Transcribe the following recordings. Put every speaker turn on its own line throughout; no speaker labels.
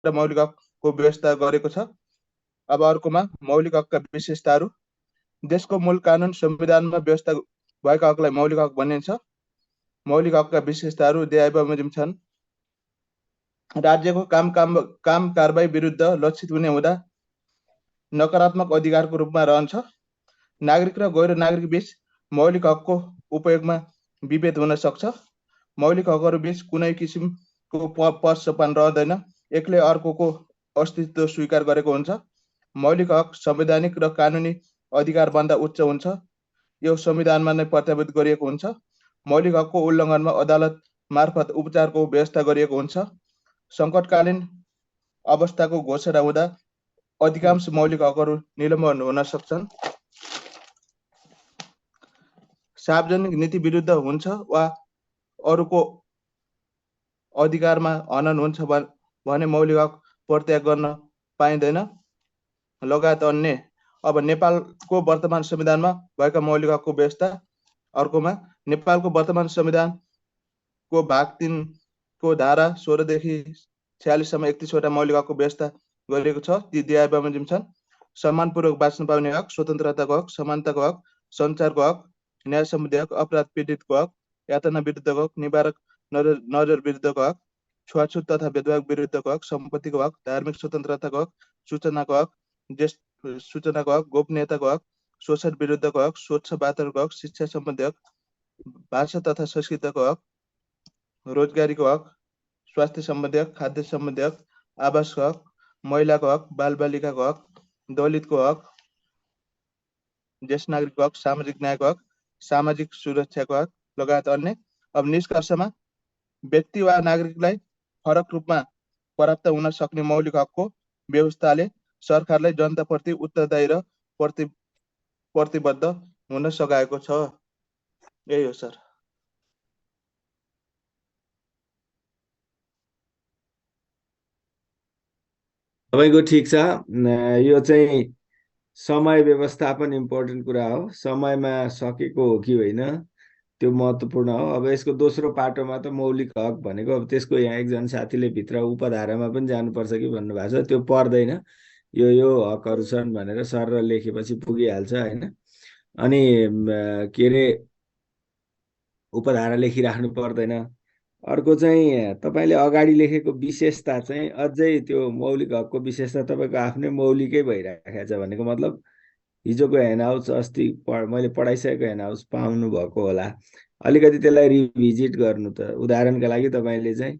र मौलिक हकको व्यवस्था गरेको छ। अब अर्कोमा मौलिक हकका विशेषताहरू। देशको मूल कानुन संविधानमा व्यवस्था भएका हकलाई मौलिक हक भनिन्छ। मौलिक हकका विशेषताहरू देहाबमोजिम छन्। राज्यको काम कारबाही विरुद्ध लक्षित हुने हुँदा नकारात्मक अधिकारको रूपमा रहन्छ। नागरिक र गैर नागरिक बीच मौलिक हकको उपयोगमा विभेद हुन सक्छ। मौलिक हकहरू बीच कुनै किसिमको पद सोपान रहँदैन, एकले अर्कोको अस्तित्व स्वीकार गरेको हुन्छ। मौलिक हक संवैधानिक र कानुनी अधिकारभन्दा उच्च हुन्छ। यो संविधानमा नै प्रत्याभूत गरिएको हुन्छ। मौलिक हकको उल्लङ्घनमा अदालत मार्फत उपचारको व्यवस्था गरिएको हुन्छ। सङ्कटकालीन अवस्थाको घोषणा हुँदा अधिकांश मौलिक हकहरू निलम्बन हुन सक्छन्। सार्वजनिक नीति विरुद्ध हुन्छ वा अरूको अधिकारमा हनन हुन्छ भने मौलिक हक प्रत्याग गर्न पाइँदैन, लगायत अन्य। अब नेपालको वर्तमान संविधानमा भएका मौलिक हकको व्यवस्था। अर्कोमा नेपालको वर्तमान संविधानको भाग 3 को धारा 16 देखि 46 सम्म 31 वटा मौलिक हकको व्यवस्था गरिएको छ। ती देहाबमोजिम छन्। सम्मानपूर्वक बाँच्न पाउने हक, स्वतन्त्रताको हक, समानताको हक, सञ्चारको हक, न्याय सम्बन्धी हक, अपराध पीडितको हक, यातना विरुद्धको हक, निवारक नजर विरुद्धको हक, छुवाछुत तथा भेदभाव विरुद्धको हक, सम्पत्तिको हक, धार्मिक स्वतन्त्रताको हक, सूचनाको हक, सूचनाको हक, गोपनीयताको हक, शोषण विरुद्धको हक, स्वच्छ वातावरणको हक, शिक्षा सम्बन्धी हक, भाषा तथा संस्कृतिको हक, रोजगारीको हक, स्वास्थ्य सम्बन्धी हक, खाद्य सम्बन्धी हक, आवासको हक, महिलाको हक, बालबालिकाको हक, दलितको हक, ज्येष्ठ नागरिकको हक, सामाजिक न्यायको हक, सामाजिक सुरक्षाको हक, लगायत अन्य। अब निष्कर्षमा व्यक्ति वा नागरिकलाई फरक रूपमा प्राप्त हुन सक्ने मौलिक हकको व्यवस्थाले सरकारलाई जनताप्रति उत्तरदायी र प्रतिबद्ध हुन सघाएको छ। यही हो सर।
तपाईँको ठिक छ। यो चाहिँ समय व्यवस्थापन इम्पोर्टेन्ट कुरा हो। समयमा सकेको हो कि होइन त्यो महत्त्वपूर्ण हो। अब यसको दोस्रो पाटोमा त मौलिक हक भनेको अब त्यसको यहाँ एकजना साथीले भित्र उपधारामा पनि जानुपर्छ कि भन्नुभएको छ, त्यो पर्दैन। यो हकहरू छन् भनेर सर लेखेपछि पुगिहाल्छ होइन। अनि के अरे उपधारा लेखिराख्नु पर्दैन। अर्को चाहिँ तपाईँले अगाडि लेखेको विशेषता चाहिँ अझै त्यो मौलिक हकको विशेषता तपाईँको आफ्नै मौलिकै भइरहेको छ भनेको मतलब हिजोको ह्यान्डआउट्स अस्ति मैले पढाइसकेको ह्यान्डआउट्स पाउनु भएको होला, अलिकति त्यसलाई रिभिजिट गर्नु त। उदाहरणका लागि तपाईँले चाहिँ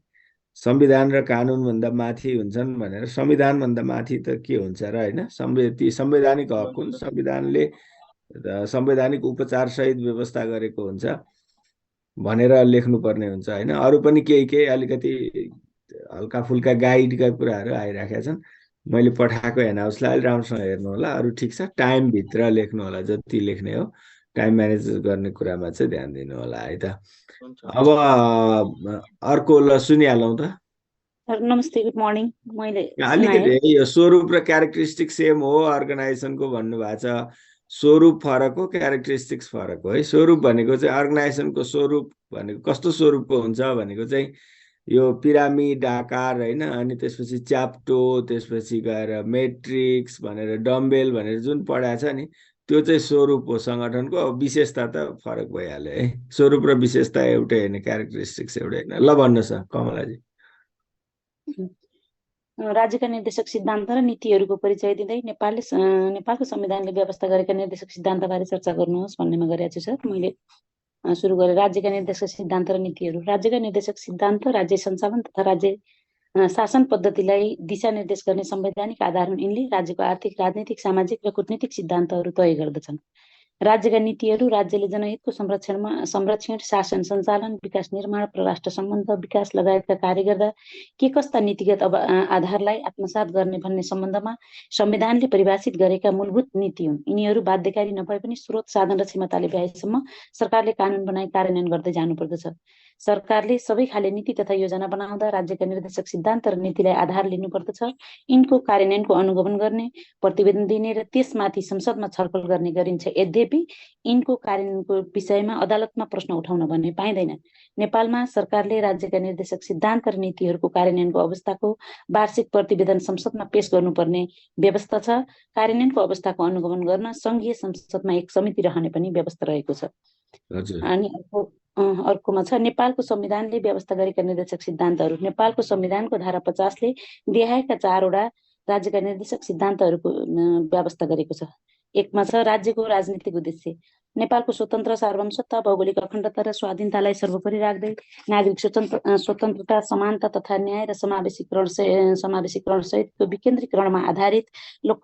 संविधान र कानुनभन्दा माथि हुन्छन् भनेर, संविधानभन्दा माथि त के हुन्छ र होइन, संवैधानिक हक हुन्, संविधानले संवैधानिक उपचार सहित व्यवस्था गरेको हुन्छ भनेर लेख्नुपर्ने हुन्छ होइन। अरू पनि केही अलिकति हल्का फुल्का गाइडका कुराहरू आइराखेका छन्। मैले पठाएको ह्यान्डआउट्सलाई अलिक राम्रोसँग हेर्नु होला। अरू ठिक छ, टाइमभित्र लेख्नु होला, जति लेख्ने हो टाइम म्यानेज गर्ने कुरामा चाहिँ ध्यान दिनु होला है त। अब अर्को ल सुनिहालौँ त।
नमस्ते, गुड मर्निङ। मैले
अलिकति यो स्वरूप र क्यारेक्टरिस्टिक सेम हो अर्गनाइजेसनको भन्नुभएको छ। स्वरूप फरक हो, क्यारेक्टरिस्टिक्स फरक हो है। स्वरूप भनेको चाहिँ अर्गनाइजेसनको स्वरूप भनेको कस्तो स्वरूपको हुन्छ भनेको चाहिँ यो पिरामिड आकार होइन, अनि त्यसपछि च्याप्टो, त्यसपछि गएर मेट्रिक्स भनेर डम्बेल भनेर जुन पढाएको छ नि त्यो चाहिँ स्वरूप हो सङ्गठनको। अब विशेषता त फरक भइहाल्यो है। स्वरूप र विशेषता एउटै होइन, क्यारेक्टरिस्टिक्स एउटै होइन। ल भन्नुहोस् कमलाजी।
राज्यका निर्देशक सिद्धान्त र नीतिहरूको परिचय दिँदै नेपालको संविधानले व्यवस्था गरेका निर्देशक सिद्धान्तबारे चर्चा गर्नुहोस् भन्नेमा गरेको छु सर। मैले सुरु गरेँ। राज्यका निर्देशक सिद्धान्त र नीतिहरू। राज्यका निर्देशक सिद्धान्त राज्य सञ्चालन तथा राज्य शासन पद्धतिलाई दिशानिर्देश गर्ने संवैधानिक आधार हुन्। यिनले राज्यको आर्थिक, राजनीतिक, सामाजिक र कूटनीतिक सिद्धान्तहरू तय गर्दछन्। राज्यका नीतिहरू राज्यले जनहितको संरक्षण, शासन, सञ्चालन, विकास निर्माण, परराष्ट्र सम्बन्ध, विकास लगायतका कार्य गर्दा के कस्ता नीतिगत आधारलाई आत्मसात गर्ने भन्ने सम्बन्धमा संविधानले परिभाषित गरेका मूलभूत नीति हुन्। यिनीहरू बाध्यकारी नभए पनि स्रोत, साधन र क्षमताले भ्याएसम्म सरकारले कानुन बनाई कार्यान्वयन गर्दै जानुपर्दछ। सरकारले सबै खाले नीति तथा योजना बनाउँदा राज्यका निर्देशक सिद्धान्त र नीतिलाई आधार लिनुपर्दछ। यिनको कार्यान्वयनको अनुगमन गर्ने, प्रतिवेदन दिने र त्यसमाथि संसदमा छलफल गर्ने गरिन्छ। यद्यपि यिनको कार्यान्वयनको विषयमा अदालतमा प्रश्न उठाउन भन्ने पाइँदैन। नेपालमा सरकारले राज्यका निर्देशक सिद्धान्त र नीतिहरूको कार्यान्वयनको अवस्थाको वार्षिक प्रतिवेदन संसदमा पेश गर्नुपर्ने व्यवस्था छ। कार्यान्वयनको अवस्थाको अनुगमन गर्न संघीय संसदमा एक समिति रहने पनि व्यवस्था रहेको छ। अनि अर्कोमा छ नेपालको संविधानले व्यवस्था गरेका निर्देशक सिद्धान्तहरू। नेपालको संविधानको धारा 50ले देखाएका 4वटा राज्यका निर्देशक सिद्धान्तहरूको व्यवस्था गरेको छ। एकमा छ राज्यको राजनीतिक उद्देश्य। नेपालको स्वतन्त्र सार्वभौम सत्ता, भौगोलिक अखण्डता र स्वाधीनतालाई सर्वोपरि राख्दै नागरिक स्वतन्त्रता, समानता तथा न्याय र समावेशीकरण सहितको विकेन्द्रीकरणमा आधारित लोक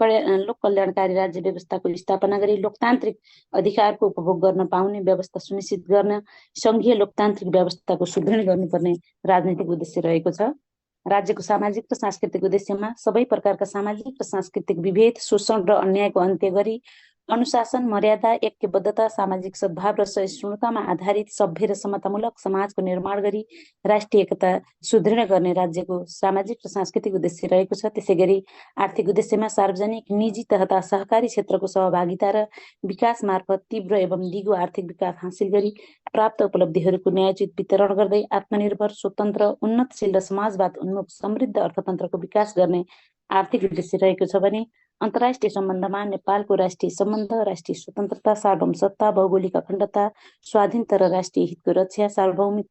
कल्याणकारी राज्य व्यवस्थाको स्थापना गरी लोकतान्त्रिक अधिकारको उपभोग गर्न पाउने व्यवस्था सुनिश्चित गर्न संघीय लोकतान्त्रिक व्यवस्थाको सुदृढ गर्नुपर्ने राजनीतिक उद्देश्य रहेको छ। राज्यको सामाजिक र सांस्कृतिक उद्देश्यमा सबै प्रकारका सामाजिक र सांस्कृतिक विभेद, शोषण र अन्यायको अन्त्य गरी अनुशासन, मर्यादा, ऐक्यबद्धता, सामाजिक सद्भाव र सहिष्णुतामा आधारित सभ्य र समतामूलक समाजको निर्माण गरी राष्ट्रिय एकता सुदृढ गर्ने राज्यको सामाजिक र सांस्कृतिक उद्देश्य रहेको छ। त्यसै गरी आर्थिक उद्देश्यमा सार्वजनिक, निजी तथा सहकारी क्षेत्रको सहभागिता र विकास मार्फत तीव्र एवं दिगो आर्थिक विकास हासिल गरी प्राप्त उपलब्धिहरूको न्यायोचित वितरण गर्दै आत्मनिर्भर, स्वतन्त्र, उन्नतशील र समाजवाद उन्मुख समृद्ध अर्थतन्त्रको विकास गर्ने आर्थिक उद्देश्य रहेको छ भने अन्तर्राष्ट्रिय सम्बन्धमा नेपालको राष्ट्रिय सम्बन्ध, राष्ट्रिय स्वतन्त्रता, सार्वभौम सत्ता, भौगोलिक अखण्डता, स्वाधीनता र राष्ट्रिय हितको रक्षा, सार्वभौमिक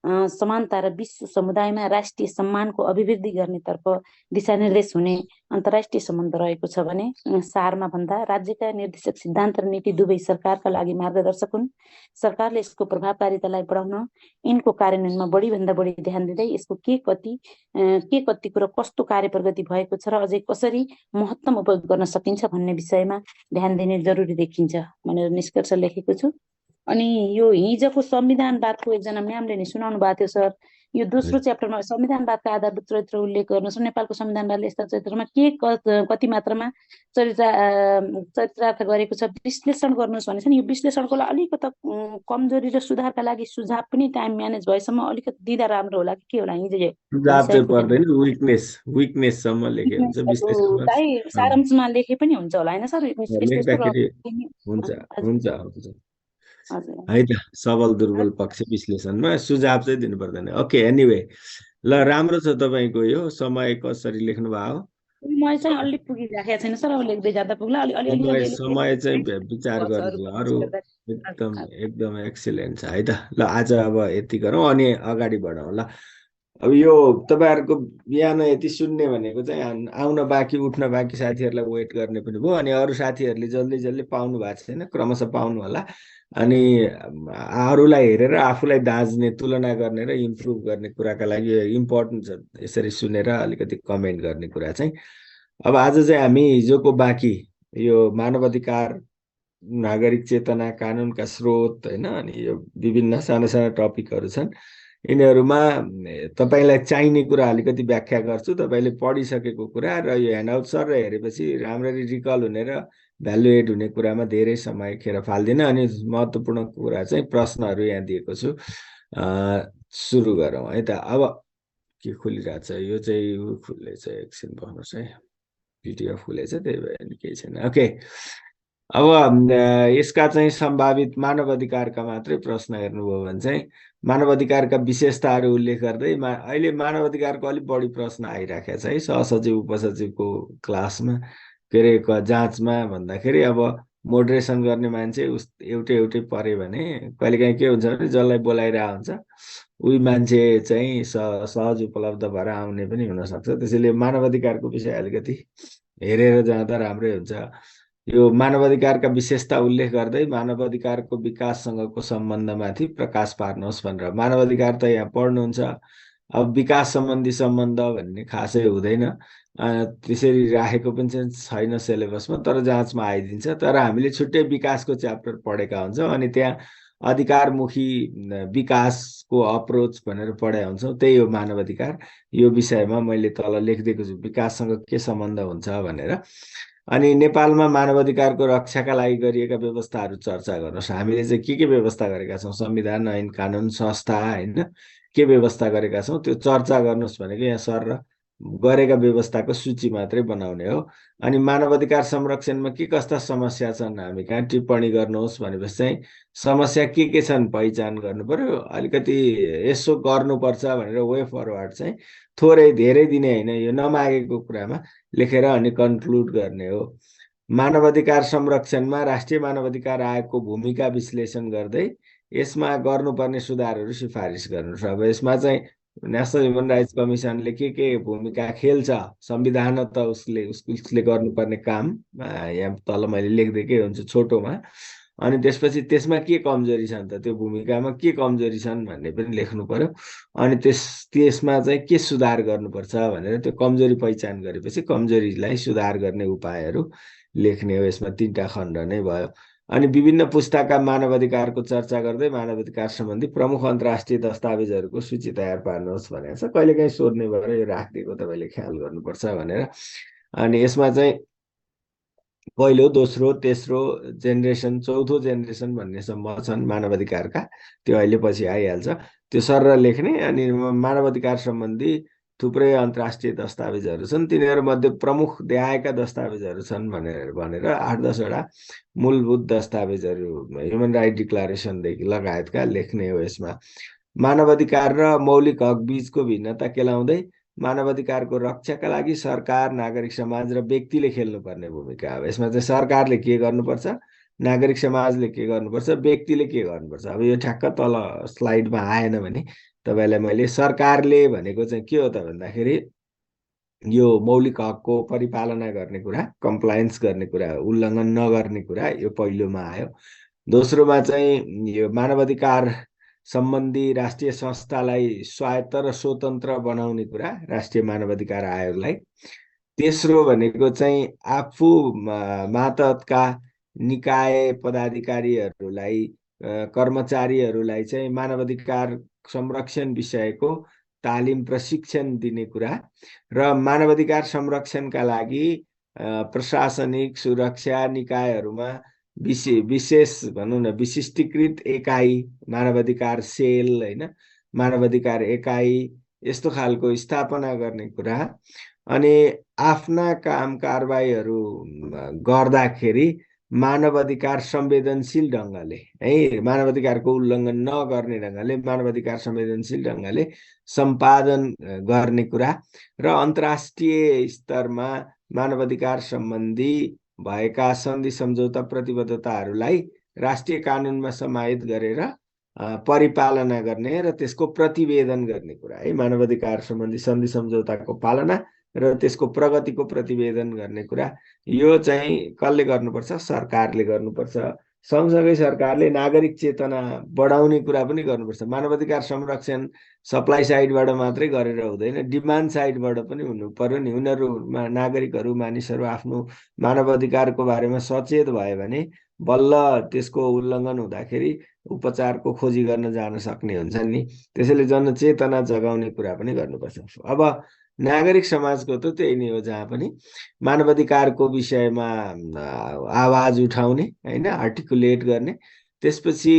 समानता र विश्व समुदायमा राष्ट्रिय सम्मानको अभिवृद्धि गर्नेतर्फ दिशानिर्देश हुने अन्तर्राष्ट्रिय सम्बन्ध रहेको छ भने सारमा भन्दा राज्यका निर्देशक सिद्धान्त र नीति दुवै सरकारका लागि मार्गदर्शक हुन्। सरकारले यसको प्रभावकारितालाई बढाउन यिनको कार्यान्वयनमा बढीभन्दा बढी ध्यान दिँदै यसको के कतिको र कस्तो कार्य प्रगति भएको छ र अझै कसरी महत्तम उपयोग गर्न सकिन्छ भन्ने विषयमा ध्यान दिने जरुरी देखिन्छ भनेर निष्कर्ष लेखेको छु। अनि यो हिजोको संविधानवादको एकजना म्यामले नै सुनाउनु भएको थियो सर, यो दोस्रो च्याप्टरमा संविधानवादका आधारभूत चरित्र उल्लेख गर्नुहोस्। नेपालको संविधानवादले यस्ता चरित्रमा के कति मात्रामा चरितार्थ गरेको छ विश्लेषण गर्नुहोस् भनेको छ नि। यो विश्लेषणको लागि अलिकति कमजोरी र सुधारका लागि सुझाव पनि टाइम म्यानेज भएसम्म अलिकति दिँदा राम्रो होला कि के होला?
विकनेससम्म लेखे हुन्छ, विश्लेषण
सारांशमा लेखे पनि हुन्छ होला हैन सर?
हुन्छ है त, सबल दुर्बल पक्ष विश्लेषणमा सुझाव चाहिँ दिनु पर्दैन। ओके, एनिवे ल, राम्रो छ तपाईको यो समय कसरी लेख्नु भयो।
म चाहिँ अलि पुगिराखेको छैन सर, अब लेख्दै जाँदा पुग्ला अलि
समय चाहिँ विचार गर्नु अरु एकदम एक्सिलेन्ट छ है त। ल आज अब यति गरौँ अनि अगाडि बढौँ ल। अब यो तपाईहरुको बिहान यति सुन्ने भनेको चाहिँ आउन बाँकी उठ्न बाँकी साथीहरुलाई वेट गर्ने पनि भयो। अनि अरु साथीहरुले जल्दी पाउनु भएको छैन, क्रमशः पाउनु होला। अनि अरूलाई हेरेर आफूलाई दाज्ने, तुलना गर्ने र इम्प्रुभ गर्ने कुराका लागि इम्पोर्टेन्ट छ यसरी सुनेर अलिकति कमेन्ट गर्ने कुरा चाहिँ। अब आज चाहिँ हामी हिजोको बाँकी यो मानव अधिकार, नागरिक चेतना, कानुनका स्रोत हैन, अनि यो विभिन्न साना साना टपिकहरु छन्। यिनीहरुमा तपाईलाई चाहिने कुरा अलिकति व्याख्या गर्छु। तपाईले पढिसकेको कुरा र यो ह्यान्डआउट सर हेरेपछि राम्ररी रिकल हुने र भ्यालुएट हुने कुरामा धेरै समय खेर फाल्दिन। अनि महत्त्वपूर्ण कुरा चाहिँ प्रश्नहरु यहाँ दिएको छु। सुरु गरौँ है त। अब के खुलिरहेछ यो चाहिँ खुलेछ, एकछिन भन्नुस् है, पिडिएफ खुलेछ त्यही भएर नि केही छैन। ओके, अब यसका चाहिँ सम्भावित मानव अधिकारका मात्रै प्रश्न हेर्नुभयो भने चाहिँ मानव अधिकारका विशेषताहरू उल्लेख गर्दै अहिले मानव अधिकारको अलिक बढी प्रश्न आइराखेको छ है सहसचिव उपसचिवको क्लासमा, के अरे जाँचमा भन्दाखेरि। अब मोडरेसन गर्ने मान्छे एउटै परे भने कहिलेकाहीँ के हुन्छ भने जसलाई बोलाइरहेको हुन्छ उही मान्छे चाहिँ सहज उपलब्ध भएर आउने पनि हुनसक्छ। त्यसैले मानव अधिकारको विषय अलिकति हेरेर जाँदा राम्रै हुन्छ। यो मानव अधिकारका विशेषता उल्लेख गर्दै मानव अधिकारको विकाससँगको सम्बन्धमाथि प्रकाश पार्नुहोस् भनेर। मानव अधिकार त यहाँ पढ्नुहुन्छ, अब विकास सम्बन्धी सम्बन्ध भन्ने खासै हुँदैन, त्यसरी राखेको पनि छैन सिलेबसमा, तर जाँचमा आइदिन्छ। तर हामीले छुट्टै विकासको च्याप्टर पढेका हुन्छौँ अनि त्यहाँ अधिकारमुखी विकासको अप्रोच भनेर पढाइ हुन्छौँ। त्यही हो मानव अधिकार। यो विषयमा मैले तल लेखिदिएको छु विकाससँग के सम्बन्ध हुन्छ भनेर। अनि नेपालमा मानवाधिकारको रक्षाका लागि गरिएका व्यवस्थाहरू चर्चा गर्नुहोस्। हामीले चाहिँ के व्यवस्था गरेका छौँ, संविधान, ऐन कानुन, संस्था, होइन, के व्यवस्था गरेका छौँ त्यो चर्चा गर्नुहोस् भनेको यहाँ सर र गरेका व्यवस्थाको सूची मात्रै बनाउने हो। अनि मानवाधिकार संरक्षणमा के कस्ता समस्या छन् हामी कहाँ टिप्पणी गर्नुहोस् भनेपछि चाहिँ समस्या के छन् पहिचान गर्नु पर्यो। अलिकति यसो गर्नुपर्छ भनेर वे फरवर्ड चाहिँ थोरै धेरै दिने होइन, यो नमागेको कुरामा लेखेर अनि कन्क्लुड गर्ने हो। मानवाधिकार संरक्षणमा राष्ट्रिय मानवाधिकार आयोगको भूमिका विश्लेषण गर्दै यसमा गर्नुपर्ने सुधारहरू सिफारिस गर्नुहोस्। अब यसमा चाहिँ नेसनल ह्युमन राइट्स कमिसनले के भूमिका खेल्छ, संविधान त उसले गर्नुपर्ने काम यहाँ तल मैले लेखिदिएकै हुन्छु छोटोमा। अनि त्यसपछि त्यसमा के कमजोरी छन् त, त्यो भूमिकामा के कमजोरी छन् भन्ने पनि लेख्नु पर्यो। अनि त्यसमा चाहिँ के सुधार गर्नुपर्छ भनेर त्यो कमजोरी पहिचान गरेपछि कमजोरीलाई सुधार गर्ने उपायहरू लेख्ने हो। यसमा 3टा खण्ड नै भयो। अनि विभिन्न पुस्ताका मानवाधिकारको चर्चा गर्दै मानवाधिकार सम्बन्धी प्रमुख अन्तर्राष्ट्रिय दस्तावेजहरूको सूची तयार पार्नुहोस् भनेको छ। कहिलेकाहीँ सोध्ने भएर यो राखिदिएको तपाईँले ख्याल गर्नुपर्छ भनेर। अनि यसमा चाहिँ पहिलो, दोस्रो, तेस्रो जेनेरेसन, चौथो जेनेरेसन भन्नेसम्म छन् मानवाधिकारका, त्यो अहिले पछि आइहाल्छ, त्यो सर लेख्ने। अनि मानवाधिकार सम्बन्धी थुप्रै अन्तर्राष्ट्रिय दस्तावेजहरू छन्, तिनीहरूमध्ये प्रमुख देखाएका दस्तावेजहरू छन् भनेर 8-10 वटा मूलभूत दस्तावेजहरू ह्युमन राइट डिक्लरेसनदेखि लगायतका लेख्ने हो। यसमा मानवाधिकार र मौलिक हक बीचको भिन्नता केलाउँदै मानवाधिकारको रक्षाका लागि सरकार, नागरिक समाज र व्यक्तिले खेल्नुपर्ने भूमिका हो। यसमा चाहिँ सरकारले के गर्नुपर्छ, नागरिक समाजले के गर्नुपर्छ, व्यक्तिले के गर्नुपर्छ। अब यो ठ्याक्क तल स्लाइडमा आएन भने तपाईँलाई मैले सरकारले भनेको चाहिँ के हो त भन्दाखेरि यो मौलिक हकको परिपालना गर्ने कुरा, कम्प्लायन्स गर्ने कुरा, उल्लङ्घन नगर्ने कुरा, यो पहिलोमा आयो। दोस्रोमा चाहिँ यो मानवाधिकार सम्बन्धी राष्ट्रिय संस्थालाई स्वायत्त र स्वतन्त्र बनाउने कुरा, राष्ट्रिय मानवाधिकार आयोगलाई। तेस्रो भनेको चाहिँ आफू मातहतका निकाय पदाधिकारीहरूलाई, कर्मचारीहरूलाई चाहिँ मानवाधिकार संरक्षण विषयको तालिम प्रशिक्षण दिने कुरा र मानवाधिकार संरक्षणका लागि प्रशासनिक सुरक्षा निकायहरूमा विशेष भनौँ न विशिष्टीकृत एकाइ, मानवाधिकार सेल, होइन, मानवाधिकार एकाइ, यस्तो खालको स्थापना गर्ने कुरा। अनि आफ्ना काम कारबाहीहरू गर्दाखेरि मानवाधिकार संवेदनशील ढङ्गले, है, मानवाधिकारको उल्लङ्घन नगर्ने ढङ्गले, मानवाधिकार संवेदनशील ढङ्गले सम्पादन गर्ने कुरा र अन्तर्राष्ट्रिय स्तरमा मानवाधिकार सम्बन्धी भएका सन्धि सम्झौता प्रतिबद्धताहरूलाई राष्ट्रिय कानुनमा समाहित गरेर परिपालना गर्ने र त्यसको प्रतिवेदन गर्ने कुरा, है, मानवाधिकार सम्बन्धी सन्धि सम्झौताको पालना र त्यसको प्रगतिको प्रतिवेदन गर्ने कुरा। यो चाहिँ कसले गर्नुपर्छ, सरकारले गर्नुपर्छ। सँगसँगै सरकारले नागरिक चेतना बढाउने कुरा पनि गर्नुपर्छ। मानवाधिकार संरक्षण सप्लाई साइडबाट मात्रै गरेर हुँदैन, डिमान्ड साइडबाट पनि हुनु पर्यो नि। उनीहरू नागरिकहरू, मानिसहरू आफ्नो मानवाधिकारको बारेमा सचेत भयो भने बल्ल त्यसको उल्लङ्घन हुँदाखेरि उपचारको खोजी गर्न जान सक्ने हुन्छन् नि। त्यसैले जनचेतना जगाउने कुरा पनि गर्नुपर्छ। अब नागरिक समाजको त त्यही नै हो, जहाँ पनि मानवाधिकारको विषयमा आवाज उठाउने, होइन, आर्टिकुलेट गर्ने, त्यसपछि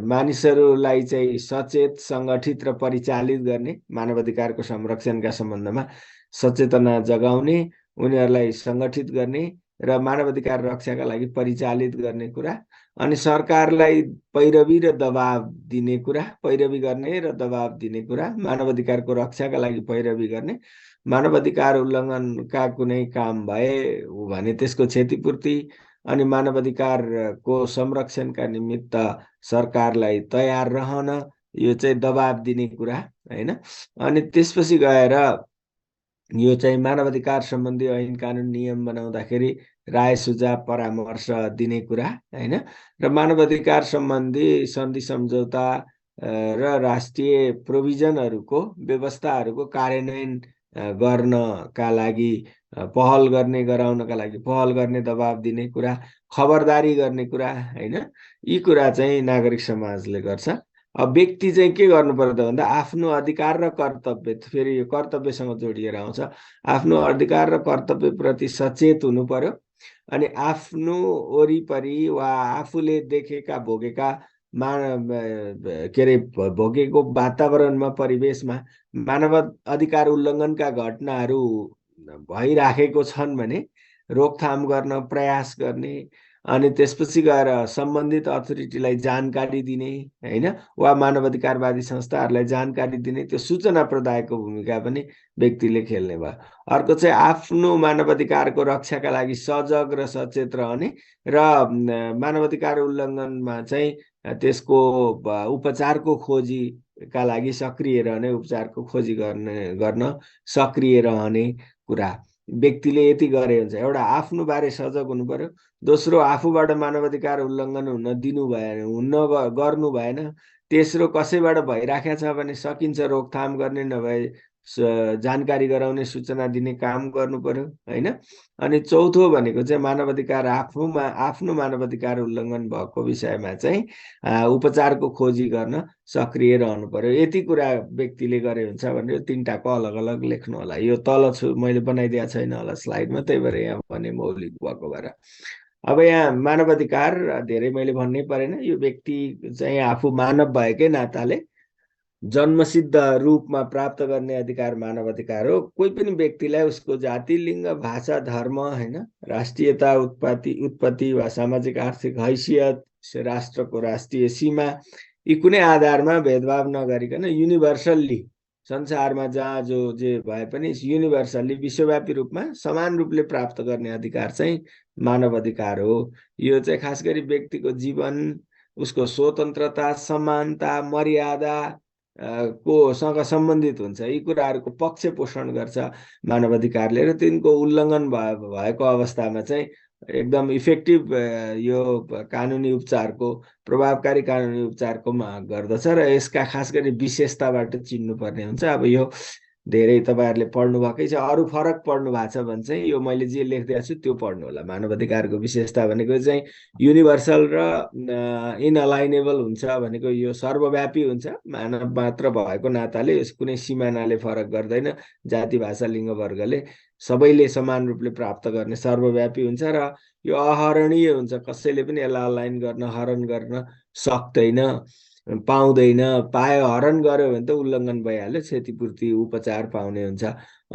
मानिसहरूलाई चाहिँ सचेत, सङ्गठित र परिचालित गर्ने, मानवाधिकारको संरक्षणका सम्बन्धमा सचेतना जगाउने, उनीहरूलाई सङ्गठित गर्ने र मानवाधिकार रक्षाका लागि परिचालित गर्ने कुरा। अनि सरकारलाई पैरवी र दबाब दिने कुरा, पैरवी गर्ने र दबाब दिने कुरा, मानवाधिकारको रक्षाका लागि पैरवी गर्ने, मानवाधिकार उल्लङ्घनका कुनै काम भए भने त्यसको क्षतिपूर्ति, अनि मानवाधिकारको संरक्षणका निमित्त सरकारलाई तयार रहन, यो चाहिँ दबाब दिने कुरा, होइन। अनि त्यसपछि गएर यो चाहिँ मानवाधिकार सम्बन्धी ऐन कानुन नियम बनाउँदाखेरि राय सुझाव परामर्श दिने कुरा, होइन, र मानवाधिकार सम्बन्धी सन्धि सम्झौता र राष्ट्रिय प्रोभिजनहरूको, व्यवस्थाहरूको कार्यान्वयन गर्नका लागि पहल गर्ने, गराउनका लागि पहल गर्ने, दबाब दिने कुरा, खबरदारी गर्ने कुरा, होइन, यी कुरा चाहिँ नागरिक समाजले गर्छ। अब व्यक्ति चाहिँ के गर्नु पर्यो त भन्दा आफ्नो अधिकार र कर्तव्य, फेरि यो कर्तव्यसँग जोडिएर आउँछ, आफ्नो अधिकार र कर्तव्यप्रति सचेत हुनु पर्यो अनि आफ्नो वरिपरि वा आफूले देखेका भोगेका के अरे भोगेको वातावरणमा परिवेशमा मानव अधिकार उल्लङ्घनका घटनाहरू भइराखेको छन् भने रोकथाम गर्न प्रयास गर्ने अनि त्यसपछि गएर सम्बन्धित अथोरिटीलाई जानकारी दिने हैन वा मानवाधिकारवादी संस्थाहरूलाई जानकारी दिने त्यो सूचना प्रदायकको भूमिका पनि व्यक्तिले खेल्ने भयो। अर्को चाहिँ आफ्नो मानवाधिकारको रक्षाका लागि सजग र सचेत रहने र मानवाधिकार उल्लङ्घनमा चाहिँ त्यसको उपचारको खोजीका लागि सक्रिय रहने, उपचारको खोजी गर्न सक्रिय रहने कुरा व्यक्तिले यति गरे हुन्छ। एउटा आफ्नो बारे सजग हुनु पर्यो, दोस्रो आफूबाट मानवाधिकार उल्लङ्घन हुन गर्नु भएन, तेस्रो कसैबाट भइराखेको छ भने सकिन्छ रोकथाम गर्ने, नभए जानकारी गराउने, सूचना दिने काम गर्नु पर्यो हैन। अनि चौथो भनेको चाहिँ मानवाधिकार आफ्नो मानवाधिकार उल्लङ्घन भएको विषयमा चाहिँ उपचारको खोजी गर्न सक्रिय रहनु पर्यो। यति कुरा व्यक्तिले गरे हुन्छ भनेर तीनटाको अलग अलग लेख्नु होला। यो तल मैले बनाइदिएको छैन होला स्लाइडमा, त्यही भएर यहाँ भने मौलिक भएको भएर। अब यहाँ मानवाधिकार धेरै मैले भन्नै परेन। यो व्यक्ति चाहिँ आफू मानव भएकै नाताले जन्मसिद्ध रूपमा प्राप्त गर्ने अधिकार मानवाधिकार हो। कोही पनि व्यक्तिलाई उसको जाति, लिङ्ग, भाषा, धर्म हैन, राष्ट्रियता, उत्पत्ति वा सामाजिक आर्थिक हैसियत, राष्ट्रको राष्ट्रिय सीमा यी कुनै आधारमा भेदभाव नगरिकन युनिभर्सल्ली संसारमा जहाँ जे भए पनि युनिभर्सल्ली विश्वव्यापी रूपमा समान रूपले प्राप्त गर्ने अधिकार चाहिँ मानव अधिकार हो। यो चाहिँ खास गरी व्यक्तिको जीवन, उसको स्वतन्त्रता, समानता, मर्यादा सँग सम्बन्धित हुन्छ। यी कुराहरूको पक्ष पोषण गर्छ मानवाधिकारले र तिनको उल्लङ्घन भएको अवस्थामा चाहिँ एकदम इफेक्टिभ यो कानुनी उपचारको, प्रभावकारी कानुनी उपचारको माग गर्दछ र यसका खास गरी विशेषताबाट चिन्नुपर्ने हुन्छ। अब यो धेरै तपाईहरुले पढ्नु भएकै छ, अरु फरक पढ्नु भएको छ भने चाहिँ यो मैले जे लेख्दै छु त्यो पढ्नु होला। मानवाधिकारको विशेषता भनेको चाहिँ युनिभर्सल र इनअलाइनेबल हुन्छ भनेको यो सर्वव्यापी हुन्छ। मानव मात्र भएको नाताले यस कुनै सिमानाले फरक गर्दैन। जाति, भाषा, लिङ्ग, वर्गले सबैले समान रूपले प्राप्त गर्ने सर्वव्यापी हुन्छ र यो अहरणीय हुन्छ। कसैले पनि यसलाई अलाइन गर्न, हरण गर्न सक्दैन, पाउँदैन। पायो, हरण गर्यो भने त उल्लङ्घन भइहाल्यो, क्षतिपूर्ति उपचार पाउने हुन्छ।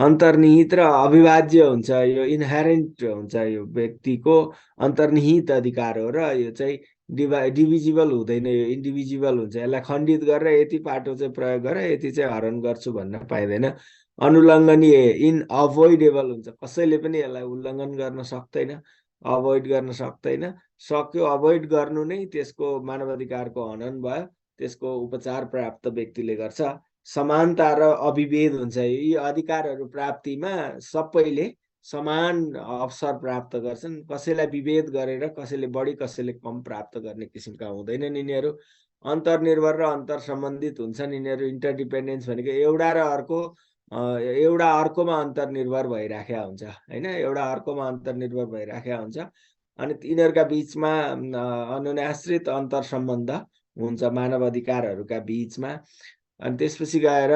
अन्तर्निहित र अविभाज्य हुन्छ, यो इनहेरेन्ट हुन्छ, यो व्यक्तिको अन्तर्निहित अधिकार हो र यो चाहिँ डिभिजिबल हुँदैन, यो इन्डिभिजुअल हुन्छ। यसलाई खण्डित गरेर यति पाटो चाहिँ प्रयोग गरेर यति चाहिँ हरण गर्छु भन्न पाइँदैन। अनुलङ्घनीय, इनअभोइडेबल हुन्छ, कसैले पनि यसलाई उल्लङ्घन गर्न सक्दैन, अभोइड गर्न सक्दैन। सक्यो अभोइड गर्नु नै त्यसको मानवाधिकारको हनन भयो, त्यसको उपचार प्राप्त व्यक्तिले गर्छ। समानता र अविभेद हुन्छ, यी अधिकारहरू प्राप्तिमा सबैले समान अवसर प्राप्त गर्छन्। कसैलाई विभेद गरेर कसैले बढी कसैले कम प्राप्त गर्ने किसिमका हुँदैनन् यिनीहरू। अन्तर्निर्भर र अन्तर सम्बन्धित हुन्छन् यिनीहरू। इन्टरडिपेन्डेन्स भनेको एउटा अर्कोमा अन्तर्निर्भर भइराखेको हुन्छ हैन, एउटा अर्कोमा अन्तर्निर्भर भइराखेको हुन्छ। अनि यिनीहरूका बीचमा अनुन्याश्रित अन्तर सम्बन्ध हुन्छ मानव अधिकारहरूका बीचमा। अनि त्यसपछि गएर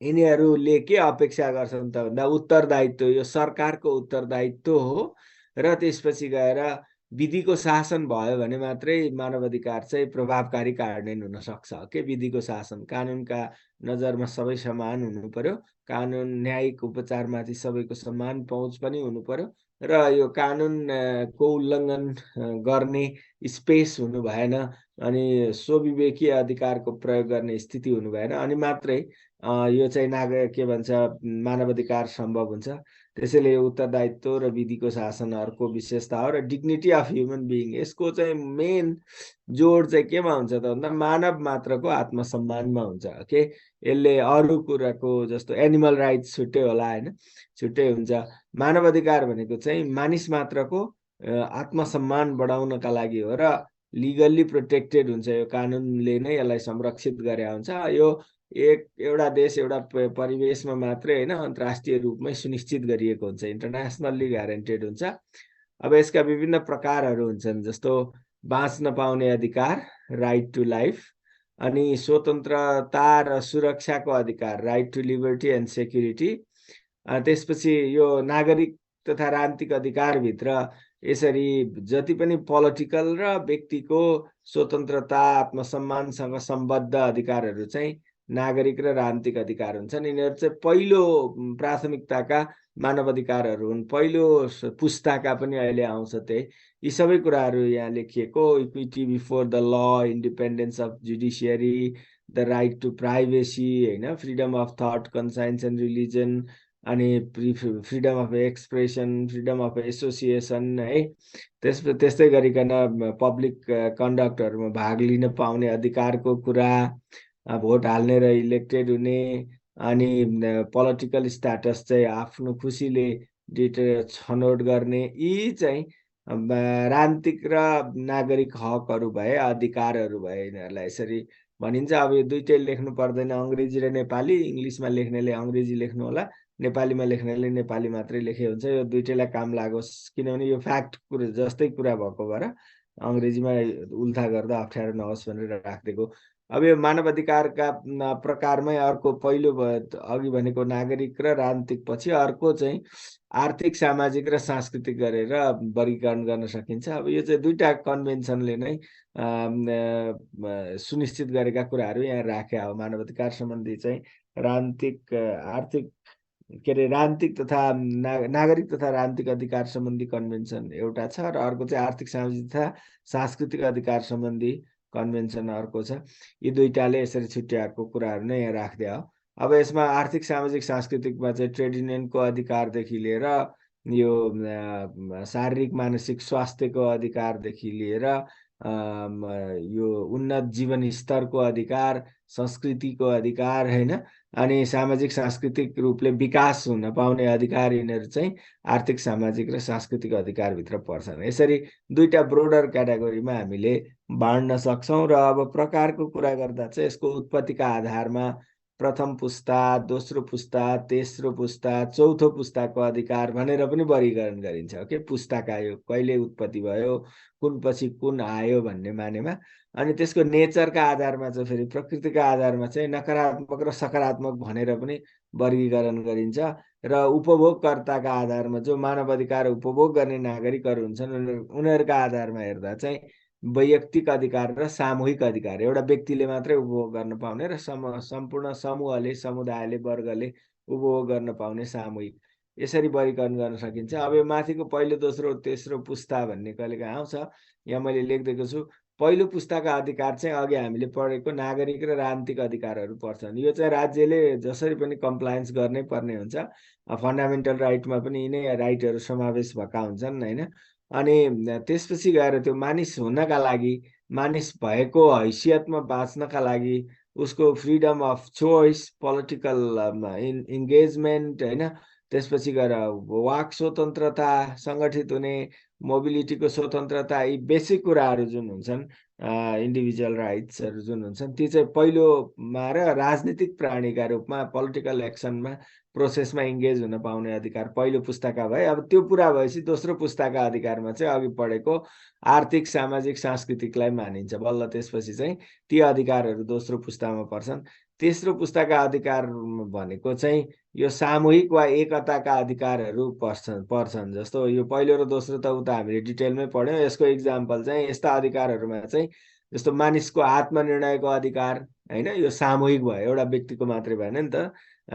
यिनीहरूले के अपेक्षा गर्छन् त भन्दा उत्तरदायित्व, यो सरकारको उत्तरदायित्व हो। र त्यसपछि गएर विधिको शासन भयो भने मात्रै मानवाधिकार चाहिँ प्रभावकारी कार्यान्वयन हुन सक्छ। के विधिको शासन, कानुनका नजरमा सबै समान हुनु पर्यो, कानुन न्यायिक उपचारमाथि सबैको समान पहुँच पनि हुनु पर्यो र यो कानुनको उल्लङ्घन गर्ने स्पेस हुनु भएन, अनि स्वविवेकीय अधिकारको प्रयोग गर्ने स्थिति हुनु भएन, अनि मात्रै यो चाहिँ के भन्छ मानवाधिकार सम्भव हुन्छ। त्यसैले यो उत्तरदायित्व र विधिको शासन अर्को विशेषता हो। र डिग्निटी अफ ह्युमन बिइङ, यसको चाहिँ मेन जोड चाहिँ केमा हुन्छ त भन्दा मानव मात्रको आत्मसम्मानमा हुन्छ। के यसले अरू कुराको जस्तो एनिमल राइट्स छुट्टै होला हैन, छुट्टै हुन्छ। मानवाधिकार भनेको चाहिँ मानिस मात्रको आत्मसम्मान बढाउनका लागि हो र लिगल्ली प्रोटेक्टेड हुन्छ। यो कानुनले नै यसलाई संरक्षित गरे हुन्छ। यो एउटा देश एउटा परिवेशमा मात्रै हैन, अन्तर्राष्ट्रिय रूपमै सुनिश्चित गरिएको हुन्छ, इन्टरनेसनल्ली ग्यारेन्टेड हुन्छ। अब यसका विभिन्न प्रकारहरू हुन्छन्, जस्तो बाँच्न पाउने अधिकार, राइट टु लाइफ, अनि स्वतन्त्रता र सुरक्षाको अधिकार, right to liberty and security. त्यसपछि यो नागरिक तथा राजनीतिक अधिकारभित्र यसरी जति पनि पोलिटिकल र व्यक्तिको स्वतन्त्रता आत्मसम्मानसँग सम्बद्ध अधिकारहरू चाहिँ नागरिक र राजनीतिक अधिकार हुन्छन्। यिनीहरू चाहिँ पहिलो प्राथमिकताका मानव अधिकारहरू हुन्। पहिलो पुस्ताका पनि अहिले आउँछ त्यही। यी सबै कुराहरू यहाँ लेखिएको, equity before the law, independence of judiciary, the right to privacy, होइन, freedom of thought, conscience and religion, अनि freedom of expression, freedom of association, है, त्यस्तै गरिकन पब्लिक कन्डक्टहरूमा भाग लिन पाउने अधिकारको कुरा, भोट हाल्ने र इलेक्टेड हुने, अनि पोलिटिकल स्ट्याटस चाहिँ आफ्नो खुसीले छनौट गर्ने, यी चाहिँ राजनीतिक र नागरिक हकहरू भए, अधिकारहरू भए। यिनीहरूलाई यसरी भनिन्छ। अब यो दुइटै लेख्नु पर्दैन, अङ्ग्रेजी र नेपाली। इङ्ग्लिसमा लेख्नेले अङ्ग्रेजी लेख्नु होला, नेपालीमा लेख्नेले नेपाली मात्रै लेखे हुन्छ। यो दुइटैलाई काम लागोस्, किनभने यो फ्याक्ट कुरा जस्तै कुरा भएको भएर अङ्ग्रेजीमा उल्था गर्दा अप्ठ्यारो नहोस् भनेर राखिदिएको। अब यो मानव अधिकारका प्रकारमै अर्को पहिलो अघि भनेको नागरिक र राजनीतिक पछि अर्को चाहिँ आर्थिक, सामाजिक र सांस्कृतिक गरेर वर्गीकरण गर्न सकिन्छ। अब यो चाहिँ दुईटा कन्भेन्सनले नै सुनिश्चित गरेका कुराहरू यहाँ राखे हो। मानव अधिकार सम्बन्धी चाहिँ राजनीतिक, आर्थिक, के अरे राजनीतिक तथा नागरिक तथा राजनीतिक अधिकार सम्बन्धी कन्भेन्सन एउटा छ, र अर्को चाहिँ आर्थिक, सामाजिक तथा सांस्कृतिक अधिकार सम्बन्धी कन्भेन्सन अर्को छ। यी दुईटाले यसरी छुट्याएको कुराहरू नै यहाँ राख्दै हो। अब यसमा आर्थिक, सामाजिक, सांस्कृतिकमा चाहिँ ट्रेड युनियनको अधिकारदेखि लिएर यो शारीरिक मानसिक स्वास्थ्यको अधिकारदेखि लिएर यो उन्नत जीवन स्तरको अधिकार, संस्कृतिको अधिकार, होइन, अनि सामाजिक सांस्कृतिक रूपले विकास हुन पाउने अधिकार, यिनीहरू चाहिँ आर्थिक, सामाजिक र सांस्कृतिक अधिकारभित्र पर्छन्। यसरी दुईटा ब्रोडर क्याटेगोरीमा हामीले बाँड्न सक्छौँ। र अब प्रकारको कुरा गर्दा चाहिँ यसको उत्पत्तिका आधारमा प्रथम पुस्ता, दोस्रो पुस्ता, तेस्रो पुस्ता, चौथो पुस्ताको अधिकार भनेर पनि वर्गीकरण गरिन्छ के पुस्ताका यो कहिले उत्पत्ति भयो, कुन पछि कुन आयो भन्ने मानेमा। अनि त्यसको नेचरका आधारमा चाहिँ फेरि प्रकृतिका आधारमा चाहिँ नकारात्मक र सकारात्मक भनेर पनि वर्गीकरण गरिन्छ। र उपभोगकर्ताका आधारमा जो मानव अधिकार उपभोग गर्ने नागरिकहरू हुन्छन् उनीहरूका आधारमा हेर्दा चाहिँ वैयक्तिक अधिकार र सामूहिक अधिकार, एउटा व्यक्तिले मात्रै उपभोग गर्न पाउने र सम्पूर्ण समूहले, समुदायले, वर्गले उपभोग गर्न पाउने सामूहिक, यसरी वर्गीकरण गर्न सकिन्छ। अब यो माथिको पहिलो, दोस्रो, तेस्रो पुस्ता भन्ने कहिलेकाहीँ आउँछ। यहाँ मैले लेखिदिएको छु पहिलो पुस्ताका अधिकार चाहिँ अघि हामीले पढेको नागरिक र राजनीतिक अधिकारहरू पर्छन्। यो चाहिँ राज्यले जसरी पनि कम्प्लायन्स गर्नै पर्ने हुन्छ। फन्डामेन्टल राइटमा पनि यिनै राइटहरू समावेश भएका हुन्छन्, होइन। अनि त्यसपछि गएर त्यो मानिस हुनका लागि, मानिस भएको हैसियतमा बाँच्नका लागि उसको freedom of choice, political engagement, होइन, त्यसपछि गएर वाक स्वतन्त्रता, सङ्गठित हुने, मोबिलिटीको स्वतन्त्रता, यी बेसिक कुराहरू जुन हुन्छन्, इन्डिभिजुअल राइट्सहरू जुन हुन्छन्, ती चाहिँ पहिलोमा र राजनीतिक प्राणीका रूपमा पोलिटिकल एक्सनमा, प्रोसेसमा इङ्गेज हुन पाउने अधिकार पहिलो पुस्ताका भए। अब त्यो पुरा भएपछि दोस्रो पुस्ताका अधिकारमा चाहिँ अघि पढेको आर्थिक, सामाजिक, सांस्कृतिकलाई मानिन्छ। बल्ल त्यसपछि चाहिँ ती अधिकारहरू दोस्रो पुस्तामा पर्छन्। तेस्रो पुस्ताका अधिकार भनेको चाहिँ यो सामूहिक वा एकताका अधिकारहरू पर्छन्। जस्तो यो पहिलो र दोस्रो त उता हामीले डिटेलमै पढ्यौँ। यसको इक्जाम्पल चाहिँ यस्ता अधिकारहरूमा चाहिँ जस्तो मानिसको आत्मनिर्णयको अधिकार, होइन, यो सामूहिक भयो, एउटा व्यक्तिको मात्रै भएन नि त।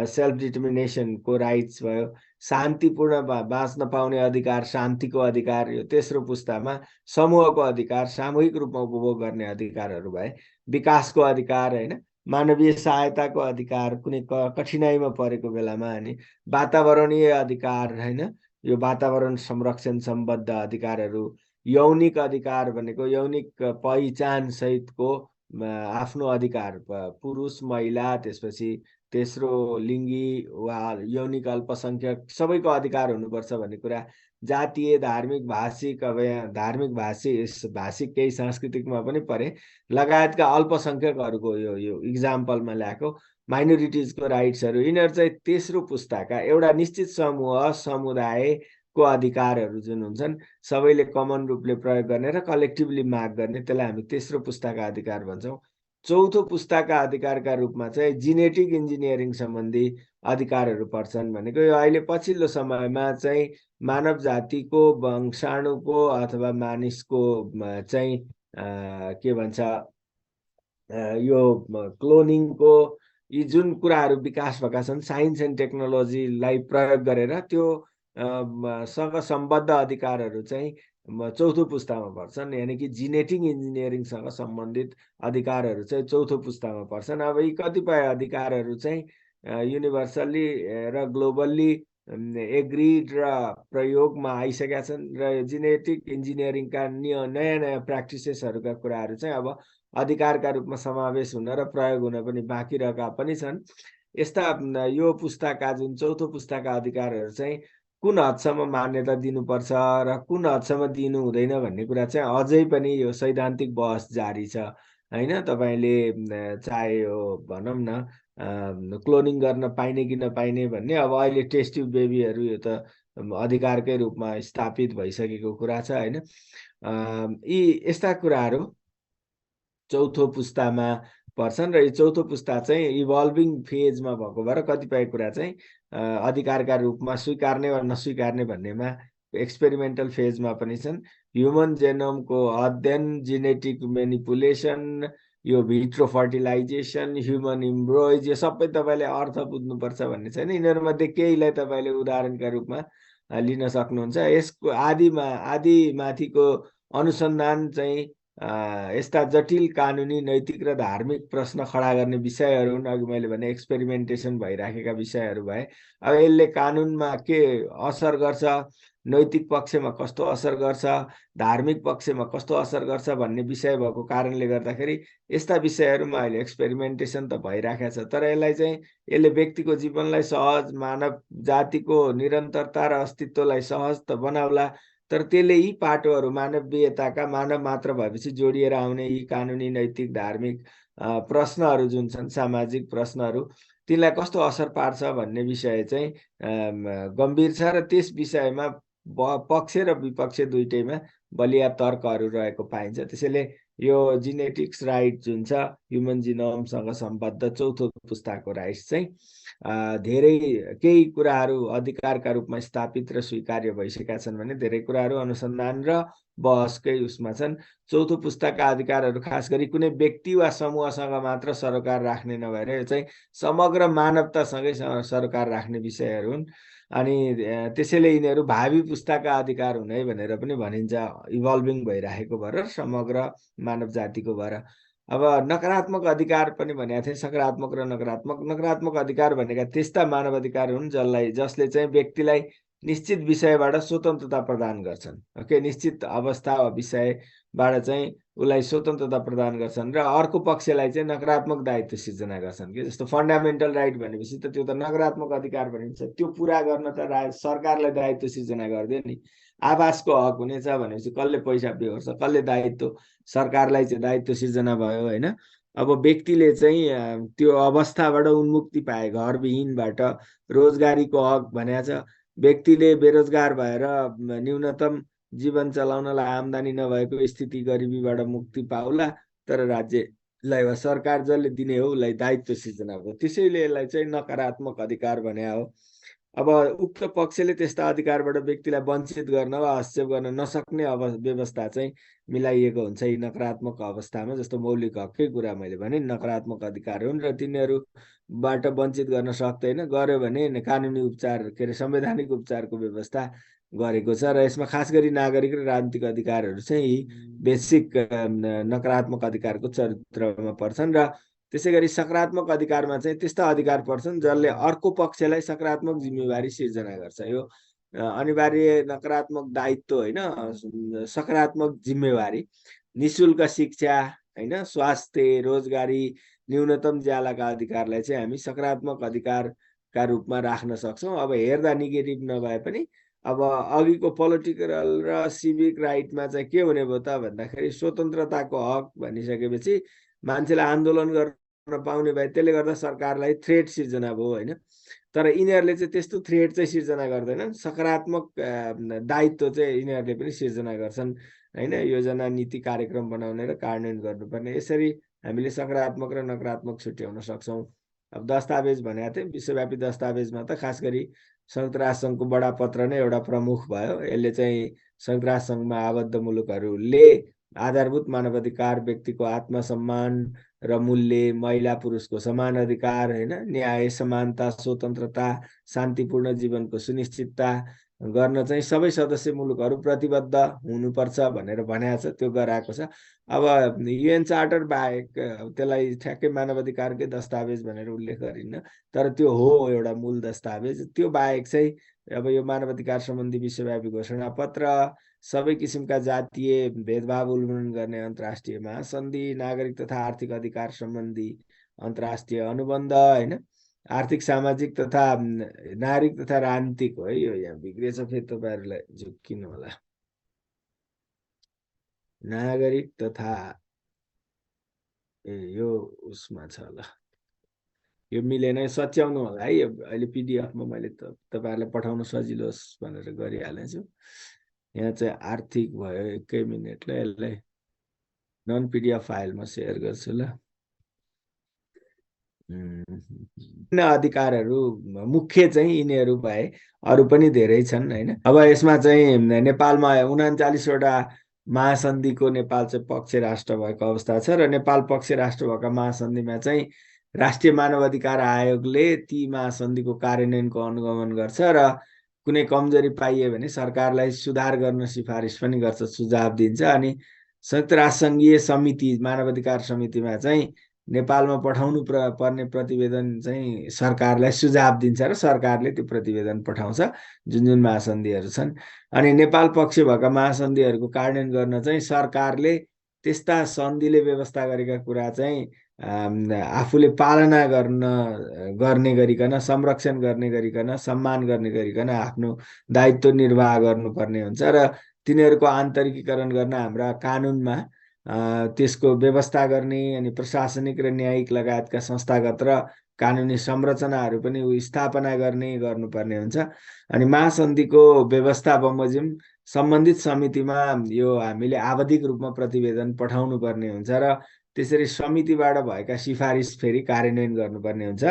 सेल्फ डिटर्मिनेसनको राइट्स भयो, शान्तिपूर्ण बाँच्न पाउने अधिकार, शान्तिको अधिकार, यो तेस्रो पुस्तामा समूहको अधिकार, सामूहिक रूपमा उपभोग गर्ने अधिकारहरू भए। विकासको अधिकार, होइन, मानवीय सहायताको अधिकार, कुनै कठिनाइमा परेको बेलामा, अनि वातावरणीय अधिकार, होइन, यो वातावरण संरक्षण सम्बद्ध अधिकारहरू। यौनिक अधिकार भनेको यौनिक पहिचान सहितको आफ्नो अधिकार, पुरुष, महिला, त्यसपछि तेस्रो लिङ्गी वा यौनिक अल्पसङ्ख्यक सबैको अधिकार हुनुपर्छ भन्ने कुरा। जातीय, धार्मिक, भाषिक, अब यहाँ धार्मिक, भाषिक केही सांस्कृतिकमा पनि परे, लगायतका अल्पसङ्ख्यकहरूको यो इक्जाम्पलमा ल्याएको माइनोरिटिजको राइट्सहरू, यिनीहरू चाहिँ तेस्रो पुस्ताका एउटा निश्चित समूह, समुदायको अधिकारहरू जुन हुन्छन्, सबैले कमन रूपले प्रयोग गर्ने र कलेक्टिभली माग गर्ने, त्यसलाई हामी तेस्रो पुस्ताका अधिकार भन्छौँ। चौथो पुस्ताका अधिकारका रूपमा चाहिँ जेनेटिक इन्जिनियरिङ सम्बन्धी अधिकारहरू पर्छन् भनेको यो अहिले पछिल्लो समयमा चाहिँ मानव जातिको वंशाणुको अथवा मानिसको चाहिँ के भन्छ यो क्लोनिङको यी जुन कुराहरू विकास भएका छन् साइन्स एन्ड टेक्नोलोजीलाई प्रयोग गरेर त्यो सँग सम्बद्ध अधिकारहरू चाहिँ चौथो पुस्तामा पर्छन्, यानि कि जेनेटिक इन्जिनियरिङसँग सम्बन्धित अधिकारहरू चाहिँ चौथो पुस्तामा पर्छन्। अब यी कतिपय अधिकारहरू चाहिँ युनिभर्सल्ली र ग्लोबल्ली एग्रिड र प्रयोगमा आइसकेका छन् र जेनेटिक इन्जिनियरिङका नयाँ नयाँ प्र्याक्टिसेसहरूका कुराहरू चाहिँ अब अधिकारका रूपमा समावेश हुन र प्रयोग हुन पनि बाँकी रहेका पनि छन्। यस्ता यो पुस्ताका जुन चौथो पुस्ताका अधिकारहरू चाहिँ कुन हदसम्म मान्यता दिनुपर्छ र कुन हदसम्म दिनु हुँदैन भन्ने कुरा चाहिँ अझै पनि यो सैद्धान्तिक बहस जारी छ हैन। तपाईले चाहे यो भनौँ न क्लोनिङ गर्न पाइने कि नपाइने भन्ने, अब अहिले टेस्ट ट्युब बेबीहरू यो त अधिकारकै रूपमा स्थापित भइसकेको कुरा छ हैन। यी यस्ता कुराहरू चौथो पुस्तामा पर्छन् र यो चौथो पुस्ता चाहिँ इभल्भिङ फेजमा भएको भएर कतिपय कुरा चाहिँ अधिकारका रूपमा स्वीकार्ने वा नस्वीकार्ने भन्नेमा एक्सपेरिमेन्टल फेजमा पनि छन्। ह्युमन जेनोमको अध्ययन, जेनेटिक मेनिपुलेसन, यो भिट्रो फर्टिलाइजेसन, ह्युमन इम्ब्रोइज, यो सबै तपाईँले अर्थ बुझ्नुपर्छ भन्ने छैन। यिनीहरूमध्ये केहीलाई तपाईँले उदाहरणका रूपमा लिन सक्नुहुन्छ। यसको आदिमाथिको अनुसन्धान चाहिँ यस्ता जटिल कानुनी, नैतिक र धार्मिक प्रश्न खडा गर्ने विषयहरू हुन्। अघि मैले भने एक्सपेरिमेन्टेसन भइराखेका विषयहरू भए। अब यसले कानुनमा के असर गर्छ, नैतिक पक्षमा कस्तो असर गर्छ, धार्मिक पक्षमा कस्तो असर गर्छ भन्ने विषय भएको कारणले गर्दाखेरि यस्ता विषयहरूमा अहिले एक्सपेरिमेन्टेसन त भइराखेको छ। तर यसले व्यक्तिको जीवनलाई सहज, मानव जातिको निरन्तरता र अस्तित्वलाई सहज त बनाउला, तर त्यसले यी पाटोहरू मानवीयताका, मानव मात्र भएपछि जोडिएर आउने यी कानुनी, नैतिक, धार्मिक प्रश्नहरू जुन छन्, सामाजिक प्रश्नहरू, तिनलाई कस्तो असर पार्छ भन्ने विषय चाहिँ गम्भीर छ र त्यस विषयमा पक्ष र विपक्ष दुईटैमा बलिया तर्कहरू रहेको पाइन्छ। त्यसैले यो जेनेटिक्स राइट जुन छ, ह्युमन जिनोमसँग सम्बद्ध चौथो पुस्ताको राइट्स चाहिँ धेरै केही कुराहरू अधिकारका रूपमा स्थापित र स्वीकार्य भइसकेका छन् भने धेरै कुराहरू अनुसन्धान र बहसकै उसमा छन्। चौथो पुस्ताका अधिकारहरू खास गरी कुनै व्यक्ति वा समूहसँग मात्र सरोकार राख्ने नभएर यो चाहिँ समग्र मानवतासँगै सरोकार राख्ने विषयहरू हुन्। अनि त्यसैले यिनीहरू भावी पुस्ताका अधिकार हुने भनेर पनि भनिन्छ, इभल्भिङ भइराखेको भएर, समग्र मानव जातिको भएर। अब नकारात्मक अधिकार पनि भनेको थिएँ, सकारात्मक र नकारात्मक। नकारात्मक अधिकार भनेका त्यस्ता मानव अधिकार हुन् जसले चाहिँ व्यक्तिलाई निश्चित विषयबाट स्वतन्त्रता प्रदान गर्छन्। ओके, निश्चित अवस्था वा विषयबाट चाहिँ उसलाई स्वतन्त्रता प्रदान गर्छन् र अर्को पक्षलाई चाहिँ नकारात्मक दायित्व सिर्जना गर्छन् कि जस्तो फन्डामेन्टल राइट भनेपछि त त्यो त नकारात्मक अधिकार भनिन्छ। त्यो पुरा गर्न त सरकारलाई दायित्व सिर्जना गरिदियो नि। आवासको हक हुनेछ भनेपछि कसले पैसा बेहोर्छ, कसले दायित्व, सरकारलाई चाहिँ दायित्व सिर्जना भयो हैन। अब व्यक्तिले चाहिँ त्यो अवस्थाबाट उन्मुक्ति पाए, घरविहीनबाट रोजगारीको हक भनेको छ। व्यक्तिले बेरोजगार भएर न्यूनतम जीवन चलाउनलाई आम्दानी नभएको स्थिति, गरिबीबाट मुक्ति पाउला, तर राज्यलाई वा सरकार जसले दिने हो उसलाई दायित्व सिर्जना हो। त्यसैले यसलाई चाहिँ नकारात्मक अधिकार भने हो। अब उक्त पक्षले त्यस्ता अधिकारबाट व्यक्तिलाई वञ्चित गर्न वा हस्तक्षेप गर्न नसक्ने व्यवस्था चाहिँ मिलाइएको हुन्छ यी नकारात्मक अवस्थामा। जस्तो मौलिक हककै कुरा मैले भने नकारात्मक अधिकार हुन् र तिनीहरूबाट वञ्चित गर्न सक्दैन। गर्यो भने कानुनी उपचार, के अरे संवैधानिक उपचारको व्यवस्था गरेको छ र यसमा खास गरी नागरिक र राजनीतिक अधिकारहरू चाहिँ यी बेसिक नकारात्मक अधिकारको चरित्रमा पर्छन्। र त्यसै गरी सकारात्मक अधिकारमा चाहिँ त्यस्ता अधिकार पर्छन् जसले अर्को पक्षलाई सकारात्मक जिम्मेवारी सिर्जना गर्छ। यो अनिवार्य नकारात्मक दायित्व होइन, सकारात्मक जिम्मेवारी, निशुल्क शिक्षा होइन, स्वास्थ्य, रोजगारी, न्यूनतम ज्यालाका अधिकारलाई चाहिँ हामी सकारात्मक अधिकारका रूपमा राख्न सक्छौँ। अब हेर्दा नेगेटिभ नभए पनि अब अघिको पोलिटिकल र सिभिक राइटमा चाहिँ के हुने भयो त भन्दाखेरि स्वतन्त्रताको हक भनिसकेपछि मान्छेलाई आन्दोलन गर्न पाउने भए, त्यसले गर्दा सरकारलाई थ्रेट सिर्जना भयो होइन। तर यिनीहरूले चाहिँ त्यस्तो थ्रेट चाहिँ सिर्जना गर्दैनन्, सकारात्मक दायित्व चाहिँ यिनीहरूले पनि सिर्जना गर्छन् होइन। योजना, नीति, कार्यक्रम बनाउने र कार्यान्वयन गर्नुपर्ने। यसरी हामीले सकारात्मक र नकारात्मक छुट्याउन सक्छौँ। अब दस्तावेज भनेको थिएँ, विश्वव्यापी दस्तावेजमा त खास गरी संयुक्त राष्ट्र सङ्घको बडापत्र नै एउटा प्रमुख भयो। यसले चाहिँ संयुक्त राष्ट्र सङ्घमा आबद्ध मुलुकहरूले आधारभूत मानवाधिकार, व्यक्तिको आत्मसम्मान र मूल्य, महिला पुरुषको समान अधिकार, होइन, न्याय, समानता, स्वतन्त्रता, शान्तिपूर्ण जीवनको सुनिश्चितता गर्न चाहिँ सबै सदस्य मुलुकहरू प्रतिबद्ध हुनुपर्छ भनेर भनेको छ, त्यो गराएको छ। अब UN चार्टर बाहेक त्यसलाई ठ्याक्कै मानवाधिकारकै दस्तावेज भनेर उल्लेख गरिन्न, तर त्यो हो एउटा मूल दस्तावेज। त्यो बाहेक चाहिँ अब यो मानवाधिकार सम्बन्धी विश्वव्यापी घोषणापत्र, सबै किसिमका जातीय भेदभाव उन्मूलन गर्ने अन्तर्राष्ट्रिय महासन्धि, नागरिक तथा आर्थिक अधिकार सम्बन्धी अन्तर्राष्ट्रिय अनुबन्ध, होइन, आर्थिक सामाजिक तथा नागरिक तथा राजनीतिक, है, यो यहाँ बिग्रेछ, फेरि तपाईँहरूलाई झुक्किनु होला, नागरिक तथा यो उसमा छ होला, यो मिलेन, सच्याउनु होला है। यो अहिले PDF मा मैले तपाईँहरूलाई पठाउन सजिलो होस् भनेर गरिहालेँ छु। यहाँ चाहिँ आर्थिक भयो, एकै मिनटलाई यसलाई नन PDF फाइलमा सेयर गर्छु ल। अधिकारहरू मुख्य चाहिँ यिनीहरू भए अरू पनि धेरै छन्, होइन। अब यसमा चाहिँ नेपालमा 39वटा महासन्धिको नेपाल चाहिँ पक्ष राष्ट्र भएको अवस्था छ र नेपाल पक्ष राष्ट्र भएका महासन्धिमा चाहिँ राष्ट्रिय मानवाधिकार आयोगले ती महासन्धिको कार्यान्वयनको अनुगमन गर्छ र कुनै कमजोरी पाइयो भने सरकारलाई सुधार गर्न सिफारिस पनि गर्छ, सुझाव दिन्छ। अनि संयुक्त राष्ट्र सङ्घीय समिति, मानवाधिकार समितिमा चाहिँ नेपालमा पठाउनु पर्ने प्रतिवेदन चाहिँ सरकारलाई सुझाव दिन्छ र सरकारले त्यो प्रतिवेदन पठाउँछ, जुन जुन महासन्धिहरू छन्। अनि नेपाल पक्ष भएका महासन्धिहरूको कार्यान्वयन गर्न चाहिँ सरकारले त्यस्ता सन्धिले व्यवस्था गरेका कुरा चाहिँ आफूले पालना गर्ने गरिकन, संरक्षण गर्ने गरिकन, सम्मान गर्ने गरिकन आफ्नो दायित्व निर्वाह गर्नुपर्ने हुन्छ र तिनीहरूको आन्तरिकीकरण गर्न हाम्रा कानुनमा त्यसको व्यवस्था गर्ने अनि प्रशासनिक र न्यायिक लगायतका संस्थागत र कानुनी संरचनाहरू पनि स्थापना गर्नुपर्ने हुन्छ। अनि महासन्धिको व्यवस्था बमोजिम सम्बन्धित समितिमा यो हामीले आवधिक रूपमा प्रतिवेदन पठाउनु पर्ने हुन्छ र त्यसरी समितिबाट भएका सिफारिस फेरि कार्यान्वयन गर्नुपर्ने हुन्छ।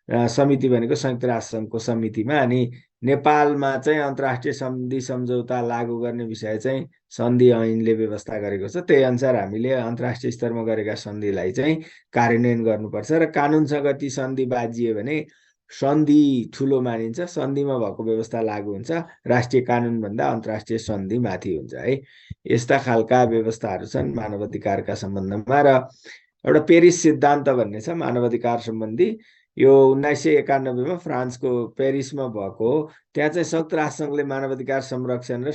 समिति भनेको संयुक्त राष्ट्र सङ्घको समितिमा। अनि नेपालमा चाहिँ अन्तर्राष्ट्रिय सन्धि सम्झौता लागू गर्ने विषय चाहिँ सन्धि ऐनले व्यवस्था गरेको छ। त्यही अनुसार हामीले अन्तर्राष्ट्रिय स्तरमा गरेका सन्धिलाई चाहिँ कार्यान्वयन गर्नुपर्छ र कानुनसँग ती सन्धि बाजियो भने सन्धि ठुलो मानिन्छ, सन्धिमा भएको व्यवस्था लागू हुन्छ, राष्ट्रिय कानुनभन्दा अन्तर्राष्ट्रिय सन्धि माथि हुन्छ, है। यस्ता खालका व्यवस्थाहरू छन् मानवाधिकारका सम्बन्धमा। र एउटा पेरिस सिद्धान्त भन्ने छ मानवाधिकार सम्बन्धी, यो 1991 फ्रान्सको पेरिसमा भएको हो। त्यहाँ चाहिँ संयुक्त राष्ट्र सङ्घले मानवाधिकार संरक्षण र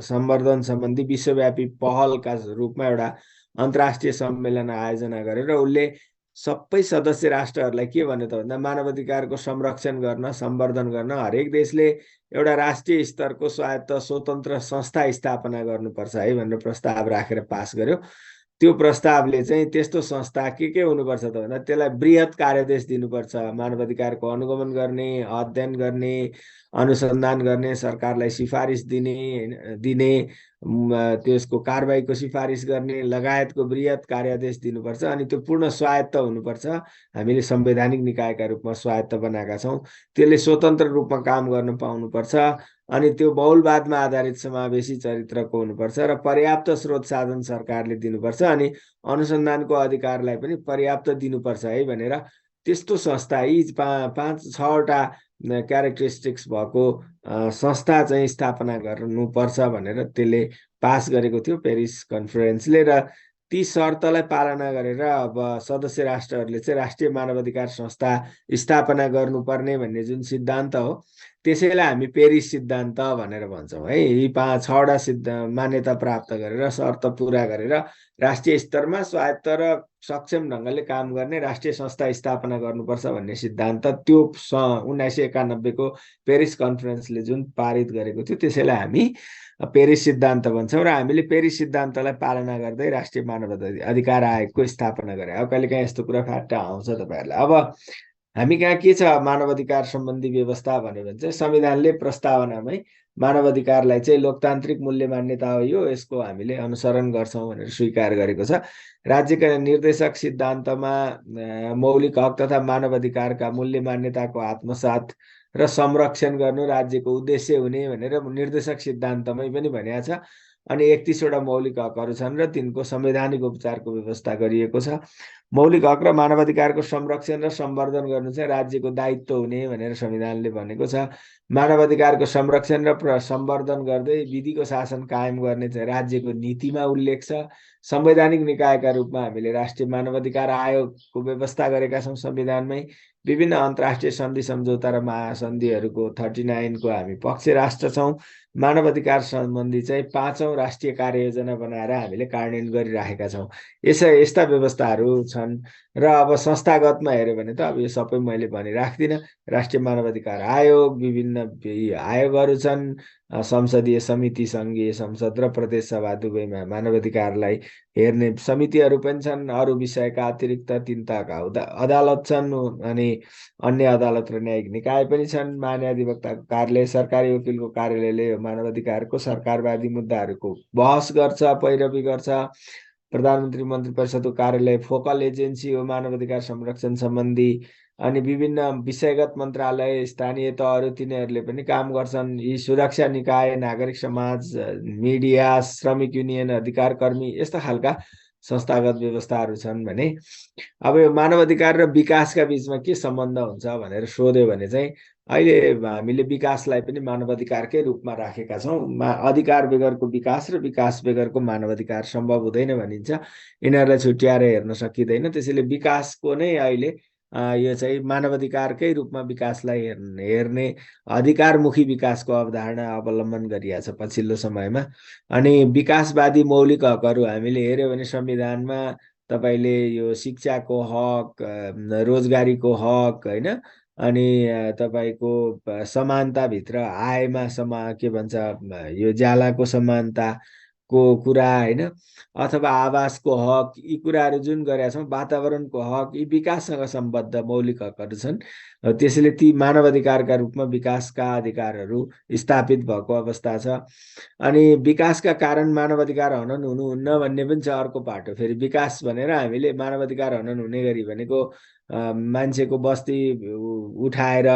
सम्वर्धन सम्बन्धी विश्वव्यापी पहलका रूपमा एउटा अन्तर्राष्ट्रिय सम्मेलन आयोजना गरेर उसले सबै सदस्य राष्ट्रहरूलाई के भन्यो त भन्दा मानवाधिकारको संरक्षण गर्न, सम्वर्धन गर्न हरेक देशले एउटा राष्ट्रिय स्तरको स्वायत्त स्वतन्त्र संस्था स्थापना गर्नुपर्छ है भनेर प्रस्ताव राखेर पास गर्यो। त्यो प्रस्तावले चाहिँ त्यस्तो संस्था के हुनुपर्छ त भन्दा त्यसलाई बृहत कार्यदेश दिनुपर्छ, मानवाधिकारको अनुगमन गर्ने, अध्ययन गर्ने, अनुसन्धान गर्ने, सरकारलाई सिफारिस दिने, त्यसको कारबाहीको सिफारिस गर्ने लगायतको बृहत कार्यादेश दिनुपर्छ। अनि त्यो पूर्ण स्वायत्त हुनुपर्छ। हामीले संवैधानिक निकायका रूपमा स्वायत्त बनाएका छौँ। त्यसले स्वतन्त्र रूपमा काम गर्न पाउनुपर्छ। अनि त्यो बहुलवादमा आधारित समावेशी चरित्रको हुनुपर्छ र पर्याप्त स्रोत साधन सरकारले दिनुपर्छ। अनि अनुसन्धानको अधिकारलाई पनि पर्याप्त दिनुपर्छ है भनेर त्यस्तो संस्था, यी 5-6वटा क्यारेक्टरिस्टिक्स भएको संस्था चाहिँ स्थापना गर्नुपर्छ भनेर त्यसले पास गरेको थियो पेरिस कन्फरेन्सले। र ती शर्तलाई पालना गरेर अब सदस्य राष्ट्रहरूले चाहिँ राष्ट्रिय मानवाधिकार संस्था स्थापना गर्नुपर्ने भन्ने जुन सिद्धान्त हो त्यसैलाई हामी पेरिस सिद्धान्त भनेर भन्छौँ है। यी 5-6वटा मान्यता प्राप्त गरेर शर्त पुरा गरेर राष्ट्रिय स्तरमा स्वायत्त र सक्षम ढङ्गले काम गर्ने राष्ट्रिय संस्था स्थापना गर्नुपर्छ भन्ने सिद्धान्त त्यो 1991 को पेरिस कन्फरेन्सले जुन पारित गरेको थियो त्यसैलाई हामी पेरिस सिद्धान्त भन्छौँ। र हामीले पेरिस सिद्धान्तलाई पालना गर्दै राष्ट्रिय मानव अधिकार आयोगको स्थापना गरे। अब कहिलेकाहीँ यस्तो कुरा फ्याट्ट आउँछ तपाईँहरूलाई। अब हामी कहाँ के छ मानवाधिकार सम्बन्धी व्यवस्था भन्यो भने चाहिँ संविधानले प्रस्तावनामै मानवाधिकारलाई चाहिँ लोकतान्त्रिक मूल्य मान्यता हो यो, यसको हामीले अनुसरण गर्छौँ भनेर स्वीकार गरेको छ। राज्यका निर्देशक सिद्धान्तमा मौलिक हक तथा मानवाधिकारका मूल्य मान्यताको आत्मसात र संरक्षण गर्नु राज्यको उद्देश्य हुने भनेर निर्देशक सिद्धान्तमै पनि भनिएको छ। अनि 31वटा मौलिक हकहरू छन् र तिनको संवैधानिक उपचारको व्यवस्था गरिएको छ। मौलिक हक र मानवाधिकारको संरक्षण र सम्वर्धन गर्नु चाहिँ राज्यको दायित्व हुने भनेर संविधानले भनेको छ। मानवाधिकारको संरक्षण र सम्वर्धन गर्दै विधिको शासन कायम गर्ने चाहिँ राज्यको नीतिमा उल्लेख छ। संवैधानिक निकायका रूपमा हामीले राष्ट्रिय मानवाधिकार आयोगको व्यवस्था गरेका छौँ संविधानमै। विभिन्न अन्तर्राष्ट्रिय सन्धि सम्झौता र महासन्धिहरूको 39 को हामी पक्ष राष्ट्र छौँ। मानवाधिकार सम्बन्धी चाहिँ 5औं राष्ट्रिय कार्ययोजना बनाएर हामीले कार्यान्वयन गरिराखेका छौँ। यस्ता व्यवस्थाहरू छन्। र अब संस्थागतमा हेऱ्यो भने त अब यो सबै मैले भनिराख्दिनँ। राष्ट्रिय मानवाधिकार आयोग, विभिन्न आयोगहरू छन्, संसदीय समिति, सङ्घीय संसद र प्रदेश सभा दुवैमा मानवाधिकारलाई हेर्ने समितिहरू पनि छन्। अरू विषयका अतिरिक्त 3 तहका अदालत छन्, अनि अन्य अदालत र न्यायिक निकाय पनि छन्। महान्यायाधिवक्ताको कार्यालय, सरकारी वकिलको कार्यालयले सरकारको सरकारवादी मुद्दाहरूको बहस गर्छ, पैरवी गर्छ। प्रधानमन्त्री मन्त्री परिषदको कार्यालय फोकल एजेन्सी हो मानवाधिकार संरक्षण सम्बन्धी। अनि विभिन्न विषयगत मन्त्रालय, स्थानीय तहहरू, तिनीहरूले पनि काम गर्छन्। यी सुरक्षा निकाय, नागरिक समाज, मिडिया, श्रमिक युनियन, अधिकार कर्मी, यस्ता खालका संस्थागत व्यवस्थाहरू छन्। भने अब यो मानवाधिकार र विकासका बीचमा के सम्बन्ध हुन्छ भनेर सोध्यो भने चाहिँ अहिले हामीले विकासलाई पनि मानवाधिकारकै रूपमा राखेका छौँ। अधिकार बेगरको विकास र विकास बेगरको मानवाधिकार सम्भव हुँदैन भनिन्छ। यिनीहरूलाई छुट्याएर हेर्न सकिँदैन। त्यसैले विकासको नै अहिले यो चाहिँ मानवाधिकारकै रूपमा विकासलाई हेर्ने अधिकारमुखी विकासको अवधारणा अवलम्बन गरिएको छ पछिल्लो समयमा। अनि विकासवादी मौलिक हकहरू हामीले हेऱ्यो भने संविधानमा तपाईँले यो शिक्षाको हक, रोजगारीको हक, होइन, अनि तपाईँको समानताभित्र आयमा के भन्छ यो ज्यालाको समानताको कुरा, होइन, अथवा आवासको हक, यी कुराहरू जुन गरेका छौँ, वातावरणको हक, यी विकाससँग सम्बद्ध मौलिक हकहरू छन्। त्यसैले ती मानवाधिकारका रूपमा विकासका अधिकारहरू स्थापित भएको अवस्था छ। अनि विकासका कारण मानवाधिकार हनन हुनुहुन्न भन्ने पनि छ अर्को पाटो। फेरि विकास भनेर हामीले मानवाधिकार हनन हुने गरी भनेको मान्छेको बस्ती उठाएर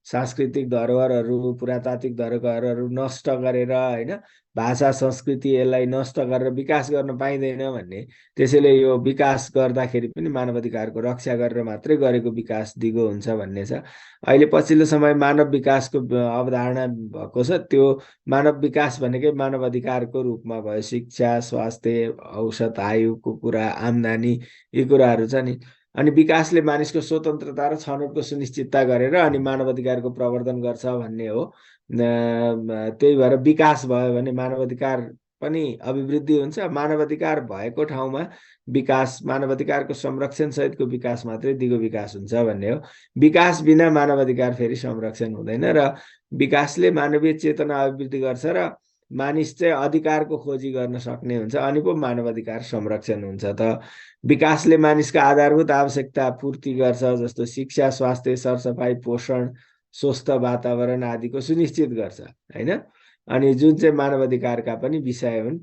सांस्कृतिक धरोहरहरू, पुरातात्विक धरोहरहरू नष्ट गरेर, होइन, भाषा संस्कृति यसलाई नष्ट गरेर विकास गर्न पाइँदैन भन्ने। त्यसैले यो विकास गर्दाखेरि पनि मानवाधिकारको रक्षा गरेर मात्रै गरेको विकास दिगो हुन्छ भन्ने छ। अहिले पछिल्लो समय मानव विकासको अवधारणा भएको छ। त्यो मानव विकास भनेकै मानवाधिकारको रूपमा भयो। शिक्षा, स्वास्थ्य, औषध, आयुको कुरा, आम्दानी, यी कुराहरू छ नि। अनि विकासले मानिसको स्वतन्त्रता र छनौटको सुनिश्चितता गरेर अनि मानवाधिकारको प्रवर्धन गर्छ भन्ने हो। त्यही भएर विकास भयो भने मानवाधिकार पनि अभिवृद्धि हुन्छ। मानवाधिकार भएको ठाउँमा विकास, मानवाधिकारको संरक्षण सहितको विकास मात्रै दिगो विकास हुन्छ भन्ने हो। विकास बिना मानवाधिकार फेरि संरक्षण हुँदैन। र विकासले मानवीय चेतना अभिवृद्धि गर्छ र मानिस चाहिँ अधिकारको खोजी गर्न सक्ने हुन्छ, अनि पो मानवाधिकार संरक्षण हुन्छ। त विकासले मानिसका आधारभूत आवश्यकता पूर्ति गर्छ, जस्तो शिक्षा, स्वास्थ्य, सरसफाइ, पोषण, स्वस्थ वातावरण आदिको सुनिश्चित गर्छ, होइन। अनि जुन चाहिँ मानवाधिकारका पनि विषय हुन्,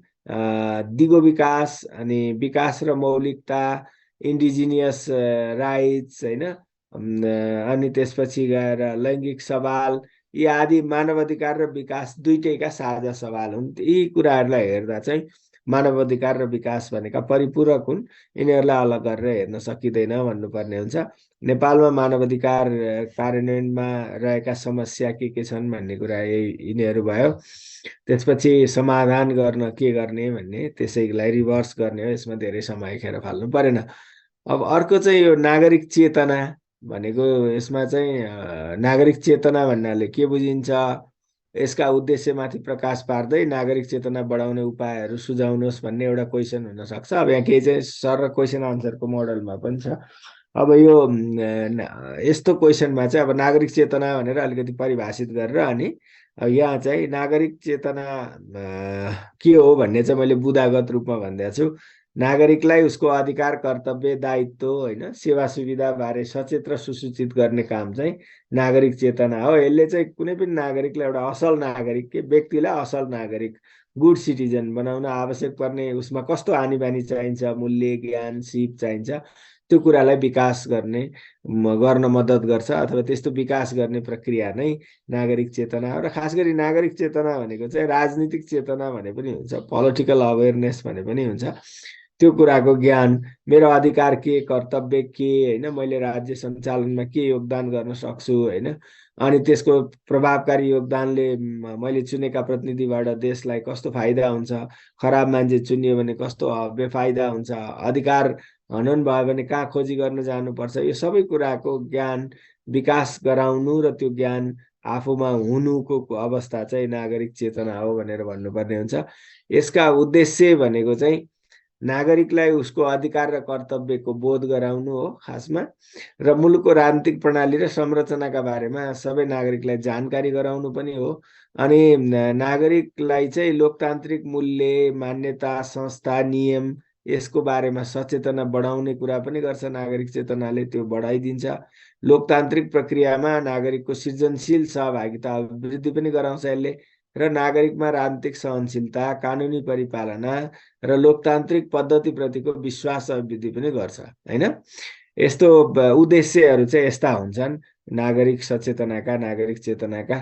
दिगो विकास, अनि विकास र मौलिकता, इन्डिजिनियस राइट्स, होइन, अनि त्यसपछि गएर लैङ्गिक सवाल, यी आदि मानवाधिकार र विकास दुईटैका साझा सवाल हुन्। यी कुराहरूलाई हेर्दा चाहिँ मानवाधिकार र विकास भनेका परिपूरक हुन्। यिनीहरूलाई अलग गरेर हेर्न सकिँदैन भन्नुपर्ने हुन्छ। नेपालमा मानवाधिकार कार्यान्वयनमा रहेका समस्या के छन् भन्ने कुरा यिनीहरू भयो। त्यसपछि समाधान गर्न के गर्ने भन्ने, त्यसैलाई रिभर्स गर्ने हो। यसमा धेरै समय खेर फाल्नु परेन। अब अर्को चाहिँ यो नागरिक चेतना भनेको, यसमा चाहिँ नागरिक चेतना भन्नाले के बुझिन्छ, यसका उद्देश्यमाथि प्रकाश पार्दै नागरिक चेतना बढाउने उपायहरू सुझाउनुहोस् भन्ने एउटा क्वेसन हुनसक्छ। अब यहाँ केही चाहिँ सर क्वेसन आन्सरको मोडलमा पनि छ। अब यो यस्तो क्वेसनमा चाहिँ अब नागरिक चेतना भनेर अलिकति परिभाषित गरेर अनि यहाँ चाहिँ नागरिक चेतना के हो भन्ने चाहिँ मैले बुदागत रूपमा भनिदिएको छु। नागरिकलाई उसको अधिकार कर्तव्य दायित्व होइन सेवा सुविधा बारे सचेत र सुसूचित गर्ने काम चाहिँ नागरिक चेतना हो। यसले चाहिँ कुनै पनि नागरिकलाई एउटा असल नागरिक के व्यक्तिलाई असल नागरिक गुड सिटिजन बनाउन आवश्यक पर्ने उसमा कस्तो आनी बानी चाहिन्छ, मूल्य ज्ञान सिप चाहिन्छ, त्यो कुरालाई विकास गर्न मद्दत गर्छ अथवा त्यस्तो विकास गर्ने प्रक्रिया नै नागरिक चेतना हो। र खास गरी नागरिक चेतना भनेको चाहिँ राजनीतिक चेतना भने पनि हुन्छ, पोलिटिकल अवेरनेस भने पनि हुन्छ। त्यो कुराको ज्ञान, मेरो अधिकार के, कर्तव्य के, होइन मैले राज्य सञ्चालनमा के योगदान गर्न सक्छु, होइन अनि त्यसको प्रभावकारी योगदानले मैले चुनेका प्रतिनिधिबाट देशलाई कस्तो फाइदा हुन्छ, खराब मान्छे चुनियो भने कस्तो बेफाइदा हुन्छ, अधिकार हनन भयो भने कहाँ खोजी गर्न जानुपर्छ, यो सबै कुराको ज्ञान विकास गराउनु र त्यो ज्ञान आफूमा हुनुको अवस्था चाहिँ नागरिक चेतना हो भनेर भन्नुपर्ने हुन्छ। यसका उद्देश्य भनेको चाहिँ नागरिकलाई उसको अधिकार र कर्तव्यको बोध गराउनु हो खासमा, र मुलुकको राजनीतिक प्रणाली र संरचनाका बारेमा सबै नागरिकलाई जानकारी गराउनु पनि हो। अनि नागरिकलाई चाहिँ लोकतान्त्रिक मूल्य, मान्यता, संस्था, नियम यसको बारेमा सचेतना बढाउने कुरा पनि गर्छ नागरिक चेतनाले, त्यो बढाइदिन्छ। लोकतान्त्रिक प्रक्रियामा नागरिकको सृजनशील सहभागिता अभिवृद्धि पनि गराउँछ यसले, र नागरिकमा राजनीतिक सहनशीलता, कानुनी परिपालना र लोकतान्त्रिक पद्धतिप्रतिको विश्वास अभिवृद्धि पनि गर्छ होइन। यस्तो उद्देश्यहरू चाहिँ यस्ता हुन्छन् नागरिक सचेतनाका, नागरिक चेतनाका।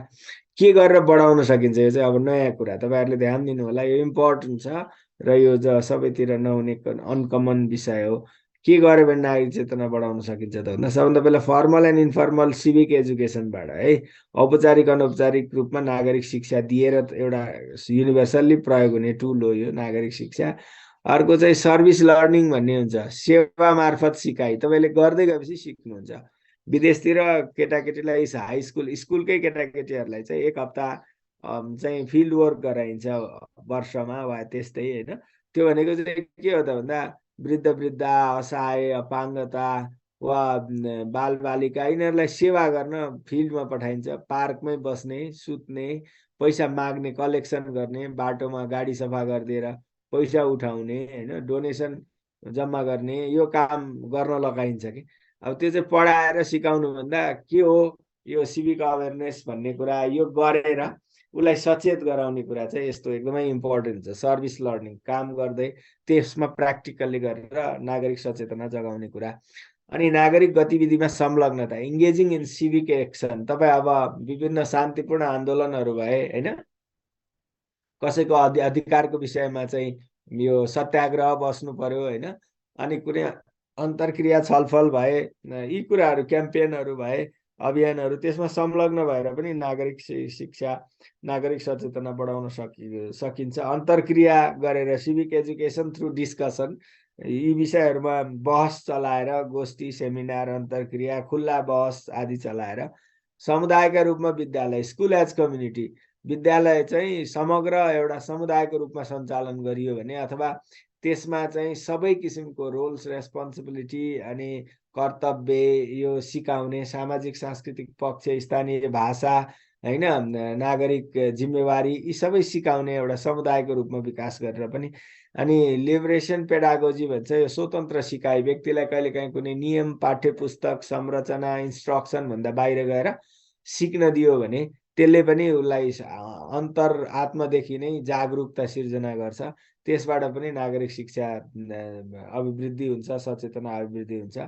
के गरेर बढाउन सकिन्छ यो चाहिँ अब नयाँ कुरा, तपाईँहरूले ध्यान दिनु होला, यो इम्पोर्टेन्ट छ र यो सबैतिर नहुने अनकमन विषय हो। के गर्यो भने नागरिक चेतना बढाउन सकिन्छ त भन्दा सबभन्दा पहिला फर्मल एन्ड इन्फर्मल सिभिक एजुकेसनबाट है, औपचारिक अनौपचारिक रूपमा नागरिक शिक्षा दिएर एउटा युनिभर्सल्ली प्रयोग हुने टुल हो यो नागरिक शिक्षा। अर्को चाहिँ सर्भिस लर्निङ भन्ने हुन्छ, सेवा मार्फत सिकाइ, तपाईँले गर्दै गएपछि सिक्नुहुन्छ। विदेशतिर केटाकेटीलाई हाई स्कुलकै केटाकेटीहरूलाई चाहिँ 1 हप्ता चाहिँ फिल्ड वर्क गराइन्छ वर्षमा वा त्यस्तै होइन। त्यो भनेको चाहिँ के हो त भन्दा वृद्ध वृद्धा, असहाय, अपाङ्गता वा बालबालिका यिनीहरूलाई सेवा गर्न फिल्डमा पठाइन्छ, पार्कमै बस्ने, सुत्ने, पैसा माग्ने, कलेक्सन गर्ने, बाटोमा गाडी सफा गरिदिएर पैसा उठाउने होइन, डोनेसन जम्मा गर्ने, यो काम गर्न लगाइन्छ कि। अब त्यो चाहिँ पढाएर सिकाउनु भन्दा के हो यो सिभिक अवेरनेस भन्ने कुरा, यो गरेर उसलाई सचेत गराउने कुरा चाहिँ यस्तो एकदमै इम्पोर्टेन्ट छ। सर्भिस लर्निङ काम गर्दै त्यसमा प्र्याक्टिकल्ली गरेर नागरिक सचेतना जगाउने कुरा। अनि नागरिक गतिविधिमा संलग्नता, इङ्गेजिङ इन सिभिक एक्सन। तपाईँ अब विभिन्न शान्तिपूर्ण आन्दोलनहरू भए होइन, कसैको अधिकारको विषयमा चाहिँ यो सत्याग्रह बस्नु पर्यो होइन, अनि कुनै अन्तर्क्रिया छलफल भए, यी कुराहरू क्याम्पेनहरू भए, अभियानहरू, त्यसमा संलग्न भएर पनि नागरिक शिक्षा, नागरिक सचेतना बढाउन सकिन्छ। अन्तर्क्रिया गरेर सिभिक एजुकेसन थ्रु डिस्कसन, यी विषयहरूमा बहस चलाएर, गोष्ठी, सेमिनार, अन्तर्क्रिया, खुल्ला बहस आदि चलाएर समुदायका रूपमा विद्यालय, स्कुल एज कम्युनिटी, विद्यालय चाहिँ समग्र एउटा समुदायको रूपमा सञ्चालन गरियो भने, अथवा त्यसमा चाहिँ सबै किसिमको रोल्स, रेस्पोन्सिबिलिटी अनि कर्तव्य यो सिकाउने, सामाजिक सांस्कृतिक पक्ष, स्थानीय भाषा होइन, नागरिक जिम्मेवारी, यी सबै सिकाउने एउटा समुदायको रूपमा विकास गरेर पनि। अनि लिबरेसन पेडागोजी भन्छ, यो स्वतन्त्र सिकाइ, व्यक्तिलाई कहिलेकाहीँ कुनै नियम, पाठ्यपुस्तक, संरचना, इन्स्ट्रक्सन भन्दा बाहिर गएर सिक्न दियो भने त्यसले पनि उसलाई आत्मदेखि नै जागरुकता सिर्जना गर्छ। त्यसबाट पनि नागरिक शिक्षा अभिवृद्धि हुन्छ, सचेतना अभिवृद्धि हुन्छ।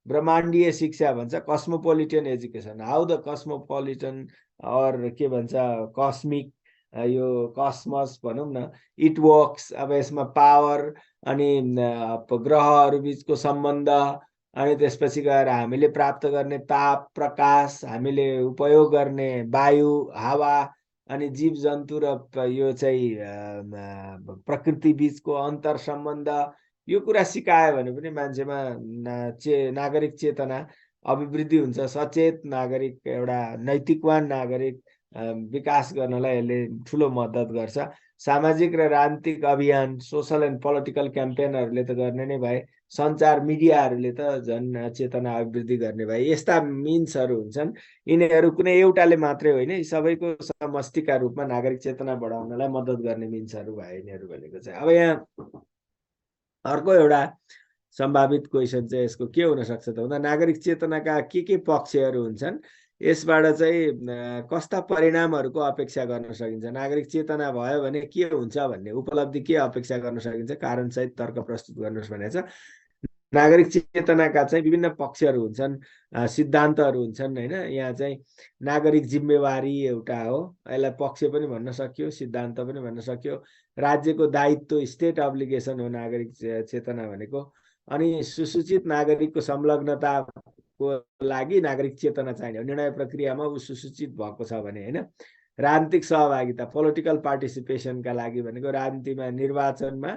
ब्रह्माण्डीय शिक्षा भन्छ, cosmopolitan education, how the cosmopolitan और के भन्छ कस्मिक, यो कस्मस भनौँ न, इट वर्क्स। अब यसमा पावर अनि ग्रहहरू बिचको सम्बन्ध, अनि त्यसपछि गएर हामीले प्राप्त गर्ने ताप, प्रकाश, हामीले उपयोग गर्ने वायु, हावा, अनि जीव जन्तु र यो चाहिँ प्रकृति बिचको अन्तर सम्बन्ध, यो कुरा सिकायो भने पनि मान्छेमा नागरिक चेतना अभिवृद्धि हुन्छ। सचेत नागरिक, एउटा नैतिकवान नागरिक विकास गर्नलाई यसले ठुलो मद्दत गर्छ। सामाजिक र राजनीतिक अभियान, सोसल एन्ड पोलिटिकल क्याम्पेनहरूले त गर्ने नै भए, सञ्चार मिडियाहरूले त झन् चेतना अभिवृद्धि गर्ने भए, यस्ता मिन्सहरू हुन्छन्। यिनीहरू कुनै एउटाले मात्रै होइन, यी सबैको समष्टिका रूपमा नागरिक चेतना बढाउनलाई मद्दत गर्ने मिन्सहरू भए यिनीहरू भनेको चाहिँ। अब यहाँ अर्को एउटा सम्भावित क्वेसन चाहिँ यसको के हुन सक्छ त भन्दा नागरिक चेतनाका के पक्षहरू हुन्छन्, यसबाट चाहिँ कस्ता परिणामहरूको अपेक्षा गर्न सकिन्छ, नागरिक चेतना भयो भने के हुन्छ भन्ने उपलब्धि के अपेक्षा गर्न सकिन्छ, कारण सहित तर्क प्रस्तुत गर्नुहोस् भनेको छ। नागरिक चेतनाका चाहिँ विभिन्न पक्षहरू हुन्छन्, सिद्धान्तहरू हुन्छन् हैन। यहाँ चाहिँ नागरिक जिम्मेवारी एउटा हो, यसलाई पक्ष पनि भन्न सकियो, सिद्धान्त पनि भन्न सकियो। राज्यको दायित्व, स्टेट अब्लिगेसन हो नागरिक चेतना भनेको। अनि सुसूचित नागरिकको संलग्नताको लागि नागरिक चेतना चाहिने हो, निर्णय प्रक्रियामा ऊ सुसूचित भएको छ भने हैन। राजनीतिक सहभागिता, पोलिटिकल पार्टिसिपेसनका लागि भनेको राजनीतिमा, निर्वाचनमा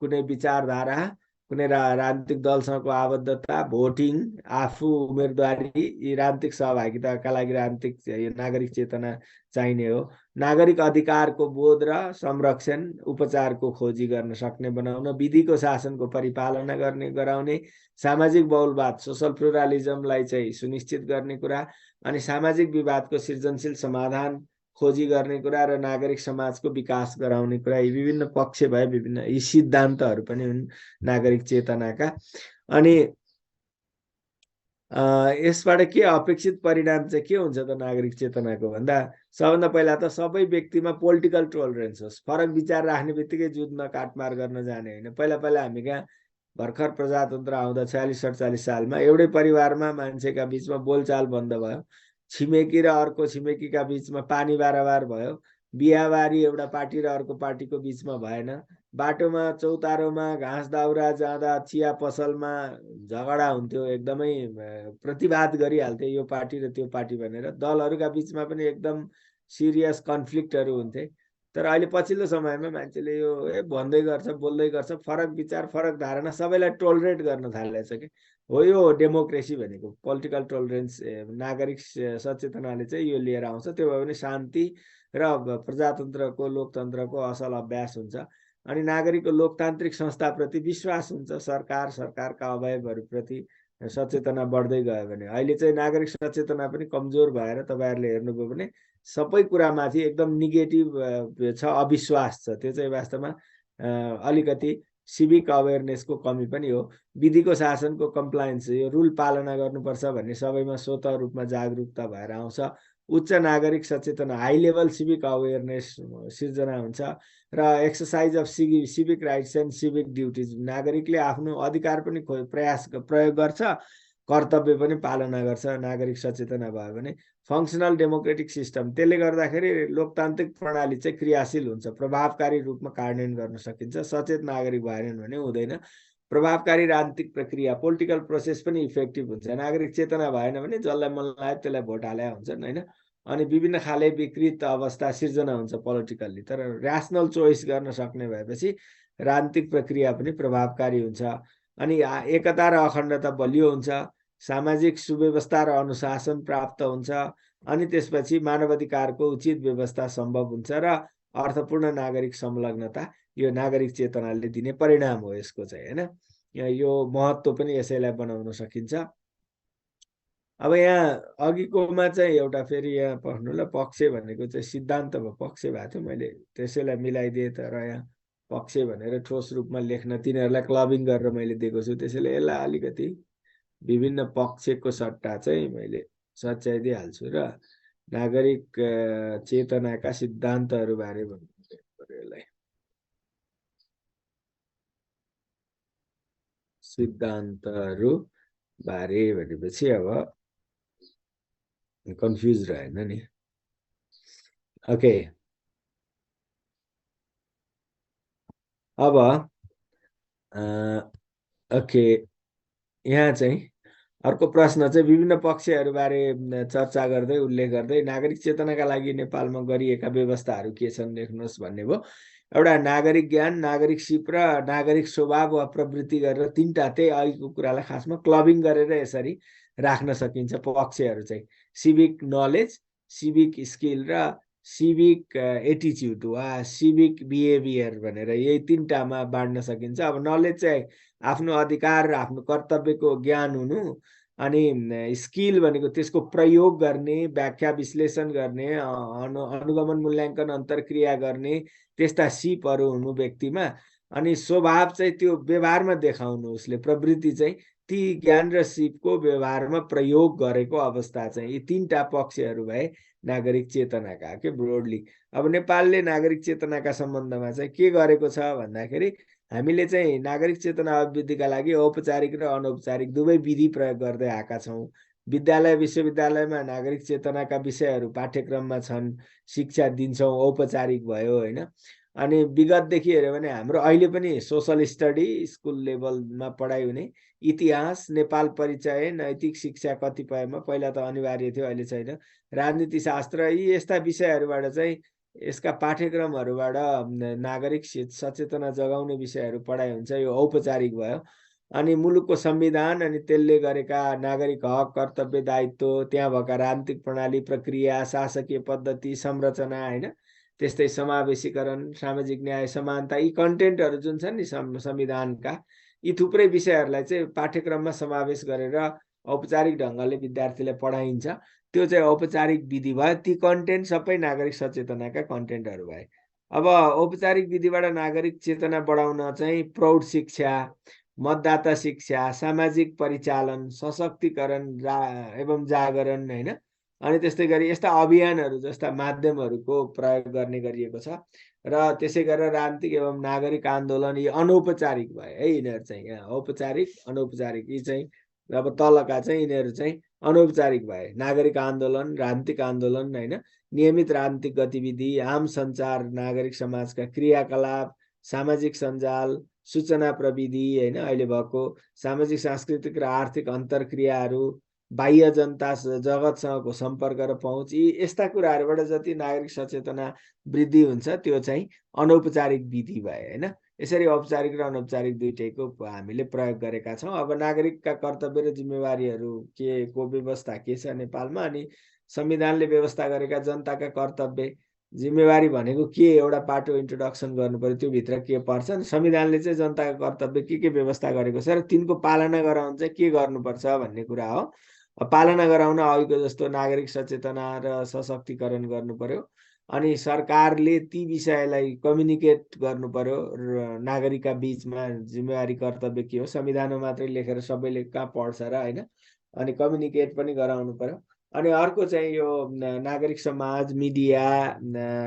कुनै विचारधारा, कुनै राजनीतिक दलसँगको आबद्धता, भोटिङ, आफू उम्मेदवारी, यी राजनीतिक सहभागिताका लागि राजनीतिक नागरिक चेतना चाहिने हो। नागरिक अधिकारको बोध र संरक्षण, उपचारको खोजी गर्न सक्ने बनाउन, विधिको शासनको परिपालना गर्ने गराउने, सामाजिक बहुलवाद, सोसल प्लुरालिजमलाई चाहिँ सुनिश्चित गर्ने कुरा, अनि सामाजिक विवादको सृजनशील समाधान खोजी गर्ने कुरा र नागरिक समाजको विकास गराउने कुरा, यी विभिन्न पक्ष भए, विभिन्न यी सिद्धान्तहरू पनि हुन् नागरिक चेतनाका। अनि यसबाट के अपेक्षित परिणाम चाहिँ के हुन्छ त नागरिक चेतनाको भन्दा सबभन्दा पहिला त सबै व्यक्तिमा पोलिटिकल टोलरेन्स होस्, फरक विचार राख्ने बित्तिकै जुझ्न, काटमार गर्न जाने होइन। पहिला हामी कहाँ भर्खर प्रजातन्त्र आउँदा 46-47 सालमा एउटै परिवारमा मान्छेका बिचमा बोलचाल बन्द भयो, छिमेकी र अर्को छिमेकीका बिचमा पानी बाराबार भयो, बिहाबारी एउटा पार्टी र अर्को पार्टीको बिचमा भएन, बाटोमा चौतारोमा घाँस दाउरा जाँदा चिया पसलमा झगडा हुन्थ्यो, एकदमै प्रतिवाद गरिहाल्थे यो पार्टी र त्यो पार्टी भनेर, दलहरूका बिचमा पनि एकदम सिरियस कन्फ्लिक्टहरू हुन्थे। तर अहिले पछिल्लो समयमा मान्छेले यो भन्दै गर्छ, बोल्दै गर्छ, फरक विचार, फरक धारणा सबैलाई टोलरेट गर्न थालेछ कि हो। यो डेमोक्रेसी भनेको पोलिटिकल टोलरेन्स, नागरिक सचेतनाले चाहिँ यो लिएर आउँछ। त्यो भयो भने शान्ति र प्रजातन्त्रको, लोकतन्त्रको असल अभ्यास हुन्छ। अनि नागरिकको लोकतान्त्रिक संस्थाप्रति विश्वास हुन्छ, सरकारका अवयवहरूप्रति सचेतना बढ्दै गयो भने। अहिले चाहिँ नागरिक सचेतना पनि कमजोर भएर तपाईँहरूले हेर्नुभयो भने सबै कुरामाथि एकदम निगेटिभ छ, अविश्वास छ। त्यो चाहिँ वास्तवमा अलिकति सिभिक अवेरनेसको कमी पनि हो। विधिको शासनको कम्प्लायन्स, यो रुल पालना गर्नुपर्छ भन्ने सबैमा स्वतः रूपमा जागरुकता भएर आउँछ। उच्च नागरिक सचेतना, हाई लेभल सिभिक अवेरनेस सिर्जना हुन्छ र exercise of civic rights and civic duties, नागरिकले आफ्नो अधिकार पनि प्रयोग गर्छ, कर्तव्य पनि पालना गर्छ नागरिक सचेतना भयो भने। फङ्सनल डेमोक्रेटिक सिस्टम, त्यसले गर्दाखेरि लोकतान्त्रिक प्रणाली चाहिँ क्रियाशील हुन्छ, प्रभावकारी रूपमा कार्यान्वयन गर्न सकिन्छ। सचेत नागरिक भएनन् भने हुँदैन। प्रभावकारी राजनीतिक प्रक्रिया, पोलिटिकल प्रोसेस पनि इफेक्टिभ हुन्छ। नागरिक चेतना भएन भने जसलाई मन लाग्यो त्यसलाई भोट हाले हुन्छन् होइन। अनि विभिन्न खाले विकृत अवस्था सिर्जना हुन्छ पोलिटिकल्ली। तर ऱ्यासनल चोइस गर्न सक्ने भएपछि राजनीतिक प्रक्रिया पनि प्रभावकारी हुन्छ। अनि एकता र अखण्डता बलियो हुन्छ, सामाजिक सुव्यवस्था र अनुशासन प्राप्त हुन्छ, अनि त्यसपछि मानवाधिकारको उचित व्यवस्था सम्भव हुन्छ र अर्थपूर्ण नागरिक संलग्नता, यो नागरिक चेतनाले दिने परिणाम हो यसको चाहिँ हैन। यो महत्त्व पनि यसैलाई बनाउन सकिन्छ। अब यहाँ अघिकोमा चाहिँ एउटा फेरि यहाँ पढ्नुलाई पक्ष भनेको चाहिँ सिद्धान्त भयो, पक्ष भएको थियो, मैले त्यसैलाई मिलाइदिएँ। तर यहाँ पक्ष भनेर ठोस रूपमा लेख्न तिनीहरूलाई क्लबिङ गरेर मैले दिएको छु, त्यसैले यसलाई अलिकति विभिन्न पक्षको सट्टा चाहिँ मैले सच्याइदिइहाल्छु र नागरिक चेतनाका सिद्धान्तहरू बारे भन्नु पर्यो। यसलाई सिद्धान्तहरू बारे भनेपछि अब कन्फ्युज रहेन नि। ओके, अब ओके, यहाँ चाहिँ अर्को प्रश्न चाहिँ विभिन्न पक्षहरूबारे चर्चा गर्दै उल्लेख गर्दै नागरिक चेतनाका लागि नेपालमा गरिएका व्यवस्थाहरू के छन् लेख्नुहोस् भन्ने भयो। एउटा नागरिक ज्ञान, नागरिक सिप र नागरिक स्वभाव वा प्रवृत्ति गरेर तीनटा, त्यही अहिलेको कुरालाई खासमा क्लबिङ गरेर यसरी राख्न सकिन्छ पक्षहरू चाहिँ। सिभिक नलेज, सिभिक स्किल र सिभिक एटिच्युड वा सिभिक बिहेभियर भनेर यही तीनटामा बाँड्न सकिन्छ। अब नलेज चाहिँ आफ्नो अधिकार र आफ्नो कर्तव्यको ज्ञान हुनु, अनि स्किल भनेको त्यसको प्रयोग गर्ने, व्याख्या विश्लेषण गर्ने, अनुगमन मूल्याङ्कन अन्तर्क्रिया गर्ने, त्यस्ता सिपहरू हुनु व्यक्तिमा। अनि स्वभाव चाहिँ त्यो व्यवहारमा देखाउनु, उसले प्रवृत्ति चाहिँ ती ज्ञान र सिपको व्यवहारमा प्रयोग गरेको अवस्था चाहिँ यी तीनटा पक्षहरू भए नागरिक चेतनाका के ब्रोडली। अब नेपालले नागरिक चेतनाका सम्बन्धमा चाहिँ के गरेको छ भन्दाखेरि हामीले चाहिँ नागरिक चेतना अभिवृद्धिका लागि औपचारिक र अनौपचारिक दुवै विधि प्रयोग गर्दै आएका छौँ। विद्यालय विश्वविद्यालयमा नागरिक चेतनाका विषयहरू पाठ्यक्रममा छन्, शिक्षा दिन्छौँ, औपचारिक भयो होइन। अनि विगतदेखि हेऱ्यो भने हाम्रो अहिले पनि सोसल स्टडी स्कुल लेभलमा पढाइ हुने, इतिहास, नेपाल परिचय, नैतिक शिक्षा कतिपयमा पहिला त अनिवार्य थियो, अहिले छैन, राजनीति शास्त्र, यी यस्ता विषयहरूबाट चाहिँ यसका पाठ्यक्रमहरूबाट नागरिक सचेतना जगाउने विषयहरू पढाइ हुन्छ, यो औपचारिक भयो। अनि मुलुकको संविधान अनि त्यसले गरेका नागरिक हक, कर्तव्य, दायित्व, त्यहाँ भएका राजनीतिक प्रणाली, प्रक्रिया, शासकीय पद्धति, संरचना होइन, त्यस्तै समावेशीकरण, सामाजिक न्याय, समानता, यी कन्टेन्टहरू जुन छन् नि संविधानका, यी थुप्रै विषयहरूलाई चाहिँ पाठ्यक्रममा समावेश गरेर औपचारिक ढङ्गले विद्यार्थीलाई पढाइन्छ। त्यो चाहिँ औपचारिक विधि भयो। ती कन्टेन्ट सबै नागरिक सचेतनाका कन्टेन्टहरू भए। अब औपचारिक विधिबाट नागरिक चेतना बढाउन चाहिँ प्रौढ शिक्षा, मतदाता शिक्षा, सामाजिक परिचालन, सशक्तिकरण एवं जागरण होइन, अनि त्यस्तै गरी यस्ता अभियानहरू जस्ता माध्यमहरूको प्रयोग गर्ने गरिएको छ। र त्यसै गरेर राजनीतिक एवं नागरिक आन्दोलन यी अनौपचारिक भए है, यिनीहरू चाहिँ यहाँ औपचारिक अनौपचारिक यी चाहिँ अब तलका चाहिँ यिनीहरू चाहिँ अनौपचारिक भए। नागरिक आन्दोलन, राजनीतिक आन्दोलन होइन, नियमित राजनीतिक गतिविधि, आम सञ्चार, नागरिक समाजका क्रियाकलाप, सामाजिक सञ्जाल, सूचना प्रविधि होइन, अहिले भएको सामाजिक सांस्कृतिक र आर्थिक अन्तर्क्रियाहरू, बाह्य जनता जगतसँगको सम्पर्क र पहुँच, यी यस्ता कुराहरूबाट जति नागरिक सचेतना वृद्धि हुन्छ त्यो चाहिँ अनौपचारिक विधि भए होइन। यसरी औपचारिक र अनौपचारिक दुइटैको हामीले प्रयोग गरेका छौँ। अब नागरिकका कर्तव्य र जिम्मेवारीहरू के को व्यवस्था के छ नेपालमा, अनि संविधानले व्यवस्था गरेका जनताका कर्तव्य जिम्मेवारी भनेको के, एउटा पाटो इन्ट्रोडक्सन गर्नु पर्यो, त्यो भित्र के पर्छ, संविधानले चाहिँ जनताका कर्तव्य के व्यवस्था गरेको छ र तिनको पालना गराउन चाहिँ के गर्नुपर्छ भन्ने कुरा हो। पालना गराउन अघिको जस्तो नागरिक सचेतना र सशक्तिकरण गर्नु पर्यो, अनि सरकारले ती विषयलाई कम्युनिकेट गर्नु पर्यो र नागरिकका बीचमा जिम्मेवारी कर्तव्य के हो, संविधानमा मात्रै लेखेर सबैले कहाँ पढ्छ र होइन, अनि कम्युनिकेट पनि गराउनु पर्यो। अनि अर्को चाहिँ यो नागरिक समाज, मिडिया,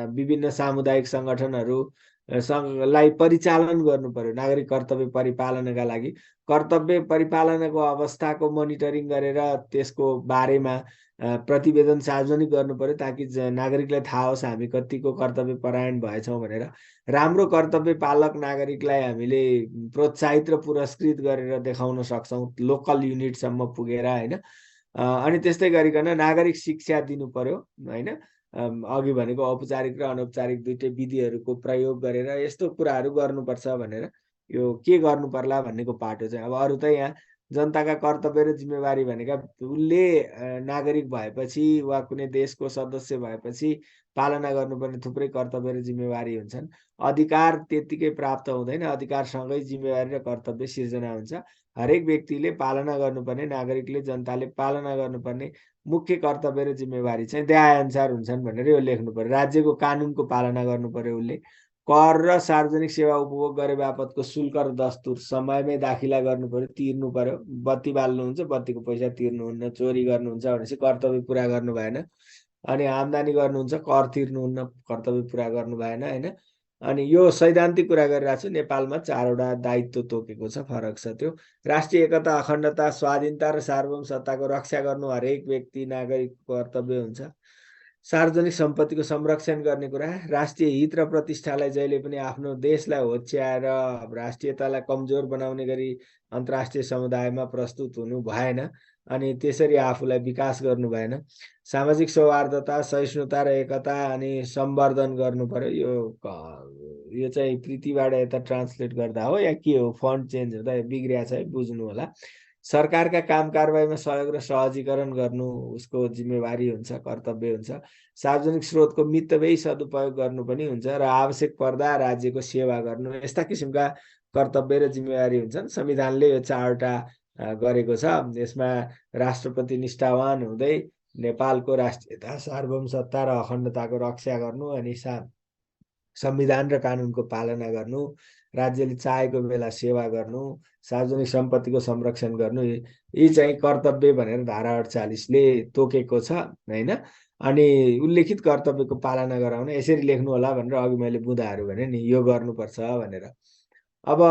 विभिन्न सामुदायिक सङ्गठनहरू लाई परिचालन गर्नु पर्यो नागरिक कर्तव्य परिपालनका लागि। कर्तव्य परिपालनको अवस्थाको मोनिटरिङ गरेर त्यसको बारेमा प्रतिवेदन सार्वजनिक गर्नु पर्यो, ताकि नागरिकलाई थाहा होस् हामी कतिको कर्तव्य परायण भएछौँ भनेर। राम्रो कर्तव्य पालक नागरिकलाई हामीले प्रोत्साहित र पुरस्कृत गरेर देखाउन सक्छौँ लोकल युनिटसम्म पुगेर होइन। अनि त्यस्तै गरिकन नागरिक शिक्षा दिनु पर्यो होइन। अघि भनेको औपचारिक र अनौपचारिक दुइटै विधिहरूको प्रयोग गरेर यस्तो कुराहरू गर्नुपर्छ भनेर यो के गर्नु पर्ला भन्नेको पाटो चाहिँ। अब अरू त यहाँ जनताका कर्तव्य र जिम्मेवारी भनेका उसले नागरिक भएपछि वा कुनै देशको सदस्य भएपछि पालना गर्नुपर्ने थुप्रै कर्तव्य र जिम्मेवारी हुन्छन्। अधिकार त्यत्तिकै प्राप्त हुँदैन, अधिकारसँगै जिम्मेवारी र कर्तव्य सिर्जना हुन्छ। हरेक व्यक्तिले पालना गर्नुपर्ने, नागरिकले जनताले पालना गर्नुपर्ने मुख्य कर्तव्य र जिम्मेवारी चाहिँ देहाअनुसार हुन्छन् भनेर यो लेख्नु पर्यो। राज्यको कानुनको पालना गर्नु पर्यो उसले। कर र सार्वजनिक सेवा उपभोग गरे बापतको शुल्क र दस्तुर समयमै दाखिला गर्नु पर्यो, तिर्नु पर्यो। बत्ती बाल्नुहुन्छ, बत्तीको पैसा तिर्नुहुन्न, चोरी गर्नुहुन्छ भनेपछि कर्तव्य पुरा गर्नु भएन। अनि आम्दानी गर्नुहुन्छ, कर तिर्नुहुन्न, कर्तव्य पुरा गर्नु भएन होइन। अनि यो सैद्धान्तिक कुरा गरिरहेको छु। नेपालमा 4वटा दायित्व तोकेको छ, फरक छ त्यो। राष्ट्रिय एकता, अखण्डता, स्वाधीनता र सार्वभौम सत्ताको रक्षा गर्नु हरेक व्यक्ति नागरिकको कर्तव्य हुन्छ। सार्वजनिक सम्पत्तिको संरक्षण गर्ने कुरा, राष्ट्रिय हित र प्रतिष्ठालाई जहिले पनि आफ्नो देशलाई होच्याएर राष्ट्रियतालाई कमजोर बनाउने गरी अन्तर्राष्ट्रिय समुदायमा प्रस्तुत हुनु भएन, अनि त्यसरी आफूलाई विकास गर्नु भएन। सामाजिक सौहार्दता, सहिष्णुता र एकता अनि सम्वर्धन गर्नु पर्यो। यो चाहिँ प्रीतिबाट यता ट्रान्सलेट गर्दा हो या के हो, फन्ट चेन्ज हुँदा बिग्रिया छ है, बुझ्नु होला। सरकारका काम कारबाहीमा सहयोग र सहजीकरण गर्नु उसको जिम्मेवारी हुन्छ, कर्तव्य हुन्छ। सार्वजनिक स्रोतको मितव्ययी सदुपयोग गर्नु पनि हुन्छ र आवश्यक पर्दा राज्यको सेवा गर्नु, यस्ता किसिमका कर्तव्य र जिम्मेवारी हुन्छन्। संविधानले यो 4वटा गरेको छ। यसमा राष्ट्रपति निष्ठावान हुँदै नेपालको राष्ट्रियता, सार्वभौम सत्ता र अखण्डताको रक्षा गर्नु, अनि संविधान र कानुनको पालना गर्नु, राज्यले चाहेको बेला सेवा गर्नु, सार्वजनिक सम्पत्तिको संरक्षण गर्नु, यी चाहिँ कर्तव्य भनेर धारा 48ले तोकेको छ हैन। अनि उल्लेखित कर्तव्यको पालना गराउन यसरी लेख्नु होला भनेर अघि मैले बुँदाहरू भने नि, यो गर्नुपर्छ भनेर। अब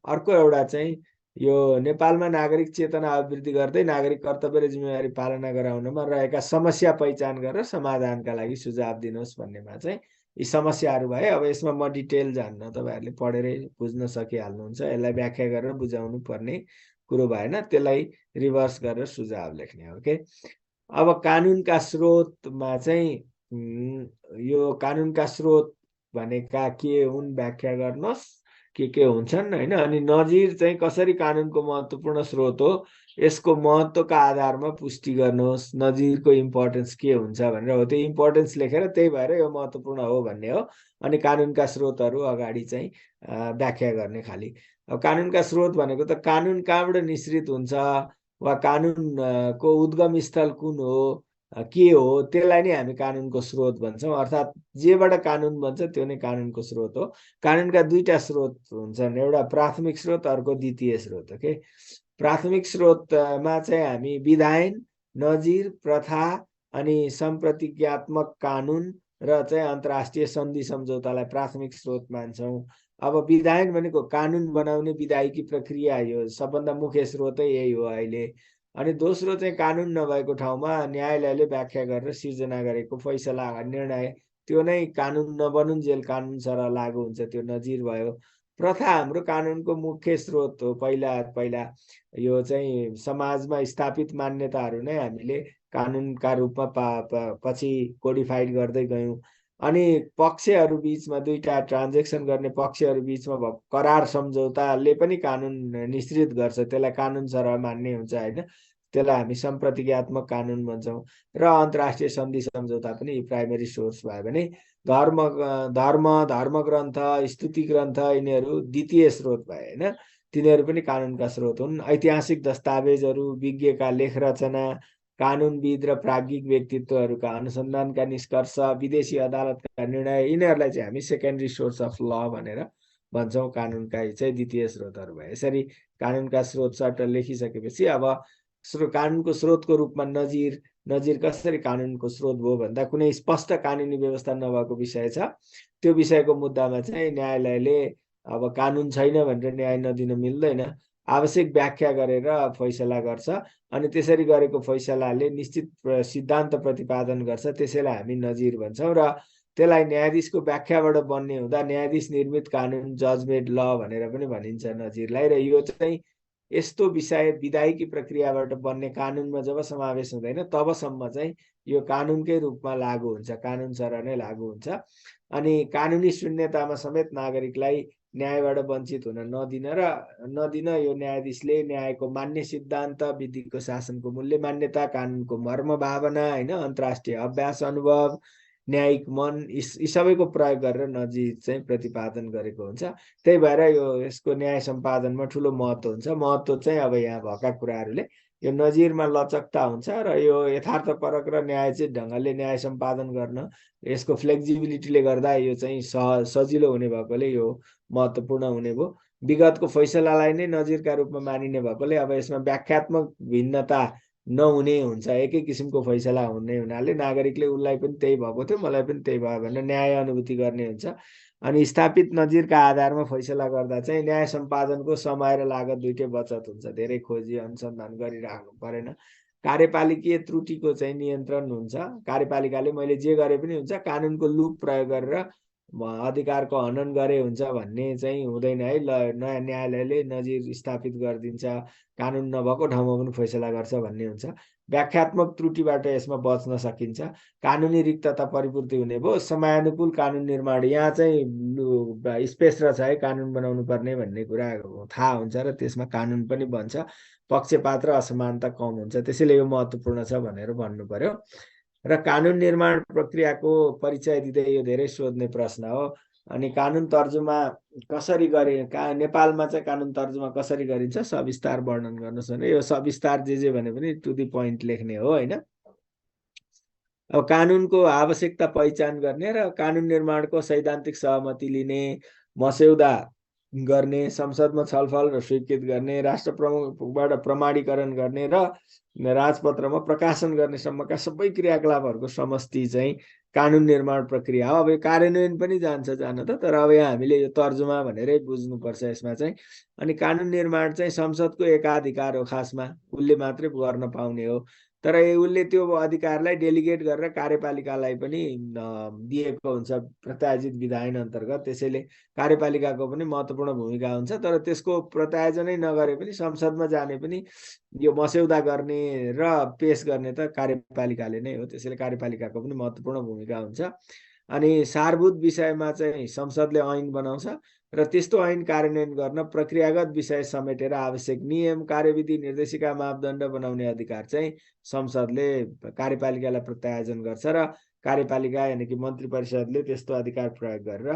अर्को एउटा चाहिँ यो नेपालमा नागरिक चेतना अभिवृद्धि गर्दै नागरिक कर्तव्य र जिम्मेवारी पालना गराउनमा रहेका समस्या पहिचान गरेर समाधानका लागि सुझाव दिनुहोस् भन्नेमा चाहिँ यी समस्याहरू भए। अब यसमा म डिटेल जान्न, तपाईँहरूले पढेरै बुझ्न सकिहाल्नुहुन्छ। यसलाई व्याख्या गरेर बुझाउनु पर्ने कुरो भएन, त्यसलाई रिभर्स गरेर सुझाव लेख्ने हो के। अब कानुनका स्रोतमा चाहिँ यो कानुनका स्रोत भनेका के हुन् व्याख्या गर्नुहोस्, के हुन्छन् हैन। अनि नजिर चाहिँ कसरी कानुनको महत्त्वपूर्ण स्रोत हो, यसको महत्त्वका आधारमा पुष्टि गर्नुहोस्। नजिरको इम्पोर्टेन्स के हुन्छ भनेर हो, त्यो इम्पोर्टेन्स लेखेर त्यही भएर यो महत्त्वपूर्ण हो भन्ने हो। अनि कानुनका स्रोतहरू अगाडि चाहिँ व्याख्या गर्ने खाली। अब कानुनका स्रोत भनेको त कानुन कहाँबाट निश्रित हुन्छ वा कानुनको उद्गम स्थल कुन हो, के हो, त्यसलाई नै हामी कानुनको स्रोत भन्छौँ। अर्थात् जेबाट कानुन बन्छ त्यो नै कानुनको स्रोत हो। कानुनका दुईटा स्रोत हुन्छन्, एउटा प्राथमिक स्रोत, अर्को द्वितीय स्रोत हो के। प्राथमिक स्रोतमा चाहिँ हामी विधायन, नजिर, प्रथा अनि सम्प्रतिज्ञात्मक कानुन र चाहिँ अन्तर्राष्ट्रिय सन्धि सम्झौतालाई प्राथमिक स्रोत मान्छौँ। अब विधायन भनेको कानुन बनाउने विधायिकी प्रक्रिया, यो सबभन्दा मुख्य स्रोतै यही हो अहिले। अनि दोस्रो चाहिँ कानुन नभएको ठाउँमा न्यायालयले व्याख्या गरेर सिर्जना गरेको फैसला निर्णय, त्यो नै कानुन नबनुन्जेल कानुन सरह लागू हुन्छ, त्यो नजिर भयो। प्रथा हाम्रो कानुनको मुख्य स्रोत हो। पहिला यो चाहिँ समाजमा स्थापित मान्यताहरू नै हामीले कानुनका रूपमा पछि कोडिफाइड गर्दै गयौँ। अनि पक्षहरू बीचमा, दुईटा ट्रान्जेक्सन गर्ने पक्षहरू बीचमा भएको करार सम्झौताले पनि कानुन निश्चित गर्छ, त्यसलाई कानुन सरह मान्ने हुन्छ हैन। त्यसलाई हामी सम्प्रतिज्ञात्मक कानुन भन्छौँ। र अन्तर्राष्ट्रिय सन्धि सम्झौता पनि प्राइमेरी सोर्स भयो भने धर्मग्रन्थ, स्तुति ग्रन्थ यिनीहरू द्वितीय स्रोत भए हैन। तिनीहरू पनि कानुनका स्रोत हुन्। ऐतिहासिक दस्तावेजहरू, विज्ञका लेख रचना, कानुनविद र प्राज्ञिक व्यक्तित्वहरूका अनुसन्धानका निष्कर्ष, विदेशी अदालतका निर्णय, यिनीहरूलाई चाहिँ हामी सेकेन्डरी सोर्स अफ ल भनेर भन्छौँ। कानुनका चाहिँ द्वितीय स्रोतहरू भए। यसरी कानुनका स्रोत सर्ट लेखिसकेपछि अब कानुनको स्रोतको रूपमा नजिर कसरी कानुनको स्रोत भयो भन्दा कुनै स्पष्ट कानुनी व्यवस्था नभएको विषय छ, त्यो विषयको मुद्दामा चाहिँ न्यायालयले अब कानुन छैन भनेर न्याय नदिन मिल्दैन, आवश्यक व्याख्या गरेर फैसला गर्छ। अनि त्यसरी गरेको फैसलाले निश्चित सिद्धान्त प्रतिपादन गर्छ, त्यसैलाई हामी नजिर भन्छौँ। र त्यसलाई न्यायाधीशको व्याख्याबाट बन्ने हुँदा न्यायाधीश निर्मित कानुन, जजमेड ल भनेर पनि भनिन्छ नजिरलाई। र यो चाहिँ यस्तो विषय विधायिकी प्रक्रियाबाट बन्ने कानुनमा जब समावेश हुँदैन तबसम्म चाहिँ यो कानुनकै रूपमा लागू हुन्छ, कानुन सरह नै लागू हुन्छ। अनि कानुनी शून्यतामा समेत नागरिकलाई न्यायबाट वञ्चित हुन नदिन यो न्यायाधीशले न्यायको मान्य सिद्धान्त, विधिको शासनको मूल्य मान्यता, कानुनको मर्म भावना हैन, अन्तर्राष्ट्रिय अभ्यास, अनुभव, न्यायिक मन, यी सबैको प्रयोग गरेर नजिर चाहिँ प्रतिपादन गरेको हुन्छ। त्यही भएर यसको न्याय सम्पादनमा ठुलो महत्त्व हुन्छ। महत्त्व चाहिँ अब यहाँ भएका कुराहरूले यो नजिरमा लचकता हुन्छ र यो यथार्थपरक र न्यायोचित ढङ्गले न्याय सम्पादन गर्न यसको फ्लेक्सिबिलिटीले गर्दा यो चाहिँ सजिलो हुने भएकोले यो महत्त्वपूर्ण हुने भयो। विगतको फैसलालाई नै नजिरका रूपमा मानिने भएकोले अब यसमा व्याख्यात्मक भिन्नता नहुने हुन्छ। एकै किसिमको फैसला हुने हुनाले नागरिकले उसलाई पनि त्यही भएको थियो, मलाई पनि त्यही भयो भनेर न्याय अनुभूति गर्ने हुन्छ। अनि स्थापित नजिरका आधारमा फैसला गर्दा चाहिँ न्याय सम्पादनको समय र लागत दुइटै बचत हुन्छ। धेरै खोजी अनुसन्धान गरिराख्नु परेन। कार्यपालिकीय त्रुटिको चाहिँ नियन्त्रण हुन्छ। कार्यपालिकाले मैले जे गरे पनि हुन्छ, कानुनको लुप प्रयोग गरेर अधिकारको हनन गरे हुन्छ भन्ने चाहिँ हुँदैन है। नयाँ न्यायालयले नजिर स्थापित गरिदिन्छ, कानुन नभएको ठाउँमा पनि फैसला गर्छ भन्ने हुन्छ। व्याख्यात्मक त्रुटिबाट यसमा बच्न सकिन्छ। कानुनी रिक्तता परिपूर्ति हुने भयो। समयानुकूल कानुन निर्माण, यहाँ चाहिँ स्पेस रहेछ है कानुन बनाउनु पर्ने भन्ने कुरा थाहा हुन्छ र त्यसमा कानुन पनि बन्छ। पक्षपात र असमानता कम हुन्छ, त्यसैले यो महत्त्वपूर्ण छ भनेर भन्नु पर्यो। र कानुन निर्माण प्रक्रियाको परिचय दिँदै यो धेरै सोध्ने प्रश्न हो। अनि कानुन तर्जुमा कसरी गरे, नेपालमा चाहिँ कानुन तर्जुमा कसरी गरिन्छ सविस्तार वर्णन गर्नुहोस् भने, यो सविस्तार जे भने पनि टु दी पोइन्ट लेख्ने हो हैन। अब कानुनको आवश्यकता पहिचान गर्ने र कानुन निर्माणको सैद्धान्तिक सहमति लिने, मस्यौदा गर्ने, संसदमा छलफल र स्वीकृत गर्ने, राष्ट्र प्रमुखबाट प्रमाणीकरण गर्ने र राजपत्रमा प्रकाशन गर्नेसम्मका सबै क्रियाकलापहरूको समष्टि चाहिँ कानुन निर्माण प्रक्रिया हो। अब यो कार्यान्वयन पनि जान्छ जान त, तर अब यहाँ हामीले यो तर्जुमा भनेरै बुझ्नुपर्छ यसमा चाहिँ। अनि कानुन निर्माण चाहिँ संसदको एकाधिकार हो, खासमा उसले मात्रै गर्न पाउने हो। तर उसले त्यो अधिकारलाई डेलिगेट गरेर कार्यपालिकालाई पनि दिएको हुन्छ प्रत्यायोजित विधायन अन्तर्गत। त्यसैले कार्यपालिकाको पनि महत्त्वपूर्ण भूमिका हुन्छ। तर त्यसको प्रत्यायोजनै नगरे पनि संसदमा जाने पनि यो मस्यौदा गर्ने र पेश गर्ने त कार्यपालिकाले नै हो। त्यसैले कार्यपालिकाको पनि महत्त्वपूर्ण भूमिका हुन्छ। अनि सारभूत विषयमा चाहिँ संसदले ऐन बनाउँछ र त्यस्तो ऐन कार्यान्वयन गर्न प्रक्रियागत विषय समेटेर आवश्यक नियम, कार्यविधि, निर्देशिका, मापदण्ड बनाउने अधिकार चाहिँ संसदले कार्यपालिकालाई प्रत्यायोजन गर्छ र कार्यपालिका यानि कि मन्त्री परिषदले त्यस्तो अधिकार प्रयोग गरेर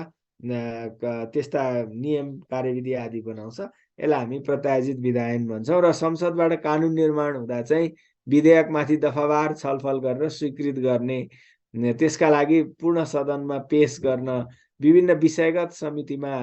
त्यस्ता नियम, कार्यविधि आदि बनाउँछ। यसलाई हामी प्रत्यायोजित विधायन भन्छौँ। र संसदबाट कानुन निर्माण हुँदा चाहिँ विधेयकमाथि दफावार छलफल गरेर स्वीकृत गर्ने, त्यसका लागि पूर्ण सदनमा पेश गर्न विभिन्न विषयगत समितिमा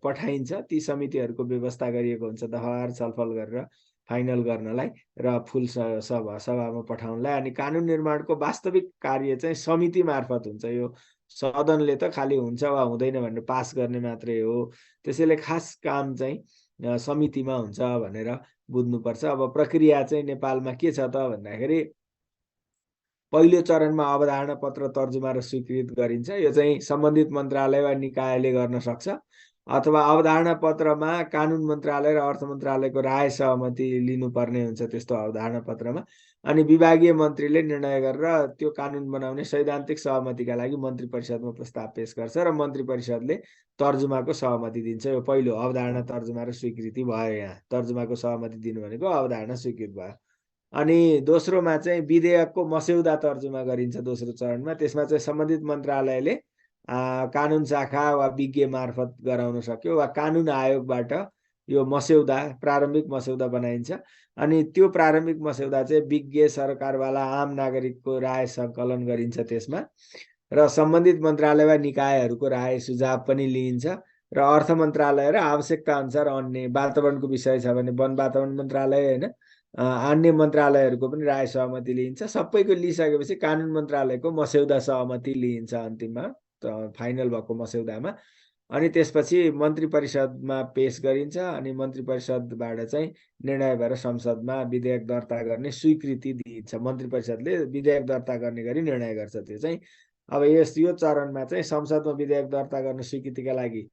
पठाइन्छ। ती समितिहरूको व्यवस्था गरिएको हुन्छ दफावार छलफल गरेर फाइनल गर्नलाई र फुल सभामा पठाउनलाई। अनि कानुन निर्माणको वास्तविक कार्य चाहिँ समिति मार्फत हुन्छ। यो सदनले त खालि हुन्छ वा हुँदैन भनेर पास गर्ने मात्रै हो। त्यसैले खास काम चाहिँ समितिमा हुन्छ भनेर बुझ्नुपर्छ। अब प्रक्रिया चाहिँ नेपालमा के छ त भन्दाखेरि पहिलो चरणमा अवधारणा पत्र तर्जुमा र स्वीकृत गरिन्छ। यो चाहिँ सम्बन्धित मन्त्रालय वा निकायले गर्न सक्छ, अथवा अवधारणा पत्रमा कानुन मन्त्रालय र अर्थ मन्त्रालयको राय सहमति लिनुपर्ने हुन्छ त्यस्तो अवधारणा पत्रमा। अनि विभागीय मन्त्रीले निर्णय गरेर त्यो कानुन बनाउने सैद्धान्तिक सहमतिका लागि मन्त्री परिषदमा प्रस्ताव पेश गर्छ र मन्त्री परिषदले तर्जुमाको सहमति दिन्छ। यो पहिलो अवधारणा तर्जुमा र स्वीकृति भयो। यहाँ तर्जुमाको सहमति दिनु भनेको अवधारणा स्वीकृत भयो। अनि दोस्रोमा चाहिँ विधेयकको मस्यौदा तर्जुमा गरिन्छ दोस्रो चरणमा। त्यसमा चाहिँ सम्बन्धित मन्त्रालयले कानुन शाखा वा विज्ञ मार्फत गराउन सक्यो वा कानुन आयोगबाट यो मस्यौदा प्रारम्भिक मस्यौदा बनाइन्छ। अनि त्यो प्रारम्भिक मस्यौदा चाहिँ विज्ञ, सरकारवाला, आम नागरिकको राय सङ्कलन गरिन्छ त्यसमा, र सम्बन्धित मन्त्रालय वा निकायहरूको राय सुझाव पनि लिइन्छ। र अर्थ मन्त्रालय र आवश्यकता अनुसार अन्य वातावरणको विषय छ भने वन वातावरण मन्त्रालय होइन अन्य मन्त्रालयहरूको पनि राय सहमति लिइन्छ। सबैको लिइसकेपछि कानुन मन्त्रालयको मस्यौदा सहमति लिइन्छ अन्तिममा फाइनल भएको मस्यौदामा। अनि त्यसपछि मन्त्री परिषदमा पेश गरिन्छ। अनि मन्त्री परिषदबाट चाहिँ निर्णय भएर संसदमा विधेयक दर्ता गर्ने स्वीकृति दिइन्छ। मन्त्री परिषदले विधेयक दर्ता गर्ने गरी निर्णय गर्छ। त्यो चाहिँ अब यो चरणमा चाहिँ संसदमा विधेयक दर्ता गर्ने स्वीकृतिका लागि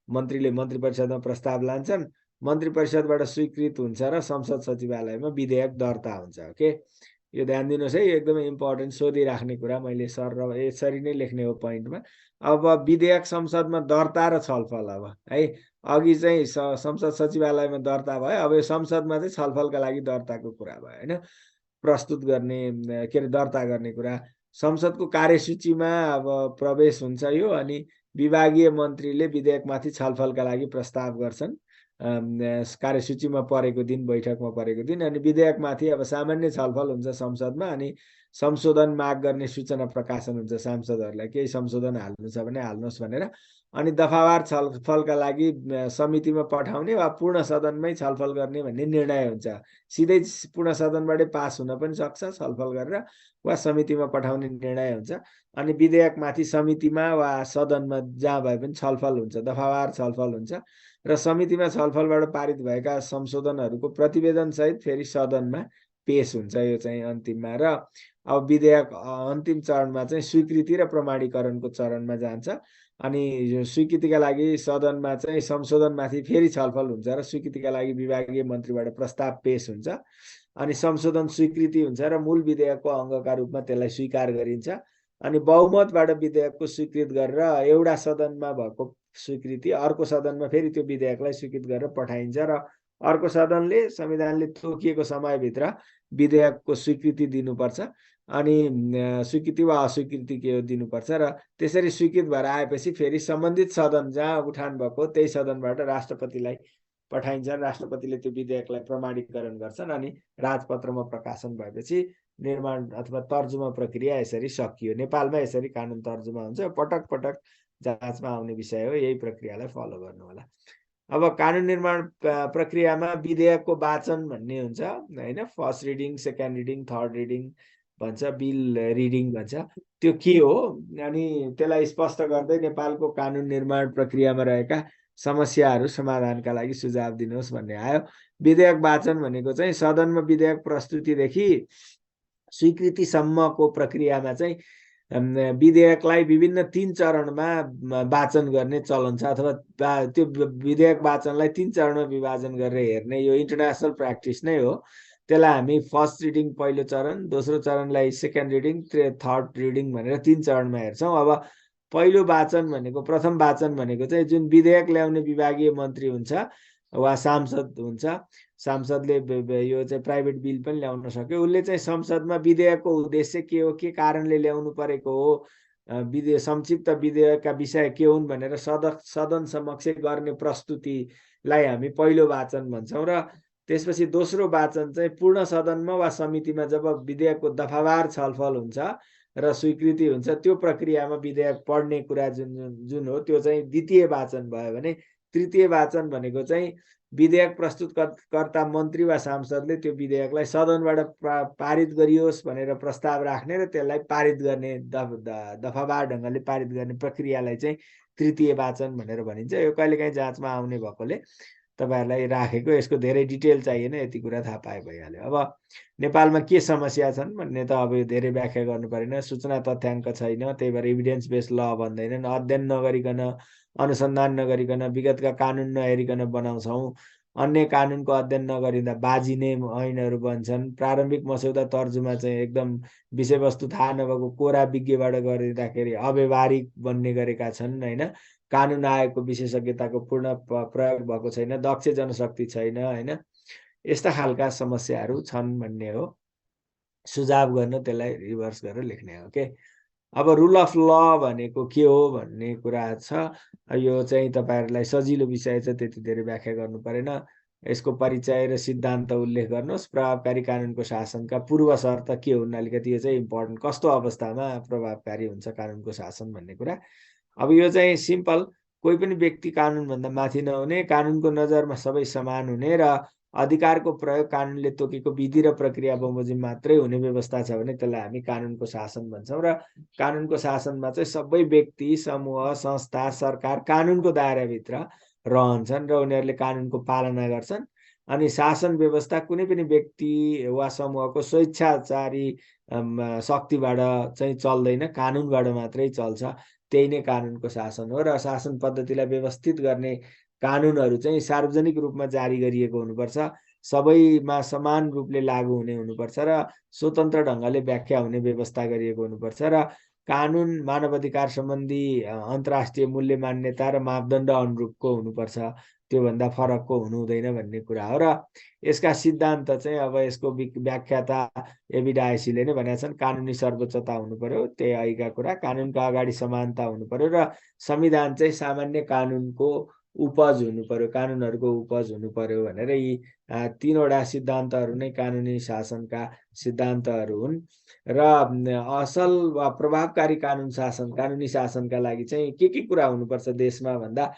मन्त्रीले मन्त्री परिषदमा प्रस्ताव लान्छन्, मन्त्री परिषदबाट स्वीकृत हुन्छ र संसद सचिवालयमा विधेयक दर्ता हुन्छ। ओके, यो ध्यान दिनुहोस् है, एकदमै इम्पोर्टेन्ट सोधिराख्ने कुरा। मैले सर र यसरी नै लेख्ने हो पोइन्टमा। अब विधेयक संसदमा दर्ता र छलफल। अब है अघि चाहिँ संसद सचिवालयमा दर्ता भयो, अब यो संसदमा चाहिँ छलफलका लागि दर्ताको कुरा भयो होइन, प्रस्तुत गर्ने के अरे दर्ता गर्ने कुरा। संसदको कार्यसूचीमा अब प्रवेश हुन्छ यो। अनि विभागीय मन्त्रीले विधेयकमाथि छलफलका लागि प्रस्ताव गर्छन् कार्यसूचीमा परेको दिन, बैठकमा परेको दिन। अनि विधेयकमाथि अब सामान्य छलफल हुन्छ संसदमा। अनि संशोधन माग गर्ने सूचना प्रकाशन हुन्छ सांसदहरूलाई, केही संशोधन हाल्नु छ भने हाल्नुहोस् भनेर। अनि दफावार छलफलका लागि समितिमा पठाउने वा पूर्ण सदनमै छलफल गर्ने भन्ने निर्णय हुन्छ। सिधै पूर्ण सदनबाटै पास हुन पनि सक्छ छलफल गरेर, वा समितिमा पठाउने निर्णय हुन्छ। अनि विधेयकमाथि समितिमा वा सदनमा जहाँ भए पनि छलफल हुन्छ, दफावार छलफल हुन्छ। र समितिमा छलफलबाट पारित भएका संशोधनहरूको प्रतिवेदनसहित फेरि सदनमा पेश हुन्छ। यो चाहिँ अन्तिममा। र अब विधेयक अन्तिम चरणमा चाहिँ स्वीकृति र प्रमाणीकरणको चरणमा जान्छ। अनि यो स्वीकृतिका लागि सदनमा चाहिँ संशोधनमाथि फेरि छलफल हुन्छ र स्वीकृतिका लागि विभागीय मन्त्रीबाट प्रस्ताव पेश हुन्छ। अनि संशोधन स्वीकृति हुन्छ र मूल विधेयकको अङ्गका रूपमा त्यसलाई स्वीकार गरिन्छ। अनि बहुमतबाट विधेयकको स्वीकृत गरेर एउटा सदनमा भएको स्वीकृति अर्को सदनमा फेरि त्यो विधेयकलाई स्वीकृत गरेर पठाइन्छ र अर्को सदनले संविधानले तोकिएको समयभित्र विधेयकको स्वीकृति दिनुपर्छ। अनि स्वीकृति वा अस्वीकृति के हो दिनुपर्छ। र त्यसरी स्वीकृत भएर आएपछि फेरि सम्बन्धित सदन जहाँ उठान भएको त्यही सदनबाट राष्ट्रपतिलाई पठाइन्छ। राष्ट्रपतिले त्यो विधेयकलाई प्रमाणीकरण गर्छन्। अनि राजपत्रमा प्रकाशन भएपछि निर्माण अथवा तर्जुमा प्रक्रिया यसरी सकियो। नेपालमा यसरी कानुन तर्जुमा हुन्छ, पटक पटक जाँचमा आउने विषय हो, यही प्रक्रियालाई फलो गर्नु होला। अब कानुन निर्माण प्रक्रियामा विधेयकको वाचन भन्ने हुन्छ होइन, first reading, second reading, third reading भन्छ, बिल रिडिङ भन्छ, त्यो के हो अनि त्यसलाई स्पष्ट गर्दै नेपालको कानुन निर्माण प्रक्रियामा रहेका समस्याहरू समाधानका लागि सुझाव दिनुहोस् भन्ने आयो। विधेयक वाचन भनेको चाहिँ सदनमा विधेयक प्रस्तुतिदेखि स्वीकृतिसम्मको प्रक्रियामा चाहिँ विधेयकलाई विभिन्न 3 चरणमा वाचन गर्ने चलन छ, अथवा त्यो विधेयक वाचनलाई 3 चरणमा विभाजन गरेर हेर्ने यो इन्टरनेसनल प्र्याक्टिस नै हो। त्यसलाई हामी फर्स्ट रिडिङ पहिलो चरण, दोस्रो चरणलाई सेकेन्ड रिडिङ, थर्ड रिडिङ भनेर 3 चरणमा हेर्छौँ। अब पहिलो वाचन भनेको, प्रथम वाचन भनेको चाहिँ जुन विधेयक ल्याउने विभागीय मन्त्री हुन्छ वा सांसद हुन्छ, सांसदले यो चाहिँ प्राइभेट बिल पनि ल्याउन सक्यो, उसले चाहिँ संसदमा विधेयकको उद्देश्य के हो, के कारणले ल्याउनु परेको हो, संक्षिप्त विधेयकका विषय के हुन् भनेर सदन समक्ष गर्ने प्रस्तुतिलाई हामी पहिलो वाचन भन्छौँ। र त्यसपछि दोस्रो वाचन चाहिँ पूर्ण सदनमा वा समितिमा जब विधेयकको दफावार छलफल हुन्छ र स्वीकृति हुन्छ, त्यो प्रक्रियामा विधेयक पढ्ने कुरा जुन हो त्यो चाहिँ द्वितीय वाचन भयो भने तृतीय वाचन भनेको चाहिँ विधेयक प्रस्तुतकर्ता मन्त्री वा सांसदले त्यो विधेयकलाई सदनबाट पारित गरियोस् भनेर प्रस्ताव राख्ने र त्यसलाई पारित गर्ने, दफावार ढङ्गले पारित गर्ने प्रक्रियालाई चाहिँ तृतीय वाचन भनेर भनिन्छ। यो कहिलेकाहीँ जाँचमा आउने भएकोले तपाईँहरूलाई राखेको, यसको धेरै डिटेल चाहिएन, यति कुरा थाहा पाए भइहाल्यो। अब नेपालमा के समस्या छन् भन्ने त अब धेरै व्याख्या गर्नु परेन, सूचना तथ्याङ्क छैन, त्यही भएर इभिडेन्स बेस्ड ल भन्दैनन्, अध्ययन नगरिकन, अनुसन्धान नगरिकन, विगतका कानुन नहेरिकन बनाउँछौँ, अन्य कानुनको अध्ययन नगरिँदा बाजिने ऐनहरू बन्छन्, प्रारम्भिक मसौदा तर्जुमा चाहिँ एकदम विषयवस्तु थाहा नभएको कोरा विज्ञबाट गरिँदाखेरि अव्यवहारिक बन्ने गरेका छन् होइन, कानुन आयोगको विशेषज्ञताको पूर्ण प्रयोग भएको छैन, दक्ष जनशक्ति छैन होइन, यस्ता खालका समस्याहरू छन् भन्ने हो। सुझाव गर्न त्यसलाई रिभर्स गरेर लेख्ने हो के। अब रुल अफ ल भनेको के हो भन्ने कुरा छ, यो चाहिँ तपाईँहरूलाई सजिलो विषय छ, त्यति धेरै व्याख्या गर्नु परेन। यसको परिचय र सिद्धान्त उल्लेख गर्नुहोस्। प्रभावकारी कानुनको शासनका पूर्व शर्त के हुन्, अलिकति यो चाहिँ इम्पोर्टेन्ट, कस्तो अवस्थामा प्रभावकारी हुन्छ कानुनको शासन भन्ने कुरा। अब यो चाहिँ सिम्पल, कोही पनि व्यक्ति कानुनभन्दा माथि नहुने, कानुनको नजरमा सबै समान हुने र अधिकारको प्रयोग कानुनले तोकेको विधि र प्रक्रिया बमोजिम मात्रै हुने व्यवस्था छ भने त्यसलाई हामी कानुनको शासन भन्छौँ। र कानुनको शासनमा चाहिँ सबै व्यक्ति, समूह, संस्था, सरकार कानुनको दायराभित्र रहन्छन् र उनीहरूले कानुनको पालना गर्छन्। अनि शासन व्यवस्था कुनै पनि व्यक्ति वा समूहको स्वेच्छाचारी शक्तिबाट चाहिँ चल्दैन, कानुनबाट मात्रै चल्छ। त्यही नै कानुनको शासन हो। र शासन पद्धतिलाई व्यवस्थित गर्ने कानुनहरू चाहिँ सार्वजनिक रूपमा जारी गरिएको हुनुपर्छ, सबैमा समान रूपले लागू हुने हुनुपर्छ र स्वतन्त्र ढङ्गले व्याख्या हुने व्यवस्था गरिएको हुनुपर्छ। र कानुन मानवाधिकार सम्बन्धी अन्तर्राष्ट्रिय मूल्य मान्यता र मापदण्ड अनुरूपको हुनुपर्छ, त्योभन्दा फरकको हुनु हुँदैन भन्ने कुरा हो। र यसका सिद्धान्त चाहिँ अब यसको व्याख्याता एबी डायसीले नै भनेका छन्, कानुनी सर्वोच्चता हुनु पर्यो, त्यही अहिलेका कुरा, कानुनका अगाडि समानता हुनु पर्यो र संविधान चाहिँ सामान्य कानुनको उपज हुनु पर्यो, कानुनहरूको उपज हुनु पर्यो भनेर यी 3वटा सिद्धान्तहरू नै कानुनी शासनका सिद्धान्तहरू हुन्। र असल वा प्रभावकारी कानुन शासन, कानुनी शासनका लागि चाहिँ के कुरा हुनुपर्छ देशमा भन्दा,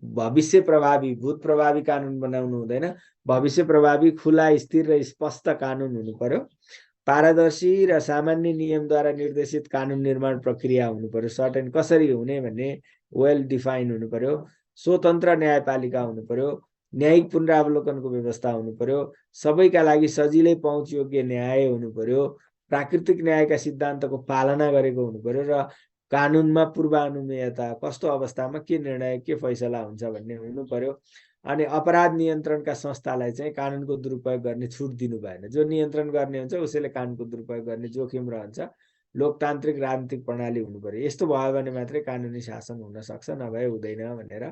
भविष्य प्रभावी, भूत प्रभावी कानुन बनाउनु हुँदैन, भविष्य प्रभावी, खुला, स्थिर र स्पष्ट कानुन हुनु पर्यो, पारदर्शी र सामान्य नियमद्वारा निर्देशित कानुन निर्माण प्रक्रिया हुनु पर्यो, सर्टेन कसरी हुने भन्ने वेल डिफाइन हुनु पर्यो, स्वतन्त्र न्यायपालिका हुनु पर्यो, न्यायिक पुनरावलोकनको व्यवस्था हुनु पर्यो, सबैका लागि सजिलै पहुँचयोग्य न्याय हुनु पर्यो, प्राकृतिक न्यायका सिद्धान्तको पालना गरेको हुनु पर्यो र कानुनमा पूर्वानुमेयता, कस्तो अवस्थामा के निर्णय, के फैसला हुन्छ भन्ने हुनु पर्यो। अनि अपराध नियन्त्रणका संस्थालाई चाहिँ कानुनको दुरुपयोग गर्ने छुट दिनु भएन, जो नियन्त्रण गर्ने हुन्छ उसैले कानुनको दुरुपयोग गर्ने जोखिम रहन्छ। लोकतान्त्रिक राजनीतिक प्रणाली हुनु पर्यो, यस्तो भयो भने मात्रै कानुनी शासन हुन सक्छ, नभए हुँदैन भनेर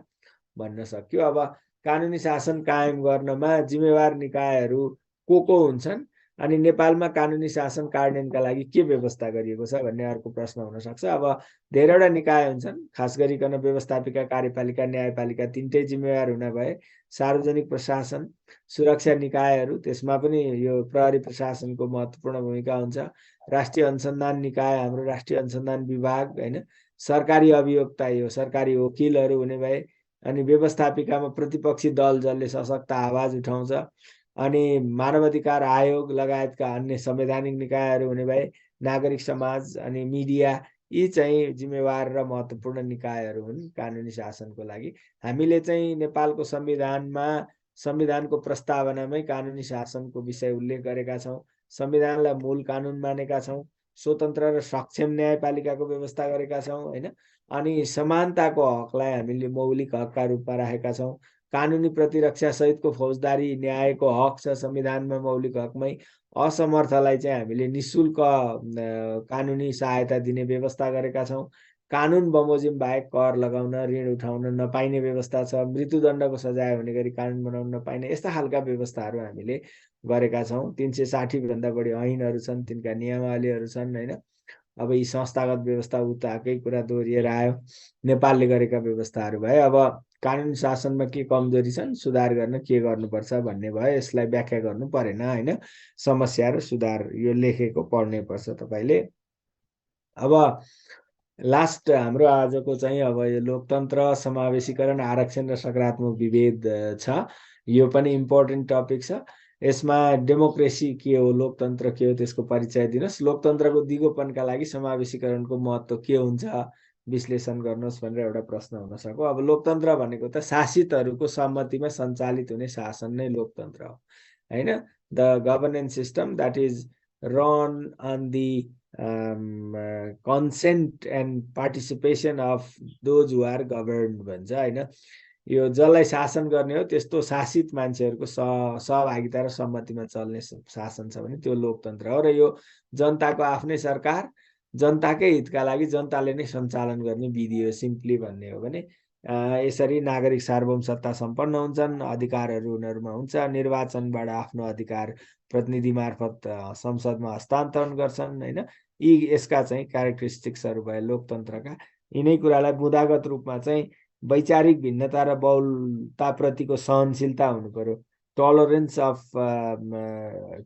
भन्न सक्यो। अब कानुनी शासन कायम गर्नमा जिम्मेवार निकायहरू को हुन्छन् अनि नेपालमा कानुनी शासन कार्यान्वयनका लागि के व्यवस्था गरिएको छ भन्ने अर्को प्रश्न हुन सक्छ। अब धेरैवटा निकाय हुन्छन्, खास गरिकन व्यवस्थापिका, कार्यपालिका, न्यायपालिका तिनटै जिम्मेवार हुन भए सार्वजनिक प्रशासन, सुरक्षा निकायहरू, त्यसमा पनि यो प्रहरी प्रशासनको महत्त्वपूर्ण भूमिका हुन्छ। राष्ट्रिय अनुसन्धान निकाय, हाम्रो राष्ट्रिय अनुसन्धान विभाग हैन, सरकारी अभियोक्ता, यो सरकारी वकिलहरू हुने भए, अनि व्यवस्थापिकामा प्रतिपक्षी दल जसले सशक्त आवाज उठाउँछ, अनि मानवाधिकार आयोग लगायतका अन्य संवैधानिक निकायहरू हुने भए, नागरिक समाज अनि मिडिया, यी चाहिँ जिम्मेवार र महत्त्वपूर्ण निकायहरू हुन् कानुनी शासनको लागि। हामीले चाहिँ नेपालको संविधानमा, संविधानको प्रस्तावनामै कानुनी शासनको विषय उल्लेख गरेका छौँ, संविधानलाई मूल कानुन मानेका छौँ, स्वतन्त्र र सक्षम न्यायपालिकाको व्यवस्था गरेका छौँ हैन, अनि समानताको हकलाई हामीले मौलिक हकका रूपमा राखेका छौँ। कानुनी प्रतिरक्षा सहितको फौजदारी न्यायको हक छ संविधानमा मौलिक हकमै। असमर्थलाई चाहिँ हामीले निशुल्क कानुनी सहायता दिने व्यवस्था गरेका छौँ। कानुन बमोजिम बाहेक कर लगाउन, ऋण उठाउन नपाइने व्यवस्था छ। मृत्युदण्डको सजाय हुने गरी कानुन बनाउन नपाइने, यस्ता खालका व्यवस्थाहरू हामीले गरेका छौँ। 360 भन्दा बढी ऐनहरू छन्, तिनका नियमावलीहरू छन् हैन। अब यी संस्थागत व्यवस्था उताकै कुरा दोहोरिएर आयो, नेपालले गरेका व्यवस्थाहरू भए। अब कानुन शासनमा के कमजोरी छन्, सुधार गर्न के गर्नुपर्छ भन्ने भयो, यसलाई व्याख्या गर्नु परेन हैन। समस्या र सुधार यो लेखेको पढ्नै पर्छ तपाईले। अब लास्ट हाम्रो आजको चाहिँ अब यो लोकतन्त्र, समावेशीकरण, आरक्षण र सकारात्मक विभेद छ। यो पनि इम्पोर्टेन्ट टपिक छ। यसमा डेमोक्रेसी के हो, लोकतन्त्र के हो, त्यसको परिचय दिनुहोस्। लोकतन्त्रको दिगोपनका लागि समावेशीकरणको महत्त्व के हुन्छ विश्लेषण गर्नुहोस् भनेर एउटा प्रश्न हुन सक्यो। अब लोकतन्त्र भनेको त शासितहरूको सम्मतिमा सञ्चालित हुने शासन नै लोकतन्त्र हो हैन। The governance system that is run on the consent and participation of those who are governed भन्छ हैन। यो जसलाई शासन गर्ने हो त्यस्तो शासित मान्छेहरूको सहभागिता र सम्मतिमा चल्ने शासन छ भने त्यो लोकतन्त्र हो। र यो जनताको आफ्नै सरकार, जनताकै हितका लागि जनताले नै सञ्चालन गर्ने विधि हो, सिम्पली भन्ने हो भने। यसरी नागरिक सार्वभौम सत्ता सम्पन्न हुन्छन्, अधिकारहरू उनीहरूमा हुन्छ, निर्वाचनबाट आफ्नो अधिकार प्रतिनिधि मार्फत संसदमा हस्तान्तरण गर्छन् हैन। यी यसका चाहिँ क्यारेक्टरिस्टिक्सहरू भए लोकतन्त्रका। यिनै कुरालाई बुँदागत रूपमा चाहिँ वैचारिक भिन्नता र बहुलताप्रतिको सहनशीलता हुनु पर्यो, टलरेन्स अफ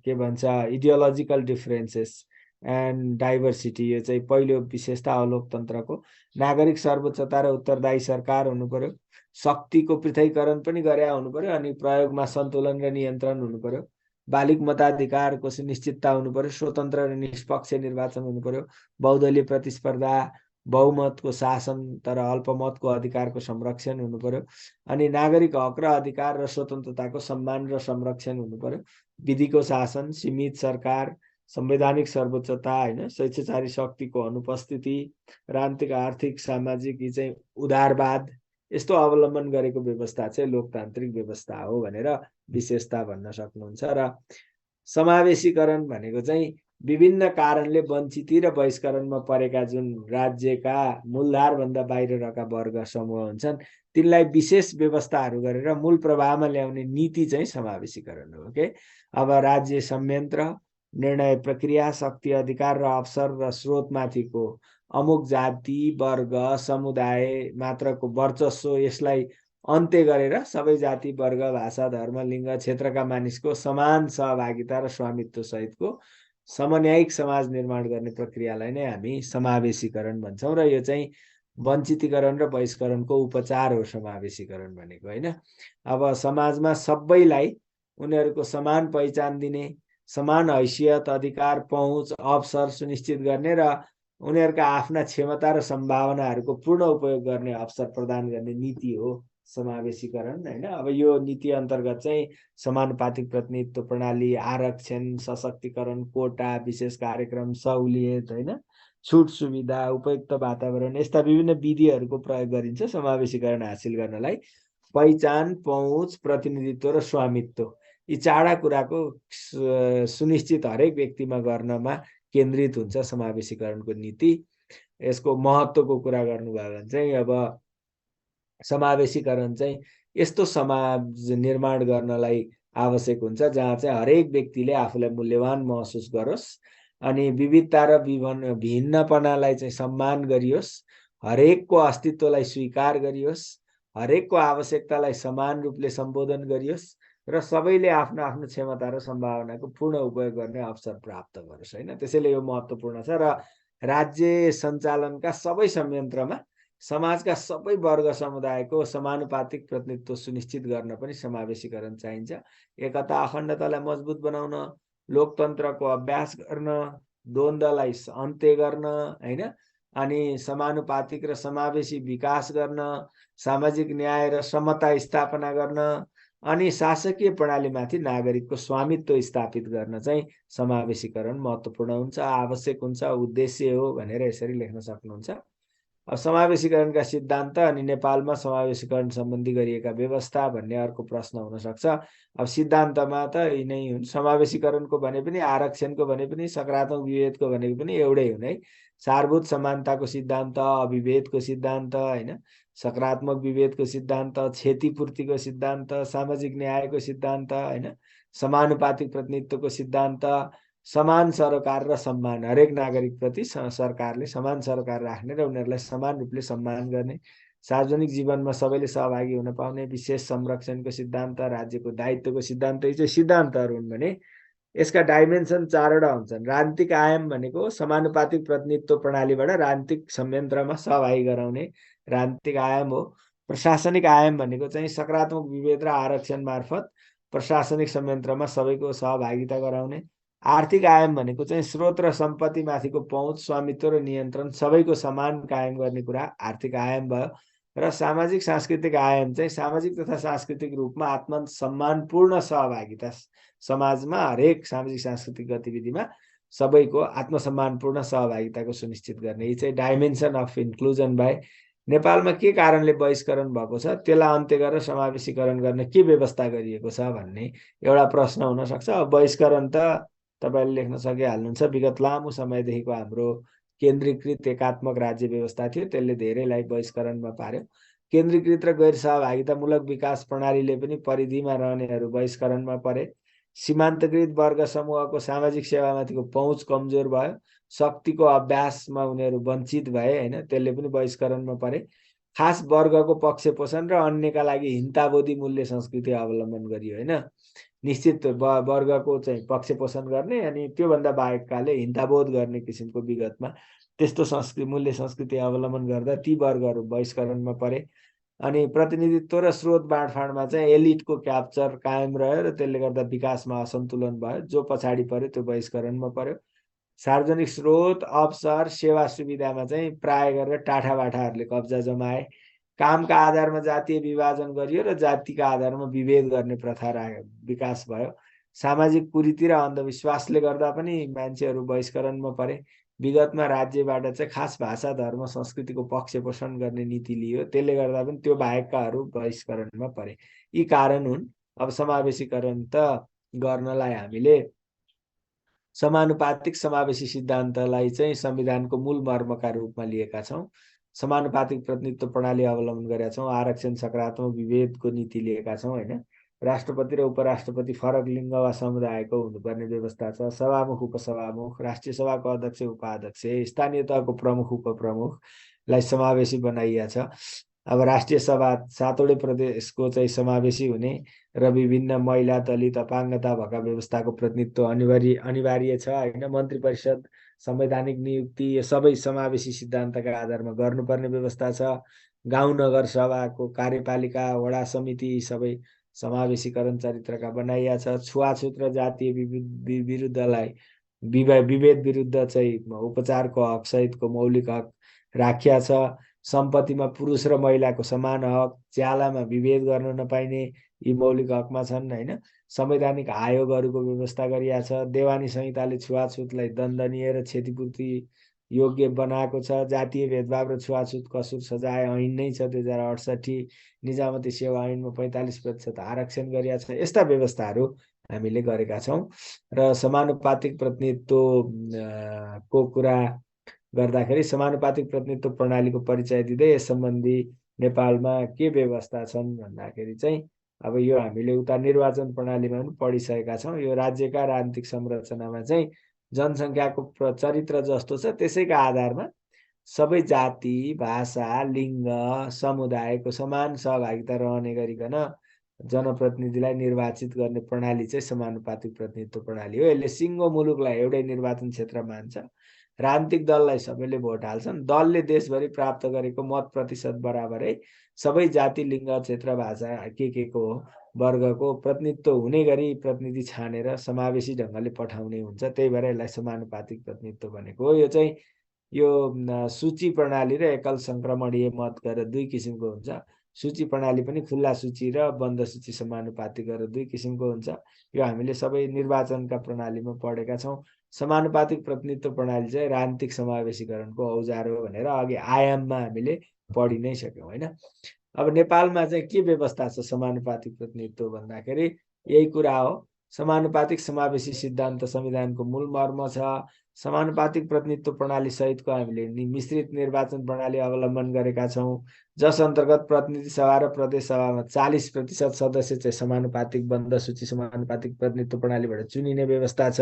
के भन्छ इडियोलोजिकल डिफरेन्सेस एन्ड डाइभर्सिटी, यो चाहिँ पहिलो विशेषता हो लोकतन्त्रको। नागरिक सर्वोच्चता र उत्तरदायी सरकार हुनु पर्यो, शक्तिको पृथकीकरण पनि गरे हुनु पर्यो, अनि प्रयोगमा सन्तुलन र नियन्त्रण हुनु पर्यो, बालिक मताधिकारको सुनिश्चितता हुनु पर्यो, स्वतन्त्र र निष्पक्ष निर्वाचन हुनु पर्यो, बहुदलीय प्रतिस्पर्धा, बहुमतको शासन तर अल्पमतको अधिकारको संरक्षण हुनु पर्यो, अनि नागरिक हक र अधिकार र स्वतन्त्रताको सम्मान र संरक्षण हुनु पर्यो, विधिको शासन, सीमित सरकार, संवैधानिक सर्वोच्चता हैन, स्वेच्छाचारी शक्तिको अनुपस्थिति, राजनीतिक, आर्थिक, सामाजिक यी चाहिँ उदारवाद, यस्तो अवलम्बन गरेको व्यवस्था चाहिँ लोकतान्त्रिक व्यवस्था हो भनेर विशेषता भन्न सक्नुहुन्छ। र समावेशीकरण भनेको चाहिँ विभिन्न कारणले वञ्चिती र बहिष्करणमा परेका जुन राज्यका मूलधारभन्दा बाहिर रहेका वर्ग समूह हुन्छन् तिनलाई विशेष व्यवस्थाहरू गरेर मूल प्रभावमा ल्याउने नीति चाहिँ समावेशीकरण हो के। अब राज्य संयन्त्र, निर्णय प्रक्रिया, शक्ति, अधिकार र अवसर र स्रोतमाथिको अमुक जाति, वर्ग, समुदाय मात्रको वर्चस्व, यसलाई अन्त्य गरेर सबै जाति, वर्ग, भाषा, धर्म, लिङ्ग, क्षेत्रका मानिसको समान सहभागिता र स्वामित्व सहितको समन्यायिक समाज निर्माण गर्ने प्रक्रियालाई नै हामी समावेशीकरण भन्छौँ। र यो चाहिँ वञ्चितीकरण र बहिष्करणको उपचार हो समावेशीकरण भनेको हैन। अब समाजमा सबैलाई उनीहरूको समान पहिचान दिने, समान हैसियत, अधिकार, पहुँच, अवसर सुनिश्चित गर्ने र उनीहरूका आफ्ना क्षमता र सम्भावनाहरूको पूर्ण उपयोग गर्ने अवसर प्रदान गर्ने नीति हो समावेशीकरण हैन। अब यो नीति अन्तर्गत चाहिँ समानुपातिक प्रतिनिधित्व प्रणाली, आरक्षण, सशक्तिकरण, कोटा, विशेष कार्यक्रम, सहुलियत हैन, छुट सुविधा, उपयुक्त वातावरण, यस्ता विभिन्न विधिहरूको प्रयोग गरिन्छ समावेशीकरण हासिल गर्नलाई। पहिचान, पहुँच, प्रतिनिधित्व र स्वामित्व, यी चारवटा कुराको सुनिश्चित हरेक व्यक्तिमा गर्नमा केन्द्रित हुन्छ समावेशीकरणको नीति। यसको महत्त्वको कुरा गर्नुभयो भने चाहिँ अब समावेशीकरण चाहिँ यस्तो समाज निर्माण गर्नलाई आवश्यक हुन्छ, जहाँ चाहिँ हरेक व्यक्तिले आफूलाई मूल्यवान महसुस गरोस् अनि विविधता र भिन्नपनालाई चाहिँ सम्मान गरियोस्, हरेकको अस्तित्वलाई स्वीकार गरियोस्, हरेकको आवश्यकतालाई समान रूपले सम्बोधन गरियोस् र सबैले आफ्नो आफ्नो क्षमता र सम्भावनाको पूर्ण उपयोग गर्ने अवसर प्राप्त गरोस् होइन। त्यसैले यो महत्त्वपूर्ण छ र राज्य सञ्चालनका सबै संयन्त्रमा समाजका सबै वर्ग समुदायको समानुपातिक प्रतिनिधित्व सुनिश्चित गर्न पनि समावेशीकरण चाहिन्छ। एकता अखण्डतालाई मजबुत बनाउन, लोकतन्त्रको अभ्यास गर्न, द्वन्द्वलाई अन्त्य गर्न होइन, अनि समानुपातिक र समावेशी विकास गर्न, सामाजिक न्याय र समता स्थापना गर्न अनि शासकीय प्रणालीमाथि नागरिकको स्वामित्व स्थापित गर्न चाहिँ समावेशीकरण महत्त्वपूर्ण हुन्छ, आवश्यक हुन्छ, उद्देश्य हो भनेर यसरी लेख्न सक्नुहुन्छ। अब समावेशीकरणका सिद्धान्त अनि नेपालमा समावेशीकरण सम्बन्धी गरिएका व्यवस्था भन्ने अर्को प्रश्न हुन सक्छ। अब सिद्धान्तमा त यिनै हुन्, समावेशीकरणको भने पनि, आरक्षणको भने पनि, सकारात्मक विभेदको भनेको पनि एउटै हुन् है। सारभूत समानताको सिद्धान्त, अविभेदको सिद्धान्त होइन, सकारात्मक विभेदको सिद्धान्त, क्षतिपूर्तिको सिद्धान्त, सामाजिक न्यायको सिद्धान्त होइन, समानुपातिक प्रतिनिधित्वको सिद्धान्त, समान सरोकार र सम्मान, हरेक नागरिक प्रति सरकारले समान सरोकार राख्ने र उनीहरूलाई समान रूपले सम्मान गर्ने, सार्वजनिक जीवनमा सबैले सहभागी हुन पाउने, विशेष संरक्षणको सिद्धान्त, राज्यको दायित्वको सिद्धान्त, यी चाहिँ सिद्धान्तहरू हुन् भने यसका डाइमेन्सन 4वटा हुन्छन्। राजनीतिक आयाम भनेको समानुपातिक प्रतिनिधित्व प्रणालीबाट राजनीतिक संयन्त्रमा सहभागी गराउने राजनीतिक आयाम हो। प्रशासनिक आयाम भनेको चाहिँ सकारात्मक विभेद र आरक्षण मार्फत प्रशासनिक संयन्त्रमा सबैको सहभागिता गराउने। आर्थिक आयाम भनेको चाहिँ स्रोत र सम्पत्तिमाथिको पहुँच, स्वामित्व र नियन्त्रण सबैको समान कायम गर्ने कुरा आर्थिक आयाम भयो। र सामाजिक सांस्कृतिक आयाम चाहिँ सामाजिक तथा सांस्कृतिक रूपमा आत्मसम्मानपूर्ण सहभागिता, समाजमा हरेक सामाजिक सांस्कृतिक गतिविधिमा सबैको आत्मसम्मानपूर्ण सहभागिताको सुनिश्चित गर्ने, यी चाहिँ डाइमेन्सन अफ इन्क्लुजन भए। नेपालमा के कारणले बहिष्करण भएको छ, त्यसलाई अन्त्य गरेर समावेशीकरण गर्न के व्यवस्था गरिएको छ भन्ने एउटा प्रश्न हुन सक्छ। अब बहिष्करण त तपाईले लेख्न सकिहाल्नुहुन्छ, विगत लामो समयदेखिको हाम्रो केन्द्रीकृत एकात्मक राज्य व्यवस्था थियो, त्यसले धेरैलाई बहिष्करणमा पार्यो। केन्द्रीकृत र गैर सहभागितामूलक विकास प्रणालीले पनि परिधिमा रहनेहरू बहिष्करणमा परे। सीमान्तकृत वर्ग समूहको सामाजिक सेवामाथिको पहुँच कमजोर भयो, शक्तिको अभ्यासमा उनीहरू वञ्चित भए होइन, त्यसले पनि बहिष्करणमा परे। खास वर्गको पक्ष पोषण र अन्यका लागि हिंताबोधी मूल्य संस्कृति अवलम्बन गरियो होइन, निश्चित वर्गको चाहिँ पक्ष पोषण गर्ने अनि त्योभन्दा बाहेककाले हिंताबोध गर्ने किसिमको विगतमा त्यस्तो मूल्य संस्कृति अवलम्बन गर्दा ती वर्गहरू बहिष्करणमा परे। अनि प्रतिनिधित्व र स्रोत बाँडफाँडमा चाहिँ एलिटको क्याप्चर कायम रह्यो र त्यसले गर्दा विकासमा असन्तुलन भयो, जो पछाडि पर्यो त्यो बहिष्करणमा पर्यो। सार्वजनिक स्रोत, अवसर, सेवा सुविधामा चाहिँ प्राय गरेर टाठाबाठाहरूले कब्जा जमाए। कामका आधारमा जातीय विभाजन गरियो र जातिका आधारमा विभेद गर्ने प्रथा विकास भयो। सामाजिक कुरीति र अन्धविश्वासले गर्दा पनि मान्छेहरू बहिष्करणमा परे। विगतमा राज्यबाट चाहिँ खास भाषा, धर्म, संस्कृतिको पक्ष पोषण गर्ने नीति लियो, त्यसले गर्दा पनि त्यो बाहेककाहरू बहिष्करणमा परे। यी कारण हुन्। अब समावेशीकरण त गर्नलाई हामीले समानुपातिक समावेशी सिद्धान्तलाई चाहिँ संविधानको मूल मर्मका रूपमा लिएका छौँ। समानुपातिक प्रतिनिधित्व प्रणाली अवलम्बन गरेका छौँ, आरक्षण, सकारात्मक विभेदको नीति लिएका छौँ होइन। राष्ट्रपति र उपराष्ट्रपति फरक लिङ्ग वा समुदायको हुनुपर्ने व्यवस्था छ। सभामुख, उपसभामुख, राष्ट्रिय सभाको अध्यक्ष, उपाध्यक्ष, स्थानीय तहको प्रमुख, उपप्रमुखलाई समावेशी बनाइएको छ। अब राष्ट्रिय सभा 7वटै प्रदेशको चाहिँ समावेशी हुने र विभिन्न महिला, दलित, अपाङ्गता भएका व्यवस्थाको प्रतिनिधित्व अनिवार्य छ होइन। मन्त्री परिषद, संवैधानिक नियुक्ति, यो सबै समावेशी सिद्धान्तका आधारमा गर्नुपर्ने व्यवस्था छ। गाउँ नगर सभाको कार्यपालिका, वडा समिति सबै समावेशीकरण चरित्रका बनाइया छ। छुवाछुत र जातीय विरुद्धलाई विभेद विरुद्ध चाहिँ उपचारको हक सहितको मौलिक हक राखिया छ। सम्पत्तिमा पुरुष र महिलाको समान हक, ज्यालामा विभेद गर्न नपाइने यी मौलिक हकमा छन् होइन। संवैधानिक आयोगहरूको व्यवस्था गरिया छ। देवानी संहिताले छुवाछुतलाई दण्डनीय र क्षतिपूर्ति योग्य बनाएको छ। जातीय भेदभाव र छुवाछुत कसुर सजाय ऐन नै छ 2068। निजामती सेवा ऐनमा 45% आरक्षण गरिया छ। यस्ता व्यवस्थाहरू हामीले गरेका छौँ र समानुपातिक प्रतिनिधित्व को कुरा गर्दाखेरि समानुपातिक प्रतिनिधित्व प्रणालीको परिचय दिँदै यस सम्बन्धी नेपालमा के व्यवस्था छन् भन्दाखेरि चाहिँ अब यो हामीले उता निर्वाचन प्रणालीमा पनि पढिसकेका छौँ। यो राज्यका राजनीतिक संरचनामा चाहिँ जनसङ्ख्याको चरित्र जस्तो छ त्यसैका आधारमा सबै जाति, भाषा, लिङ्ग, समुदायको समान सहभागिता रहने गरिकन जनप्रतिनिधिलाई निर्वाचित गर्ने प्रणाली चाहिँ समानुपातिक प्रतिनिधित्व प्रणाली हो। यसले सिङ्गो मुलुकलाई एउटै निर्वाचन क्षेत्र मान्छ। राजनीतिक दललाई सबैले भोट हाल्छन्। दलले देशभरि प्राप्त गरेको मत प्रतिशत बराबरै सबै जाति, लिङ्ग, क्षेत्र, भाषा के को वर्गको प्रतिनिधित्व हुने गरी प्रतिनिधि छानेर समावेशी ढङ्गले पठाउने हुन्छ। त्यही भएर यसलाई समानुपातिक प्रतिनिधित्व भनेको हो। यो चाहिँ यो सूची प्रणाली र एकल सङ्क्रमणीय मत गरेर दुई किसिमको हुन्छ। सूची प्रणाली पनि खुल्ला सूची र बन्द सूची समानुपातिक गरेर दुई किसिमको हुन्छ। यो हामीले सबै निर्वाचनका प्रणालीमा पढेका छौँ। समानुपातिक प्रतिनिधित्व प्रणाली चाहिँ राजनीतिक समावेशीकरणको औजार हो भनेर अघि आयाममा हामीले पढि नै सक्यौँ होइन। अब नेपालमा चाहिँ के व्यवस्था छ समानुपातिक प्रतिनिधित्व भन्दाखेरि यही कुरा हो। समानुपातिक समावेशी सिद्धान्त संविधानको मूल मर्म छ। समानुपातिक प्रतिनिधित्व प्रणाली सहितको हामीले मिश्रित निर्वाचन प्रणाली अवलम्बन गरेका छौँ, जस अन्तर्गत प्रतिनिधि सभा र प्रदेश सभामा 40% सदस्य चाहिँ समानुपातिक बन्द सूची समानुपातिक प्रतिनिधित्व प्रणालीबाट चुनिने व्यवस्था छ।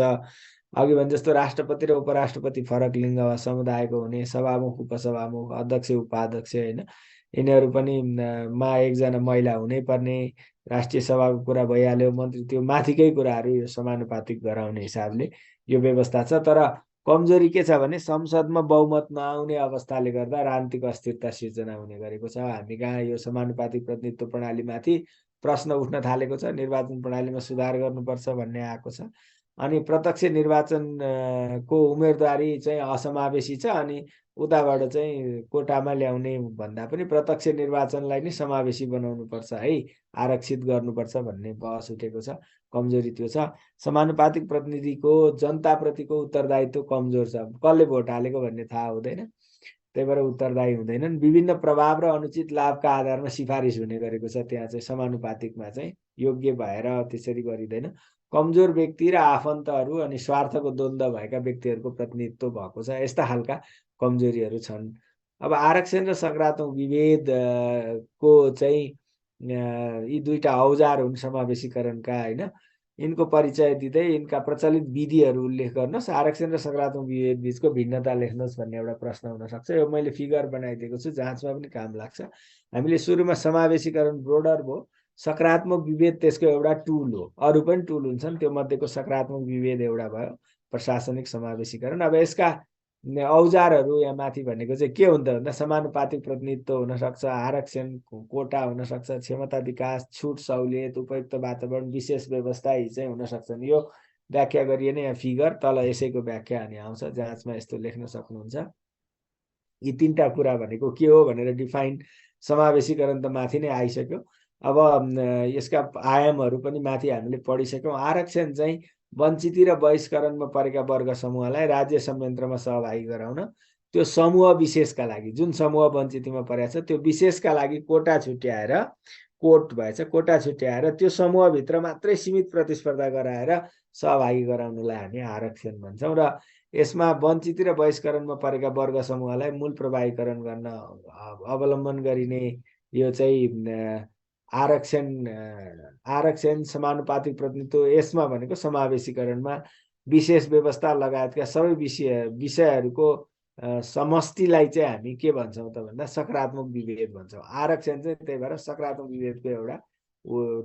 अघि भने जस्तो राष्ट्रपति र उपराष्ट्रपति फरक लिङ्ग वा समुदायको हुने, सभामुख, उपसभामुख, अध्यक्ष, उपाध्यक्ष होइन, यिनीहरू पनि मा एकजना महिला हुनै पर्ने। राष्ट्रिय सभाको कुरा भइहाल्यो, मन्त्री त्यो माथिकै कुराहरू यो समानुपातिक गराउने हिसाबले यो व्यवस्था छ। तर कमजोरी के छ भने संसदमा बहुमत नआउने अवस्थाले गर्दा राजनीतिक अस्थिरता सिर्जना हुने गरेको छ। हामी कहाँ यो समानुपातिक प्रतिनिधित्व प्रणालीमाथि प्रश्न उठ्न थालेको छ। निर्वाचन प्रणालीमा सुधार गर्नुपर्छ भन्ने आएको छ। अनि प्रत्यक्ष निर्वाचनको उम्मेदवारी चाहिँ असमावेशी छ। अनि उताबाट चाहिँ कोटामा ल्याउने भन्दा पनि प्रत्यक्ष निर्वाचनलाई नै समावेशी बनाउनुपर्छ है, आरक्षित गर्नुपर्छ भन्ने बहस उठेको छ। कमजोरी त्यो छ। समानुपातिक प्रतिनिधिको जनताप्रतिको उत्तरदायित्व कमजोर छ। कसले भोट हालेको भन्ने थाहा हुँदैन, त्यही भएर उत्तरदायी हुँदैनन्। विभिन्न प्रभाव र अनुचित लाभका आधारमा सिफारिस हुने गरेको छ। त्यहाँ चाहिँ समानुपातिकमा चाहिँ योग्य भएर त्यसरी गरिँदैन। कमजोर व्यक्ति र आफन्तहरू अनि स्वार्थको द्वन्द्व भएका व्यक्तिहरूको प्रतिनिधित्व भएको छ। यस्ता खालका कमजोरीहरू छन्। अब आरक्षण र सकारात्मक विभेद को चाहिँ यी दुईटा औजार हुन् समावेशीकरणका होइन। यिनको परिचय दिँदै यिनका प्रचलित विधिहरू उल्लेख गर्नुहोस्। आरक्षण र सकारात्मक विभेद बिचको भिन्नता लेख्नुहोस् भन्ने एउटा प्रश्न हुनसक्छ। यो मैले फिगर बनाइदिएको छु, जाँचमा पनि काम लाग्छ। हामीले सुरुमा समावेशीकरण ब्रोडर भयो, सकारात्मक विभेद त्यसको एउटा टुल हो। अरू पनि टुल हुन्छन्, त्यो मध्येको सकारात्मक विभेद एउटा भयो प्रशासनिक समावेशीकरण। अब यसका औजारहरू यहाँ माथि भनेको चाहिँ के हुन्छ भन्दा समानुपातिक प्रतिनिधित्व हुनसक्छ, आरक्षण, कोटा हुनसक्छ, क्षमता विकास, छुट सहुलियत, उपयुक्त वातावरण, विशेष व्यवस्था यी चाहिँ हुन सक्छन्। यो व्याख्या गरिएन यहाँ फिगर तल यसैको व्याख्या अनि आउँछ, जाँचमा यस्तो लेख्न सक्नुहुन्छ। यी तीनटा कुरा भनेको के हो भनेर डिफाइन समावेशीकरण त माथि नै आइसक्यो। अब यसका आयामहरू पनि माथि हामीले पढिसक्यौँ। आरक्षण चाहिँ वञ्चित र बहिष्करणमा परेका वर्ग समूहलाई राज्य संयन्त्रमा सहभागी गराउन, त्यो समूह विशेषका लागि, जुन समूह वञ्चितमा परेको छ त्यो विशेषका लागि कोटा छुट्याएर, कोट भएछ, कोटा छुट्याएर त्यो समूहभित्र मात्रै सीमित प्रतिस्पर्धा गराएर सहभागी गराउनलाई हामी आरक्षण भन्छौँ। र यसमा वञ्चित र बहिष्करणमा परेका वर्ग समूहलाई मूल प्रभावीकरण गर्न अवलम्बन गरिने यो चाहिँ आरक्षण समानुपातिक प्रतिनिधित्व। यसमा भनेको समावेशीकरणमा विशेष व्यवस्था लगायतका सबै विषयहरूको समष्टिलाई चाहिँ हामी के भन्छौँ त भन्दा सकारात्मक विभेद भन्छौँ। आरक्षण चाहिँ त्यही भएर सकारात्मक विभेदको एउटा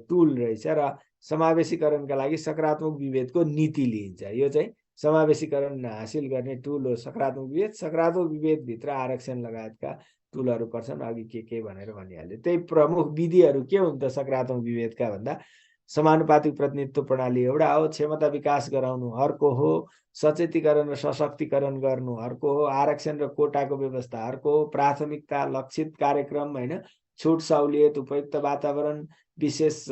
टुल रहेछ र समावेशीकरणका लागि सकारात्मक विभेदको नीति लिइन्छ। यो चाहिँ समावेशीकरण हासिल गर्ने टुल हो सकारात्मक विभेद। सकारात्मक विभेदभित्र आरक्षण लगायतका टुलहरू पर्छन्, अघि के भनेर भनिहाल्यो। त्यही प्रमुख विधिहरू के हुन् त सकारात्मक विभेदका भन्दा समानुपातिक प्रतिनिधित्व प्रणाली एउटा हो, क्षमता विकास गराउनु अर्को हो, सचेतीकरण र सशक्तिकरण गर्नु अर्को हो, आरक्षण र कोटाको व्यवस्था अर्को हो, प्राथमिकता, लक्षित कार्यक्रम होइन, छुट सहुलियत, उपयुक्त वातावरण, विशेष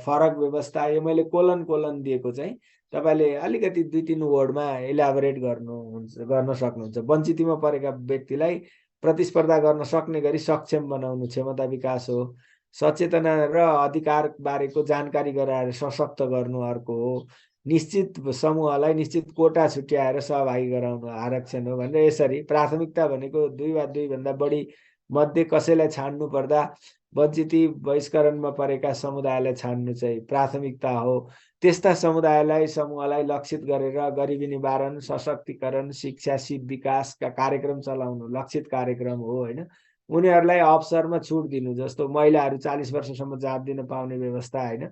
फरक व्यवस्था। यो मैले कोलन दिएको चाहिँ तपाईँले अलिकति 2-3 वर्डमा इलाबोरेट गर्न सक्नुहुन्छ। वञ्चितमा परेका व्यक्तिलाई प्रतिस्पर्धा गर्न सक्ने गरी सक्षम बनाउनु क्षमता विकास हो। सचेतना र अधिकार बारेको जानकारी गराएर सशक्त गर्नु अर्को हो। निश्चित समूहलाई निश्चित कोटा छुट्याएर सहभागी गराउनु आरक्षण हो भनेर यसरी प्राथमिकता भनेको 2 वा 2 भन्दा बढी मध्ये कसैलाई छान्नु पर्दा वञ्चित बहिष्करणमा परेका समुदायलाई छान्नु चाहिँ प्राथमिकता हो। त्यस्ता समुदायलाई समूहलाई लक्षित गरेर गरिबी निवारण, सशक्तिकरण, शिक्षा, सिप विकासका कार्यक्रम चलाउनु लक्षित कार्यक्रम हो हैन। उनीहरूलाई अवसरमा छुट दिनु, जस्तो महिलाहरू 40 वर्षसम्म जाँच दिन पाउने व्यवस्था हैन,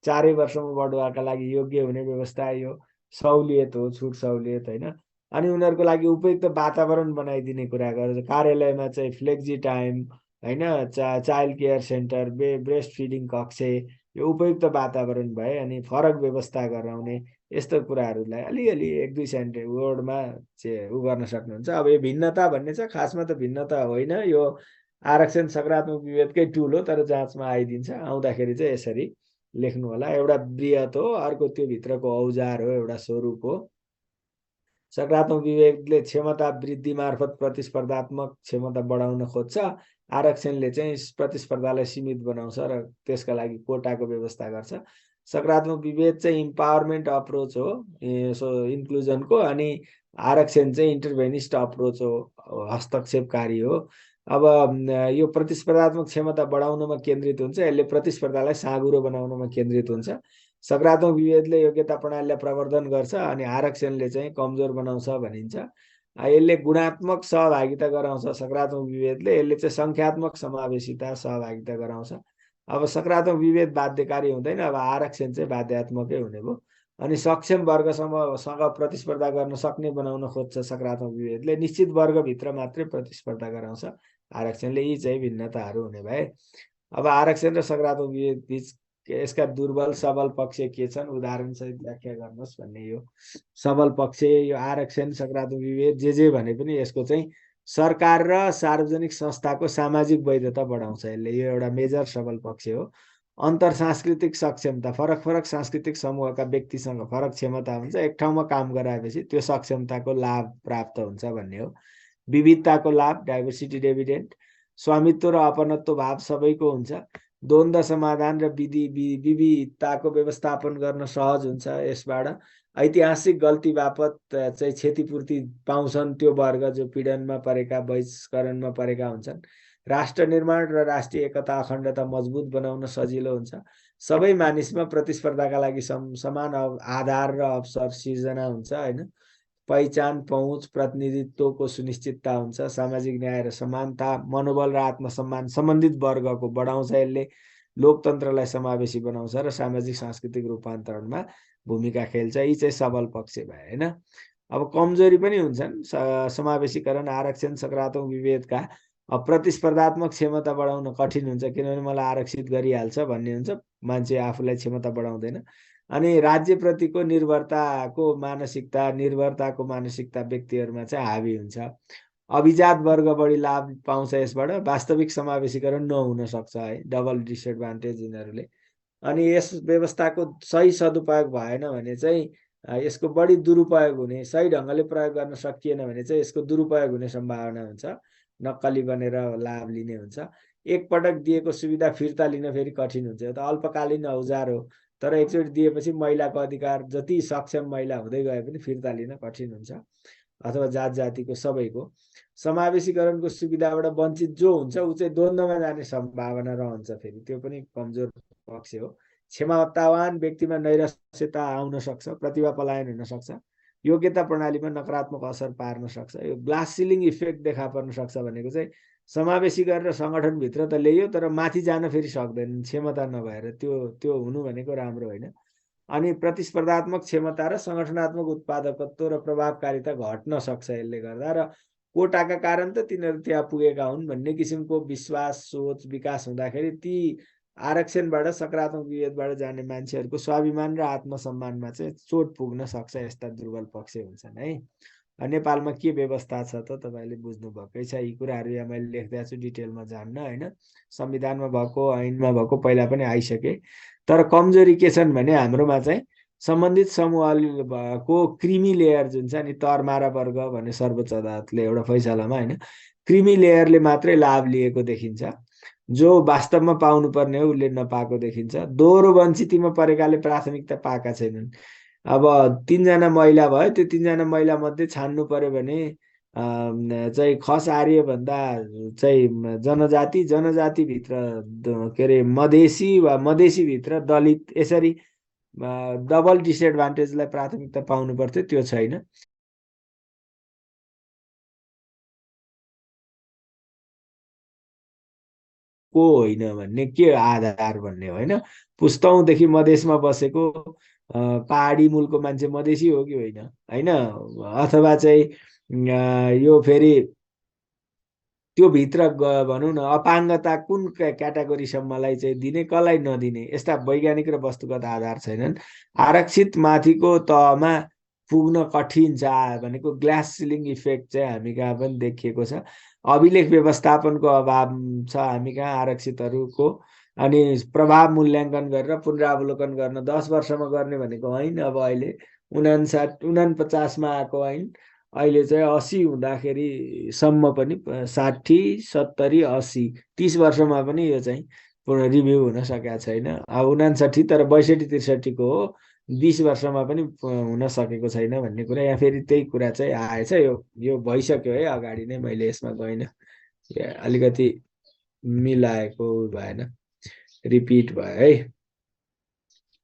4 वर्षमा बढुवाका लागि योग्य हुने व्यवस्था, यो सहुलियत हो, छुट सहुलियत हैन। अनि उनीहरूको लागि उपयुक्त वातावरण बनाइदिने कुरा गर्छ। कार्यालयमा चाहिँ फ्लेक्सी टाइम हैन, child care centre, breast feeding कक्ष, यो उपयुक्त वातावरण भए अनि फरक व्यवस्था गराउने, यस्तो कुराहरूलाई अलिअलि 1-2 सेन्टेन्स वर्डमा चाहिँ उ गर्न सक्नुहुन्छ। अब यो भिन्नता भन्ने छ, खासमा त भिन्नता होइन, यो आरक्षण सकारात्मक विभेदकै टुल हो, तर जाँचमा आइदिन्छ। आउँदाखेरि चाहिँ यसरी लेख्नु होला। एउटा बृहत हो, अर्को त्यो भित्रको औजार हो, एउटा स्वरूप हो। सकारात्मक विवेकले क्षमता वृद्धि मार्फत प्रतिस्पर्धात्मक क्षमता बढाउन खोज्छ। आरक्षणले चाहिँ प्रतिस्पर्धालाई सीमित बनाउँछ र त्यसका लागि कोटाको व्यवस्था गर्छ। सकारात्मक विभेद चाहिँ इम्पावरमेन्ट अप्रोच हो, इन्क्लुजनको, अनि आरक्षण चाहिँ इन्टरभेनिस्ट अप्रोच हो, हस्तक्षेपकारी हो। अब यो प्रतिस्पर्धात्मक क्षमता बढाउनमा केन्द्रित हुन्छ, यसले प्रतिस्पर्धालाई साँघुरो बनाउनमा केन्द्रित हुन्छ। सकारात्मक विभेदले योग्यता प्रणालीलाई प्रवर्धन गर्छ अनि आरक्षणले चाहिँ कमजोर बनाउँछ भनिन्छ। यसले गुणात्मक सहभागिता गराउँछ, सकारात्मक विभेदले। यसले चाहिँ संख्यात्मक समावेशिता सहभागिता गराउँछ। अब सकारात्मक विभेद बाध्यकारी हुँदैन, अब आरक्षण चाहिँ बाध्यात्मकै हुने भयो। अनि सक्षम वर्गसँग प्रतिस्पर्धा गर्न सक्ने बनाउन खोज्छ सकारात्मक विभेदले। निश्चित वर्गभित्र मात्रै प्रतिस्पर्धा गराउँछ आरक्षणले। यी चाहिँ भिन्नताहरू हुने भए। अब आरक्षण र सकारात्मक विभेद बीच यसका दुर्बल सबल पक्ष के छन्, उदाहरण सहित व्याख्या गर्नुहोस् भन्ने। यो सबल पक्ष, यो आरक्षण सकारात्मक विभेद जे भने पनि यसको चाहिँ सरकार र सार्वजनिक संस्थाको सामाजिक वैधता बढाउँछ यसले, यो एउटा मेजर सबल पक्ष हो। अन्तर सांस्कृतिक सक्षमता, फरक फरक सांस्कृतिक समूहका व्यक्तिसँग फरक क्षमता हुन्छ, एक ठाउँमा काम गराएपछि त्यो सक्षमताको लाभ प्राप्त हुन्छ भन्ने हो। विविधताको लाभ, डाइभर्सिटी डिभिडेन्ड, स्वामित्व र अपनत्व भाव सबैको हुन्छ। द्वन्द्व समाधान र विविधताको व्यवस्थापन गर्न सहज हुन्छ यसबाट। ऐतिहासिक गल्ती बापत चाहिँ क्षतिपूर्ति पाउँछन् त्यो वर्ग जो पीडनमा परेका, बहिष्करणमा परेका हुन्छन्। राष्ट्र निर्माण र राष्ट्रिय एकता अखण्डता मजबुत बनाउन सजिलो हुन्छ। सबै मानिसमा प्रतिस्पर्धाका लागि समान आधार र अवसर सिर्जना हुन्छ हैन। पहिचान, पहुँच, प्रतिनिधित्वको सुनिश्चितता हुन्छ। सामाजिक न्याय र समानता, मनोबल र आत्मसम्मान सम्बन्धित वर्गको बढाउँछ यसले। लोकतन्त्रलाई समावेशी बनाउँछ र सामाजिक सांस्कृतिक रूपान्तरणमा भूमिका खेल्छ। यी चाहिँ सबल पक्ष भए हैन। अब कमजोरी पनि हुन्छन्। समावेशीकरण, आरक्षण, सकारात्मक विभेदका प्रतिस्पर्धात्मक क्षमता बढाउन कठिन हुन्छ, किनभने मलाई आरक्षित गरिहाल्छ भन्ने हुन्छ, मान्छे आफूलाई क्षमता बढाउँदैन। अनि राज्यप्रतिको निर्भरताको मानसिकता व्यक्तिहरूमा चाहिँ हावी हुन्छ। अभिजात वर्ग बढी लाभ पाउँछ यसबाट। वास्तविक समावेशीकरण नहुन सक्छ है, डबल डिसएडभान्टेज यिनीहरूले। अनि यस व्यवस्थाको सही सदुपयोग भएन भने चाहिँ यसको बढी दुरुपयोग हुने, सही ढङ्गले प्रयोग गर्न सकिएन भने चाहिँ यसको दुरुपयोग हुने सम्भावना हुन्छ, नक्कली बनेर लाभ लिने हुन्छ। एकपटक दिएको सुविधा फिर्ता लिन फेरि कठिन हुन्छ। यो त अल्पकालीन औजार हो, तर एकचोटि दिएपछि महिलाको अधिकार, जति सक्षम महिला हुँदै गए पनि फिर्ता लिन कठिन हुन्छ, अथवा जात जातिको सबैको। समावेशीकरणको सुविधाबाट वञ्चित जो हुन्छ ऊ चाहिँ द्वन्द्वमा जाने सम्भावना रहन्छ, फेरि त्यो पनि कमजोर पक्ष हो। क्षमतावान व्यक्तिमा नैराश्यता आउन सक्छ, प्रतिभा पलायन हुन सक्छ, योग्यता प्रणालीमा नकारात्मक असर पार्न सक्छ। यो ग्लास सिलिङ इफेक्ट देखा पर्न सक्छ भनेको चाहिँ समावेशी गरेर सङ्गठनभित्र त ल्यायो तर माथि जान फेरि सक्दैन क्षमता नभएर, त्यो हुनु भनेको राम्रो होइन। अनि प्रतिस्पर्धात्मक क्षमता र सङ्गठनात्मक उत्पादकत्व र प्रभावकारिता घट्न सक्छ यसले गर्दा, र कोटाका कारण त तिनीहरू त्यहाँ पुगेका हुन् भन्ने किसिमको विश्वास, सोच विकास हुँदाखेरि ती आरक्षणबाट, सकारात्मक विभेदबाट जाने मान्छेहरूको स्वाभिमान र आत्मसम्मानमा चाहिँ चोट पुग्न सक्छ। यस्ता दुर्बल पक्ष हुन्छन् है। नेपालमा के व्यवस्था छ त तपाईँले बुझ्नुभएकै छ। यी कुराहरू यहाँ मैले लेख्दै छु, डिटेलमा जान्न होइन। संविधानमा भएको, ऐनमा भएको पहिला पनि आइसके। तर कमजोरी के छन् भने हाम्रोमा चाहिँ सम्बन्धित समूहको क्रिमी लेयर जुन छ नि, तरमारा वर्ग भन्ने सर्वोच्च अदालतले एउटा फैसलामा होइन, क्रिमी लेयरले मात्रै लाभ लिएको देखिन्छ, जो वास्तवमा पाउनुपर्ने हो उसले नपाएको देखिन्छ। दोहोरो वञ्चितीमा परेकाले प्राथमिकता पाएका छैनन्। अब 3 जना महिला भयो, त्यो 3 जना महिला मध्ये छान्नु पर्यो भने चाहिँ खस आर्य भन्दा चाहिँ जनजातिभित्र के अरे मधेसी वा मधेसीभित्र दलित यसरी डबल डिसएडभान्टेजलाई प्राथमिकता पाउनु पर्थ्यो, त्यो छैन। को होइन भन्ने के आधार भन्ने होइन, पुस्तौँदेखि मधेसमा बसेको पहाडी मूलको मान्छे मधेसी हो कि होइन, होइन, अथवा चाहिँ यो फेरि त्यो भित्र भनौँ न अपाङ्गता कुन क्याटेगोरीसम्मलाई चाहिँ दिने, कसलाई नदिने, यस्ता वैज्ञानिक र वस्तुगत आधार छैनन्। आरक्षित माथिको तहमा पुग्न कठिन छ भनेको ग्लास सिलिङ इफेक्ट चाहिँ हामी कहाँ पनि देखिएको छ। अभिलेख व्यवस्थापनको अभाव छ हामी कहाँ आरक्षितहरूको, अनि प्रभाव मूल्याङ्कन गरेर पुनरावलोकन गर्न 10 वर्षमा गर्ने भनेको होइन। अब अहिले 49मा आएको ऐन अहिले चाहिँ 80 हुँदाखेरि सम्म पनि 60, 70, 80, 30 वर्षमा पनि यो चाहिँ पुनः रिभ्यू हुन सकेको छैन। अब 59 तर 62, 63 को हो, 20 वर्षमा पनि हुन सकेको छैन भन्ने कुरा, या फेरि त्यही कुरा चाहिँ आएछ। यो भइसक्यो है, अगाडि नै मैले यसमा गइनँ, अलिकति मिलाएको भएन, रिपिट भयो है।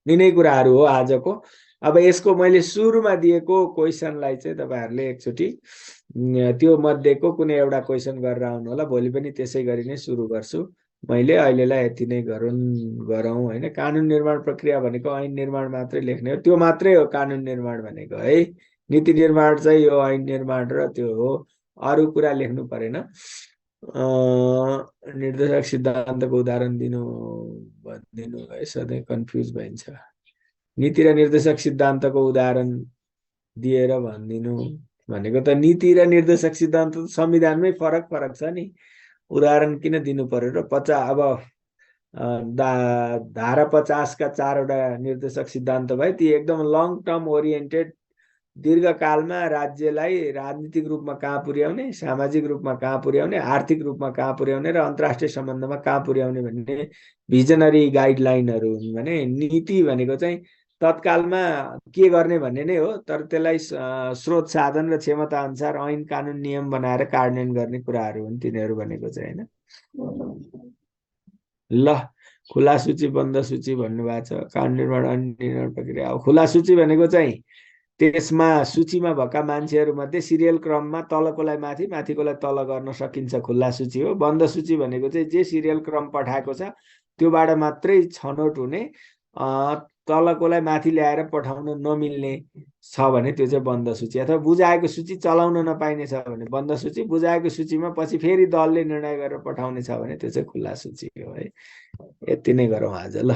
यिनै कुराहरू हो आजको। अब यसको मैले सुरुमा दिएको क्वेसनलाई चाहिँ तपाईँहरूले एकचोटि त्यो मध्येको कुनै एउटा क्वेसन गरेर आउनु होला। भोलि पनि त्यसै गरी नै सुरु गर्छु मैले। अहिलेलाई यति नै गरौँ होइन। कानुन निर्माण प्रक्रिया भनेको ऐन निर्माण मात्रै लेख्ने हो, त्यो मात्रै हो कानुन निर्माण भनेको है। नीति निर्माण चाहिँ यो ऐन निर्माण र त्यो हो, अरू कुरा लेख्नु परेन। निर्देशक सिद्धान्तको उदाहरण भनिदिनु है, सधैँ कन्फ्युज भइन्छ। नीति र निर्देशक सिद्धान्तको उदाहरण दिएर भनिदिनु भनेको त नीति र निर्देशक सिद्धान्त त संविधानमै फरक छ नि, उदाहरण किन दिनु पर्यो र। अब धारा 50 का 4 वटा निर्देशक सिद्धान्त भए, ती एकदम लङ टर्म ओरिएन्टेड, दीर्घकालमा राज्यलाई राजनीतिक रूपमा कहाँ पुर्याउने, सामाजिक रूपमा कहाँ पुर्याउने, आर्थिक रूपमा कहाँ पुर्याउने र अन्तर्राष्ट्रिय सम्बन्धमा कहाँ पुर्याउने भन्ने भिजनरी गाइडलाइनहरू हुन् भने, नीति भनेको चाहिँ तत्कालमा के गर्ने भन्ने नै हो, तर त्यसलाई स्रोत साधन र क्षमता अनुसार ऐन कानुन नियम बनाएर कार्यान्वयन गर्ने कुराहरू हुन् तिनीहरू भनेको चाहिँ होइन। ल, खुला सूची बन्द सूची भन्नुभएको छ, कानुन निर्माण ऐन निर्माण प्रक्रिया। अब खुला सूची भनेको चाहिँ त्यसमा सूचीमा भएका मान्छेहरू मध्ये सिरियल क्रममा तलकोलाई माथि, माथिकोलाई तल गर्न सकिन्छ, खुल्ला सूची हो। बन्द सूची भनेको चाहिँ जे सिरियल क्रम पठाएको छ त्योबाट मात्रै छनौट हुने, तलकोलाई माथि ल्याएर पठाउन नमिल्ने छ भने त्यो चाहिँ बन्द सूची। अथवा बुझाएको सूची चलाउन नपाइने छ भने बन्द सूची, बुझाएको सूचीमा पछि फेरि दलले निर्णय गरेर पठाउने छ भने त्यो चाहिँ खुल्ला सूची हो है। यति नै गरौँ आज ल।